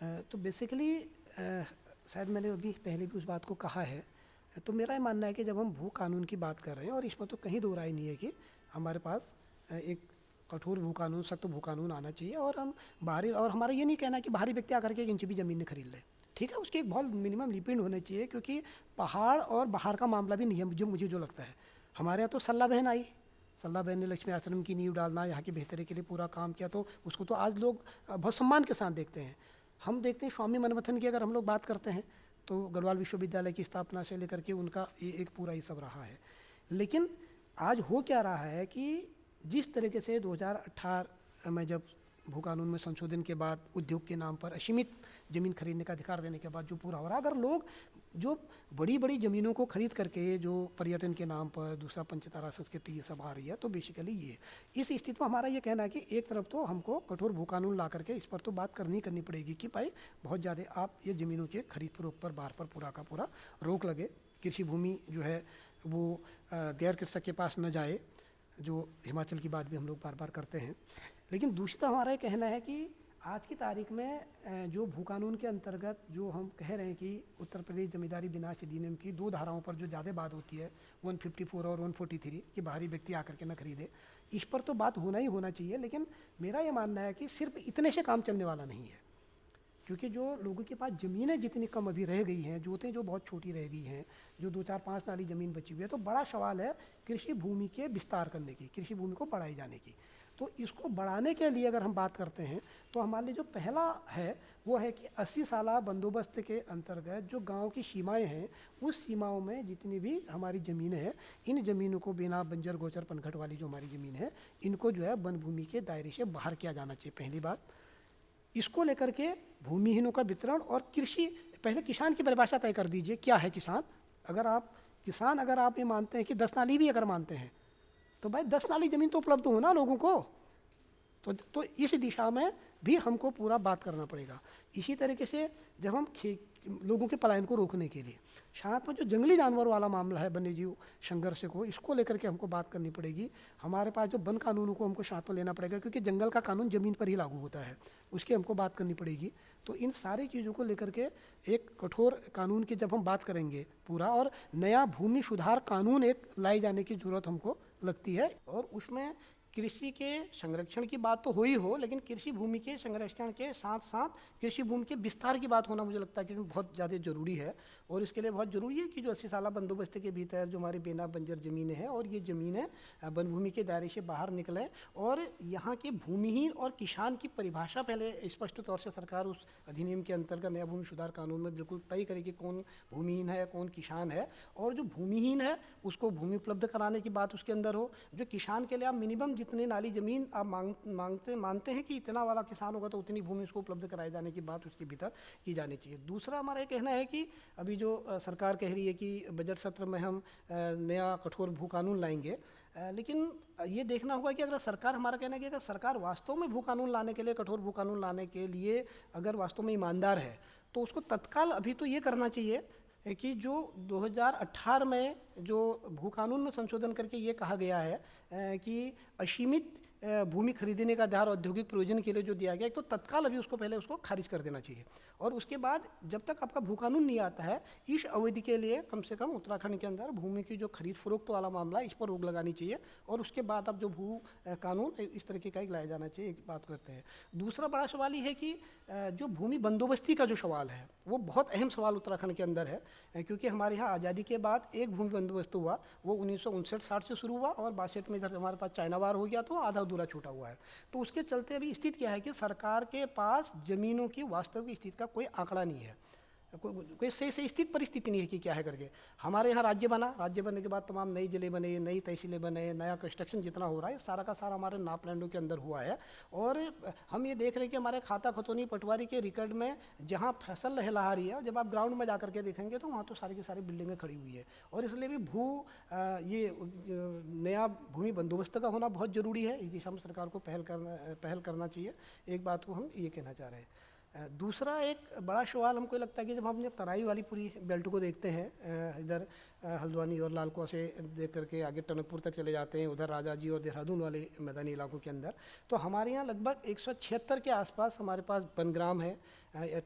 तो बेसिकली शायद मैंने अभी पहले भी उस बात को कहा है। तो मेरा ये मानना है कि जब हम भू कानून की बात कर रहे हैं, और इसमें तो कहीं दो राय नहीं है कि हमारे पास एक कठोर भू कानून, सख्त भू कानून आना चाहिए, और हम बाहरी, और हमारा ये नहीं कहना है कि बाहरी व्यक्ति आकर के 1 इंच भी ज़मीन न खरीद ले, ठीक है, उसकी एक बहुत मिनिमम लिमिट होनी चाहिए। क्योंकि पहाड़ और बाहर का मामला भी नहीं है जो मुझे जो लगता है। हमारे यहाँ तो सल्ला बहन आई, सल्ला बहन ने लक्ष्मी आश्रम की नींव डालना, यहाँ की बेहतरी के लिए पूरा काम किया, तो उसको तो आज लोग बहुत सम्मान के साथ देखते हैं। हम देखते हैं स्वामी मनमथन की अगर हम लोग बात करते हैं तो गढ़वाल विश्वविद्यालय की स्थापना से लेकर के उनका एक पूरा ये सब रहा है। लेकिन आज हो क्या रहा है कि जिस तरीके से 2018 में जब भू कानून में संशोधन के बाद उद्योग के नाम पर असीमित ज़मीन खरीदने का अधिकार देने के बाद जो पूरा हो रहा है, अगर लोग जो बड़ी बड़ी ज़मीनों को खरीद करके जो पर्यटन के नाम पर, दूसरा पंचतारा संस्कृति ये सब आ रही है, तो बेसिकली ये इस स्थिति में हमारा ये कहना है कि एक तरफ तो हमको कठोर भू कानून ला करके इस पर तो बात करनी पड़ेगी कि भाई बहुत ज़्यादा आप ये ज़मीनों के खरीद फरोख्त पर बाहर पर पूरा का पूरा रोक लगे, कृषि भूमि जो है वो गैर कृषक के पास न जाए, जो हिमाचल की बात भी हम लोग बार बार करते हैं। लेकिन दूसरा हमारा ये कहना है कि आज की तारीख में जो भू कानून के अंतर्गत जो हम कह रहे हैं कि उत्तर प्रदेश जमींदारी विनाश अधिनियम की 2 धाराओं पर जो ज़्यादा बात होती है, 154 और 143, कि बाहरी व्यक्ति आकर के न खरीदे, इस पर तो बात होना ही होना चाहिए। लेकिन मेरा ये मानना है कि सिर्फ इतने से काम चलने वाला नहीं है, क्योंकि जो लोगों के पास ज़मीनें जितनी कम अभी रह गई हैं, जोतें जो बहुत छोटी रह गई हैं, जो 2, 4, 5 नाली ज़मीन बची हुई है, तो बड़ा सवाल है कृषि भूमि के विस्तार करने की, कृषि भूमि को बढ़ाई जाने की। तो इसको बढ़ाने के लिए अगर हम बात करते हैं तो हमारे लिए जो पहला है वो है कि 80 साला बंदोबस्त के अंतर्गत जो गांव की सीमाएं हैं, उस सीमाओं में जितनी भी हमारी ज़मीनें हैं, इन ज़मीनों को बिना बंजर गोचर पनघट वाली जो हमारी ज़मीन है, इनको जो है वन भूमि के दायरे से बाहर किया जाना चाहिए। पहली बात, इसको लेकर के भूमिहीनों का वितरण और कृषि, पहले किसान की परिभाषा तय कर दीजिए, क्या है किसान। अगर आप ये मानते हैं कि 10 नाली भी अगर मानते हैं तो भाई 10 नाली ज़मीन तो उपलब्ध हो ना लोगों को, तो इस दिशा में भी हमको पूरा बात करना पड़ेगा। इसी तरीके से जब हम लोगों के पलायन को रोकने के लिए साथ में जो जंगली जानवर वाला मामला है, वन्य जीव संघर्ष को, इसको लेकर के हमको बात करनी पड़ेगी। हमारे पास जो वन कानूनों को हमको साथ में लेना पड़ेगा, क्योंकि जंगल का कानून ज़मीन पर ही लागू होता है, उसकी हमको बात करनी पड़ेगी। तो इन सारी चीज़ों को लेकर के एक कठोर कानून की जब हम बात करेंगे पूरा, और नया भूमि सुधार कानून एक लाए जाने की ज़रूरत हमको लगती है। और उसमें कृषि के संरक्षण की बात तो हो ही हो, लेकिन कृषि भूमि के संरक्षण के साथ साथ कृषि भूमि के विस्तार की बात होना मुझे लगता है कि बहुत ज़्यादा ज़रूरी है। और इसके लिए बहुत ज़रूरी है कि जो 80 साला बंदोबस्त के भीतर जो हमारी बेना बंजर ज़मीनें हैं, और ये ज़मीनें वन भूमि के दायरे से बाहर निकलें, और यहाँ के भूमिहीन और किसान की परिभाषा पहले स्पष्ट तौर से सरकार उस अधिनियम के अंतर्गत नया भूमि सुधार कानून में बिल्कुल तय करे कि कौन भूमिहीन है, कौन किसान है। और जो भूमिहीन है उसको भूमि उपलब्ध कराने की बात उसके अंदर हो। जो किसान के लिए आप मिनिमम इतनी नाली ज़मीन आप मानते हैं कि इतना वाला किसान होगा तो उतनी भूमि उसको उपलब्ध कराए जाने की बात उसके भीतर की जानी चाहिए। दूसरा हमारा ये कहना है कि अभी जो सरकार कह रही है कि बजट सत्र में हम नया कठोर भू कानून लाएंगे, लेकिन ये देखना होगा कि अगर सरकार, हमारा कहना है कि अगर सरकार वास्तव में भू कानून लाने के लिए, कठोर भू कानून लाने के लिए अगर वास्तव में ईमानदार है तो उसको तत्काल अभी तो ये करना चाहिए कि जो 2018 में जो भू कानून में संशोधन करके ये कहा गया है कि असीमित भूमि खरीदने का अधिकार औद्योगिक प्रयोजन के लिए जो दिया गया है, तो तत्काल अभी उसको पहले उसको खारिज कर देना चाहिए। और उसके बाद जब तक आपका भू कानून नहीं आता है, इस अवधि के लिए कम से कम उत्तराखंड के अंदर भूमि की जो खरीद फरोख्त वाला मामला है इस पर रोक लगानी चाहिए, और उसके बाद अब जो भू कानून इस तरीके का एक लाया जाना चाहिए, एक बात करते हैं। दूसरा बड़ा सवाल ये है कि जो भूमि बंदोबस्ती का जो सवाल है वो बहुत अहम सवाल उत्तराखंड के अंदर है, क्योंकि हमारे यहाँ आज़ादी के बाद एक भूमि बंदोबस्त हुआ, वो 1959-60 से शुरू हुआ और 62 में इधर हमारे पास चाइना वार हो गया तो आधा अधूरा छूटा हुआ है। तो उसके चलते अभी स्थिति क्या है कि सरकार के पास ज़मीनों की वास्तविक स्थिति का कोई आंकड़ा नहीं है, कोई सही स्थिति परिस्थिति नहीं है कि क्या है करके। हमारे यहाँ राज्य बना, राज्य बनने के बाद तमाम नई जिले बने, नई तहसीलें बने, नया कंस्ट्रक्शन जितना हो रहा है सारा का सारा हमारे नापलैंडों के अंदर हुआ है। और हम ये देख रहे हैं कि हमारे खाता खतौनी पटवारी के रिकॉर्ड में जहाँ फसल लहलहा रही है, जब आप ग्राउंड में जा करके देखेंगे तो वहाँ तो सारी की सारी बिल्डिंगें खड़ी हुई है। और इसलिए भी ये नया भूमि बंदोबस्त का होना बहुत ज़रूरी है। इस दिशा में सरकार को पहल करना चाहिए। एक बात को हम ये कहना चाह रहे हैं। दूसरा एक बड़ा सवाल हमको लगता है कि जब हम अपने तराई वाली पूरी बेल्ट को देखते हैं, इधर हल्द्वानी और लालकुआं से देख करके आगे टनकपुर तक चले जाते हैं, उधर राजाजी और देहरादून वाले मैदानी इलाकों के अंदर, तो हमारे यहाँ लगभग 176 के आसपास हमारे पास बनग्राम है,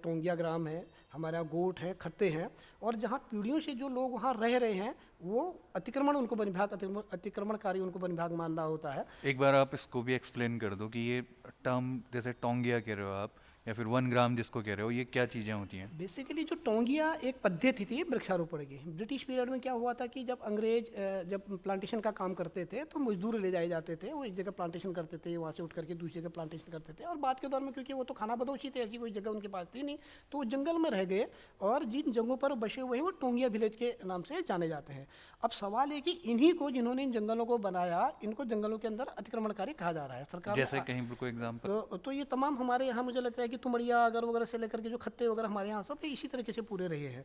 टोंगिया ग्राम है, हमारे यहाँ गोट है, खत्ते हैं, और जहाँ पीढ़ियों से जो लोग वहाँ रह रहे हैं वो अतिक्रमण, उनको वन विभाग अतिक्रमणकारी उनको वन विभाग मान रहा होता है। एक बार आप इसको भी एक्सप्लेन कर दो कि ये टर्म जैसे टोंगिया कह रहे हो आप या फिर 1 ग्राम जिसको कह रहे हो, ये क्या चीज़ें होती हैं? बेसिकली जो टोंगिया एक पद्धति थी वृक्षारोपण की। ब्रिटिश पीरियड में क्या हुआ था कि जब अंग्रेज जब प्लांटेशन का काम करते थे तो मजदूर ले जाए जाते थे, वो एक जगह प्लांटेशन करते थे, वहाँ से उठ करके दूसरी जगह प्लांटेशन करते थे। और बाद के दौर में क्योंकि वो तो खाना बदोशी थे, ऐसी कोई जगह उनके पास थी नहीं, तो वो जंगल में रह गए और जिन जगहों पर बसे हुए हैं वो टोंगिया विलेज के नाम से जाने जाते हैं। अब सवाल है कि इन्हीं को, जिन्होंने इन जंगलों को बनाया, इनको जंगलों के अंदर अतिक्रमणकारी कहा जा रहा है। सरकार जैसे कहीं पर कोई एग्जांपल? तो ये तमाम हमारे यहाँ मुझे लगता है कि तुमड़िया अगर वगैरह से लेकर के जो खत्ते वगैरह हमारे यहाँ सब इसी तरीके से पूरे रहे हैं।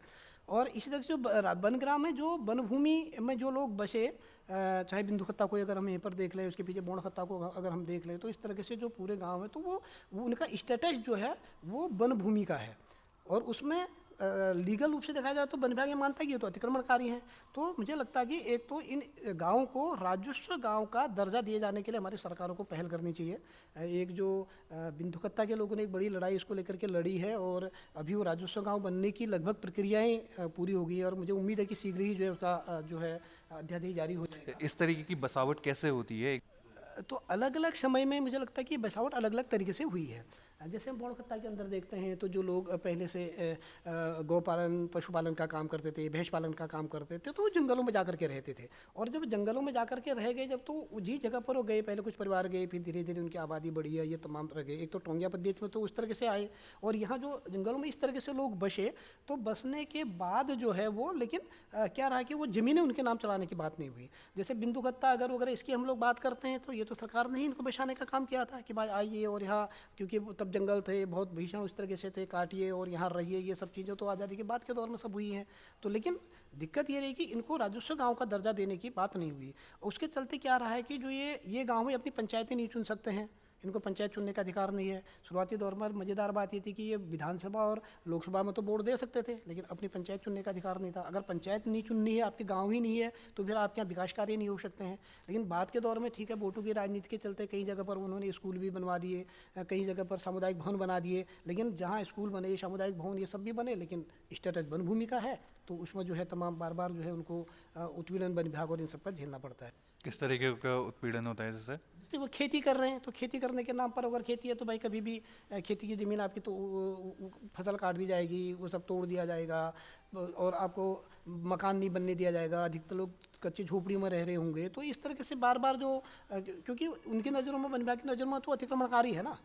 और इसी तरह से जो बनग्राम में जो वन भूमि में जो लोग बसे, चाहे बिंदु खत्ता को अगर हम यहीं पर देख लें, उसके पीछे बौड़ खत्ता को अगर हम देख लें, तो इस तरीके से जो पूरे गांव है तो वो उनका स्टेटस जो है वो वन भूमि का है। और उसमें लीगल रूप से देखा जाए तो वन विभाग ये मानता है कि ये तो अतिक्रमणकारी हैं। तो मुझे लगता है कि एक तो इन गाँव को राजस्व गांव का दर्जा दिए जाने के लिए हमारी सरकारों को पहल करनी चाहिए। एक जो बिंदुकत्ता के लोगों ने एक बड़ी लड़ाई इसको लेकर के लड़ी है और अभी वो राजस्व गांव बनने की लगभग प्रक्रियाएं पूरी हो गई है और मुझे उम्मीद है कि शीघ्र ही जो है उसका जो है अध्यादेश जारी हो जाएगा। इस तरीके की बसावट कैसे होती है? तो अलग अलग समय में मुझे लगता है कि बसावट अलग अलग तरीके से हुई है। जैसे हम बौड़खत्ता के अंदर देखते हैं तो जो लोग पहले से गौपालन पशुपालन का काम करते थे, भैंस पालन का काम करते थे, तो वो जंगलों में जाकर के रहते थे। और जब जंगलों में जाकर के रह गए, जब तो जिस जगह पर वो गए, पहले कुछ परिवार गए, फिर धीरे धीरे उनकी आबादी बढ़ी है, ये तमाम रह गए। एक तो टोंगिया प्रदेश में तो उस तरीके से आए और यहाँ जो जंगलों में इस तरीके से लोग बसे, तो बसने के बाद जो है वो, लेकिन क्या रहा कि वो ज़मीनें उनके नाम चलाने की बात नहीं हुई। जैसे बिंदुकत्ता अगर वगैरह इसकी हम लोग बात करते हैं तो ये तो सरकार ने ही इनको बसाने का काम किया था कि भाई आइए और यहाँ, क्योंकि तब जंगल थे बहुत भीषण उस तरीके से थे, काटिए और यहाँ रहिए, ये सब चीज़ें तो आज़ादी के बाद के दौर में सब हुई हैं। तो लेकिन दिक्कत ये रही कि इनको राजस्व गांव का दर्जा देने की बात नहीं हुई। उसके चलते क्या रहा है कि जो ये गांव है अपनी पंचायतें नहीं चुन सकते हैं, इनको पंचायत चुनने का अधिकार नहीं है। शुरुआती दौर में मज़ेदार बात ये थी कि ये विधानसभा और लोकसभा में तो वोट दे सकते थे, लेकिन अपनी पंचायत चुनने का अधिकार नहीं था। अगर पंचायत नहीं चुननी है, आपके गांव ही नहीं है, तो फिर आपके यहाँ विकास कार्य नहीं हो सकते हैं। लेकिन बाद के दौर में ठीक है, वोटों की राजनीति के चलते कई जगह पर उन्होंने स्कूल भी बनवा दिए, कई जगह पर सामुदायिक भवन बना दिए। लेकिन जहाँ स्कूल बने, सामुदायिक भवन, ये सब भी बने, लेकिन स्टेटस वन भूमि का है, तो उसमें जो है तमाम बार बार जो है उनको उत्पीड़न वन विभाग और इन सब पर झेलना पड़ता है। किस तरीके का उत्पीड़न होता है? जैसे वो खेती कर रहे हैं तो खेती करने के नाम पर, अगर खेती है तो भाई कभी भी खेती की ज़मीन आपकी तो फसल काट दी जाएगी, वो सब तोड़ दिया जाएगा और आपको मकान नहीं बनने दिया जाएगा। अधिकतर लोग कच्ची झोपड़ियों में रह रहे होंगे। तो इस तरीके से बार बार जो, क्योंकि उनकी नज़रों में, वन विभाग की नज़रों में तो अतिक्रमणकारी है ना।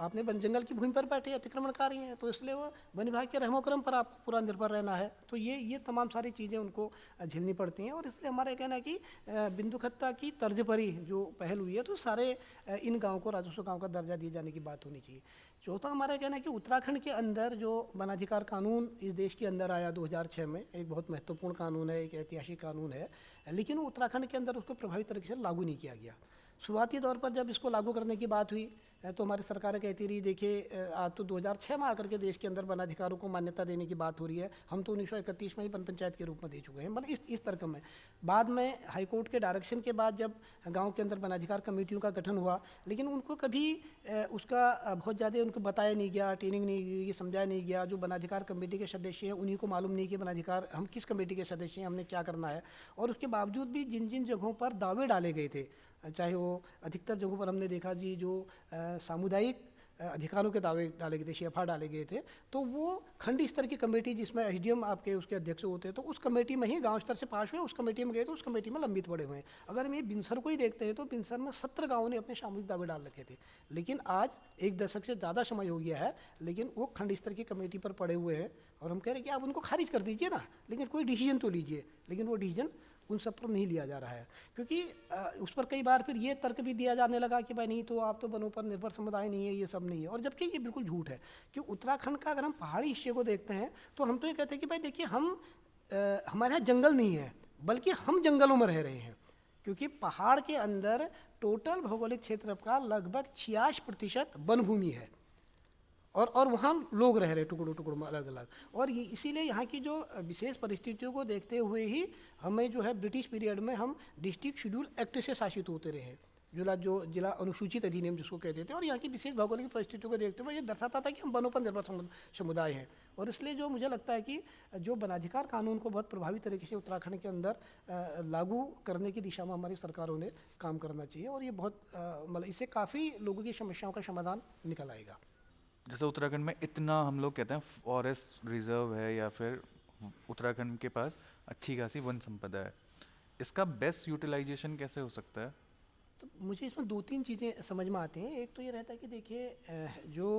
आपने वन जंगल की भूमि पर बैठे अतिक्रमणकारी हैं, तो इसलिए वो वन विभाग के रहमो करम पर आपको पूरा निर्भर रहना है। तो ये तमाम सारी चीज़ें उनको झेलनी पड़ती हैं। और इसलिए हमारा कहना है कि बिंदुखत्ता की तर्ज पर ही जो पहल हुई है, तो सारे इन गाँव को राजस्व गाँव का दर्जा दिए जाने की बात होनी चाहिए। चौथा हमारा कहना है कि उत्तराखंड के अंदर जो वनाधिकार कानून इस देश के अंदर आया 2006 में, एक बहुत महत्वपूर्ण कानून है, एक ऐतिहासिक कानून है, लेकिन वो उत्तराखंड के अंदर उसको प्रभावी तरीके से लागू नहीं किया गया। शुरुआती तौर पर जब इसको लागू करने की बात हुई तो हमारी सरकार कहती रही, देखिए आज तो 2006 में आकर के देश के अंदर वनाधिकारों को मान्यता देने की बात हो रही है, हम तो 1931 में ही वन पंचायत के रूप में दे चुके हैं, मतलब इस तरह में। बाद में हाईकोर्ट के डायरेक्शन के बाद जब गांव के अंदर वनाधिकार कमेटियों का गठन हुआ, लेकिन उनको कभी उसका बहुत ज़्यादा उनको बताया नहीं गया, ट्रेनिंग नहीं दी गई, समझाया नहीं गया। जो वनाधिकार कमेटी के सदस्य हैं उन्हीं को मालूम नहीं कि वनाधिकार हम किस कमेटी के सदस्य हैं, हमने क्या करना है। और उसके बावजूद भी जिन जिन जगहों पर दावे डाले गए थे, चाहे वो अधिकतर जगहों पर हमने देखा जी जो सामुदायिक अधिकारों के दावे डाले गए थे, शेफा डाले गए थे, तो वो खंड स्तर की कमेटी जिसमें एसडीएम आपके उसके अध्यक्ष होते हैं, तो उस कमेटी में ही गांव स्तर से पास हुए, उस कमेटी में गए तो उस कमेटी में लंबित पड़े हुए हैं। अगर हम ये बिनसर को ही देखते हैं तो बिनसर में 17 गाँवों ने अपने सामूहिक दावे डाल रखे थे, लेकिन आज 1 दशक से ज़्यादा समय हो गया है, लेकिन वो खंड स्तर की कमेटी पर पड़े हुए हैं। और हम कह रहे हैं कि आप उनको खारिज कर दीजिए ना, लेकिन कोई डिसीजन तो लीजिए, लेकिन वो डिसीजन उन सब पर नहीं लिया जा रहा है। क्योंकि उस पर कई बार फिर ये तर्क भी दिया जाने लगा कि भाई नहीं तो आप तो वनों पर निर्भर समुदाय नहीं है, ये सब नहीं है। और जबकि ये बिल्कुल झूठ है कि उत्तराखंड का अगर हम पहाड़ी हिस्से को देखते हैं तो हम तो ये कहते हैं कि भाई देखिए हम हमारे यहाँ जंगल नहीं है, बल्कि हम जंगलों में रह रहे हैं। क्योंकि पहाड़ के अंदर टोटल भौगोलिक क्षेत्र का लगभग 86% वन भूमि है, और वहाँ लोग रह रहे टुकड़ों टुकड़ों में अलग अलग। और ये इसीलिए यहाँ की जो विशेष परिस्थितियों को देखते हुए ही हमें जो है ब्रिटिश पीरियड में हम डिस्ट्रिक्ट शेड्यूल एक्ट से शासित होते रहे, जो जिला अनुसूचित अधिनियम जिसको कहते थे। और यहाँ की विशेष भौगोलिक परिस्थितियों को देखते हुए ये दर्शाता था कि हम वनों पर निर्भर समुदाय हैं। और इसलिए जो मुझे लगता है कि जो वनाधिकार कानून को बहुत प्रभावी तरीके से उत्तराखंड के अंदर लागू करने की दिशा में हमारी सरकारों ने काम करना चाहिए। और ये बहुत मतलब इससे काफ़ी लोगों की समस्याओं का समाधान निकल आएगा। जैसे उत्तराखंड में इतना हम लोग कहते हैं फॉरेस्ट रिजर्व है या फिर उत्तराखंड के पास अच्छी खासी वन संपदा है, इसका बेस्ट यूटिलाइजेशन कैसे हो सकता है? तो मुझे इसमें 2-3 चीज़ें समझ में आती हैं। एक तो ये रहता है कि देखिए जो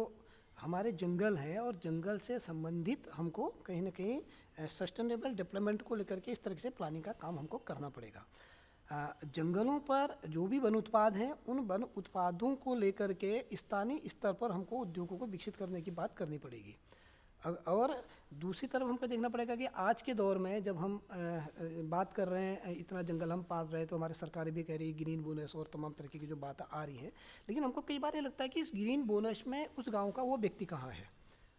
हमारे जंगल हैं और जंगल से संबंधित हमको कहीं ना कहीं सस्टेनेबल डेवलपमेंट को लेकर के इस तरह से प्लानिंग का काम हमको करना पड़ेगा। जंगलों पर जो भी वन उत्पाद हैं उन वन उत्पादों को लेकर के स्थानीय स्तर पर हमको उद्योगों को विकसित करने की बात करनी पड़ेगी। और दूसरी तरफ हमको देखना पड़ेगा कि आज के दौर में जब हम बात कर रहे हैं, इतना जंगल हम पाल रहे हैं, तो हमारी सरकारें भी कह रही है ग्रीन बोनस और तमाम तरीके की जो बात आ रही है, लेकिन हमको कई बार ये लगता है कि इस ग्रीन बोनस में उस गांव का वो व्यक्ति कहाँ है,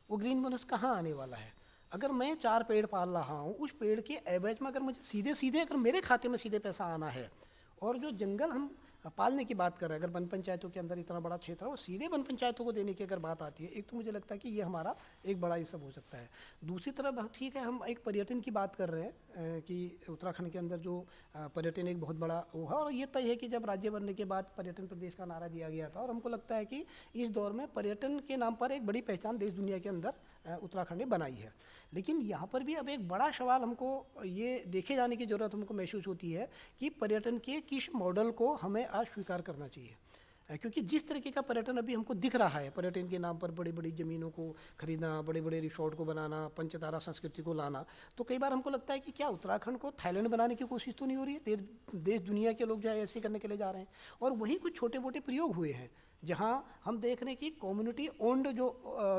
वो ग्रीन बोनस कहाँ आने वाला है। अगर मैं 4 पेड़ पाल रहा हूँ, उस पेड़ के एवरेज में अगर मुझे सीधे सीधे अगर मेरे खाते में सीधे पैसा आना है, और जो जंगल हम पालने की बात कर रहे हैं, अगर वन पंचायतों के अंदर इतना बड़ा क्षेत्र है वो सीधे वन पंचायतों को देने की अगर बात आती है, एक तो मुझे लगता है कि ये हमारा एक बड़ा ये सब हो सकता है। दूसरी तरफ ठीक है, हम एक पर्यटन की बात कर रहे हैं कि उत्तराखंड के अंदर जो पर्यटन एक बहुत बड़ा वो है, और ये तय है कि जब राज्य बनने के बाद पर्यटन प्रदेश का नारा दिया गया था, और हमको लगता है कि इस दौर में पर्यटन के नाम पर एक बड़ी पहचान देश दुनिया के अंदर उत्तराखंड ने बनाई है। लेकिन यहाँ पर भी अब एक बड़ा सवाल हमको ये देखे जाने की ज़रूरत हमको महसूस होती है कि पर्यटन के किस मॉडल को हमें आज स्वीकार करना चाहिए। क्योंकि जिस तरीके का पर्यटन अभी हमको दिख रहा है, पर्यटन के नाम पर बड़ी बड़ी ज़मीनों को खरीदना, बड़े बड़े रिसोर्ट को बनाना, पंचतारा संस्कृति को लाना, तो कई बार हमको लगता है कि क्या उत्तराखंड को थाईलैंड बनाने की कोशिश तो नहीं हो रही है। देश दुनिया के लोग जो है ऐसे करने के लिए जा रहे हैं, और वहीं कुछ छोटे मोटे प्रयोग हुए हैं जहाँ हम देख रहे हैं कि कम्युनिटी ओन्ड जो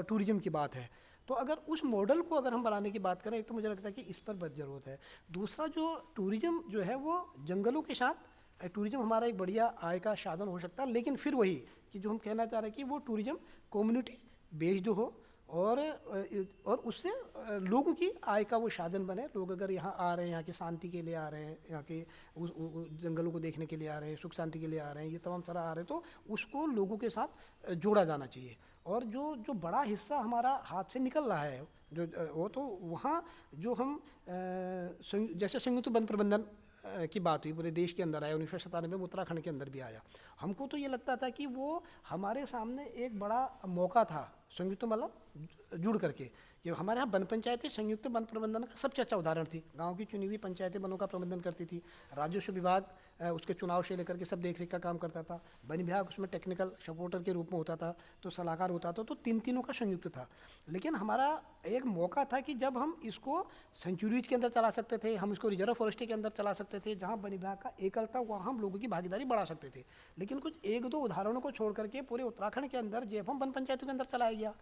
टूरिज्म की बात है, तो अगर उस मॉडल को अगर हम बढ़ाने की बात करें, तो मुझे लगता है कि इस पर बहुत ज़रूरत है। दूसरा जो टूरिज्म जो है वो जंगलों के साथ टूरिज्म हमारा एक बढ़िया आय का साधन हो सकता है, लेकिन फिर वही कि जो हम कहना चाह रहे हैं कि वो टूरिज्म कम्युनिटी बेस्ड हो, और उससे लोगों की आय का वो साधन बने। लोग अगर यहाँ आ रहे हैं, यहाँ की शांति के लिए आ रहे हैं, यहाँ के जंगलों को देखने के लिए आ रहे हैं, सुख शांति के लिए आ रहे हैं, ये तमाम सारा आ रहे हैं, तो उसको लोगों के साथ जोड़ा जाना चाहिए। और जो बड़ा हिस्सा हमारा हाथ से निकल रहा है जो वो, तो वहाँ जो हम जैसे संयुक्त वन प्रबंधन की बात हुई, पूरे देश के अंदर आया, 1997 में उत्तराखंड के अंदर भी आया। हमको तो ये लगता था कि वो हमारे सामने एक बड़ा मौका था संयुक्त मतलब जुड़ करके, कि हमारे यहाँ वन पंचायतें संयुक्त वन प्रबंधन का सबसे अच्छा उदाहरण थी। गांव की चुनी हुई पंचायतें वनों का प्रबंधन करती थी, राजस्व विभाग उसके चुनाव से लेकर के सब देख रेख का काम करता था, वन विभाग उसमें टेक्निकल सपोर्टर के रूप में होता था, तो सलाहकार होता था, तो तीनों का संयुक्त था। लेकिन हमारा एक मौका था कि जब हम इसको सेंचुरीज के अंदर चला सकते थे, हम इसको रिजर्व फॉरेस्ट्री के अंदर चला सकते थे, जहाँ वन विभाग का एकल था वहाँ हम लोगों की भागीदारी बढ़ा सकते थे। लेकिन कुछ एक दो उदाहरणों को छोड़ करके पूरे उत्तराखंड के अंदर जेएफएम वन पंचायतों के अंदर चलाया गया।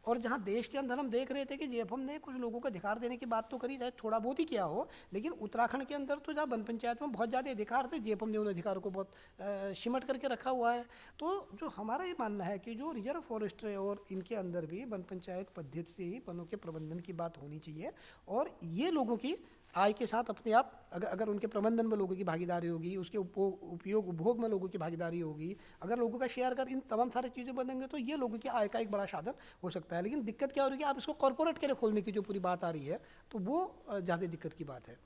और जहाँ देश के अंदर हम देख रहे थे कि जेएफएम ने कुछ लोगों को अधिकार देने की बात तो करी, चाहे थोड़ा बहुत ही किया हो, लेकिन उत्तराखंड के अंदर तो जहाँ वन पंचायत में बहुत ज़्यादा अधिकार थे, जेएफएम ने उन अधिकारों को बहुत सिमट करके रखा हुआ है। तो जो हमारा ये मानना है कि जो रिजर्व फॉरेस्ट है और इनके अंदर भी वन पंचायत पद्धति से ही वनों के प्रबंधन की बात होनी चाहिए, और ये लोगों की आय के साथ अपने आप अगर उनके प्रबंधन में लोगों की भागीदारी होगी, उसके उपयोग उपभोग में लोगों की भागीदारी होगी, अगर लोगों का शेयर कर इन तमाम सारी चीज़ें बनेंगे, तो ये लोगों की आय का एक बड़ा साधन हो सकता है। लेकिन दिक्कत क्या हो रही है कि आप इसको कॉर्पोरेट के लिए खोलने की जो पूरी बात आ रही है, तो वो ज़्यादा दिक्कत की बात है।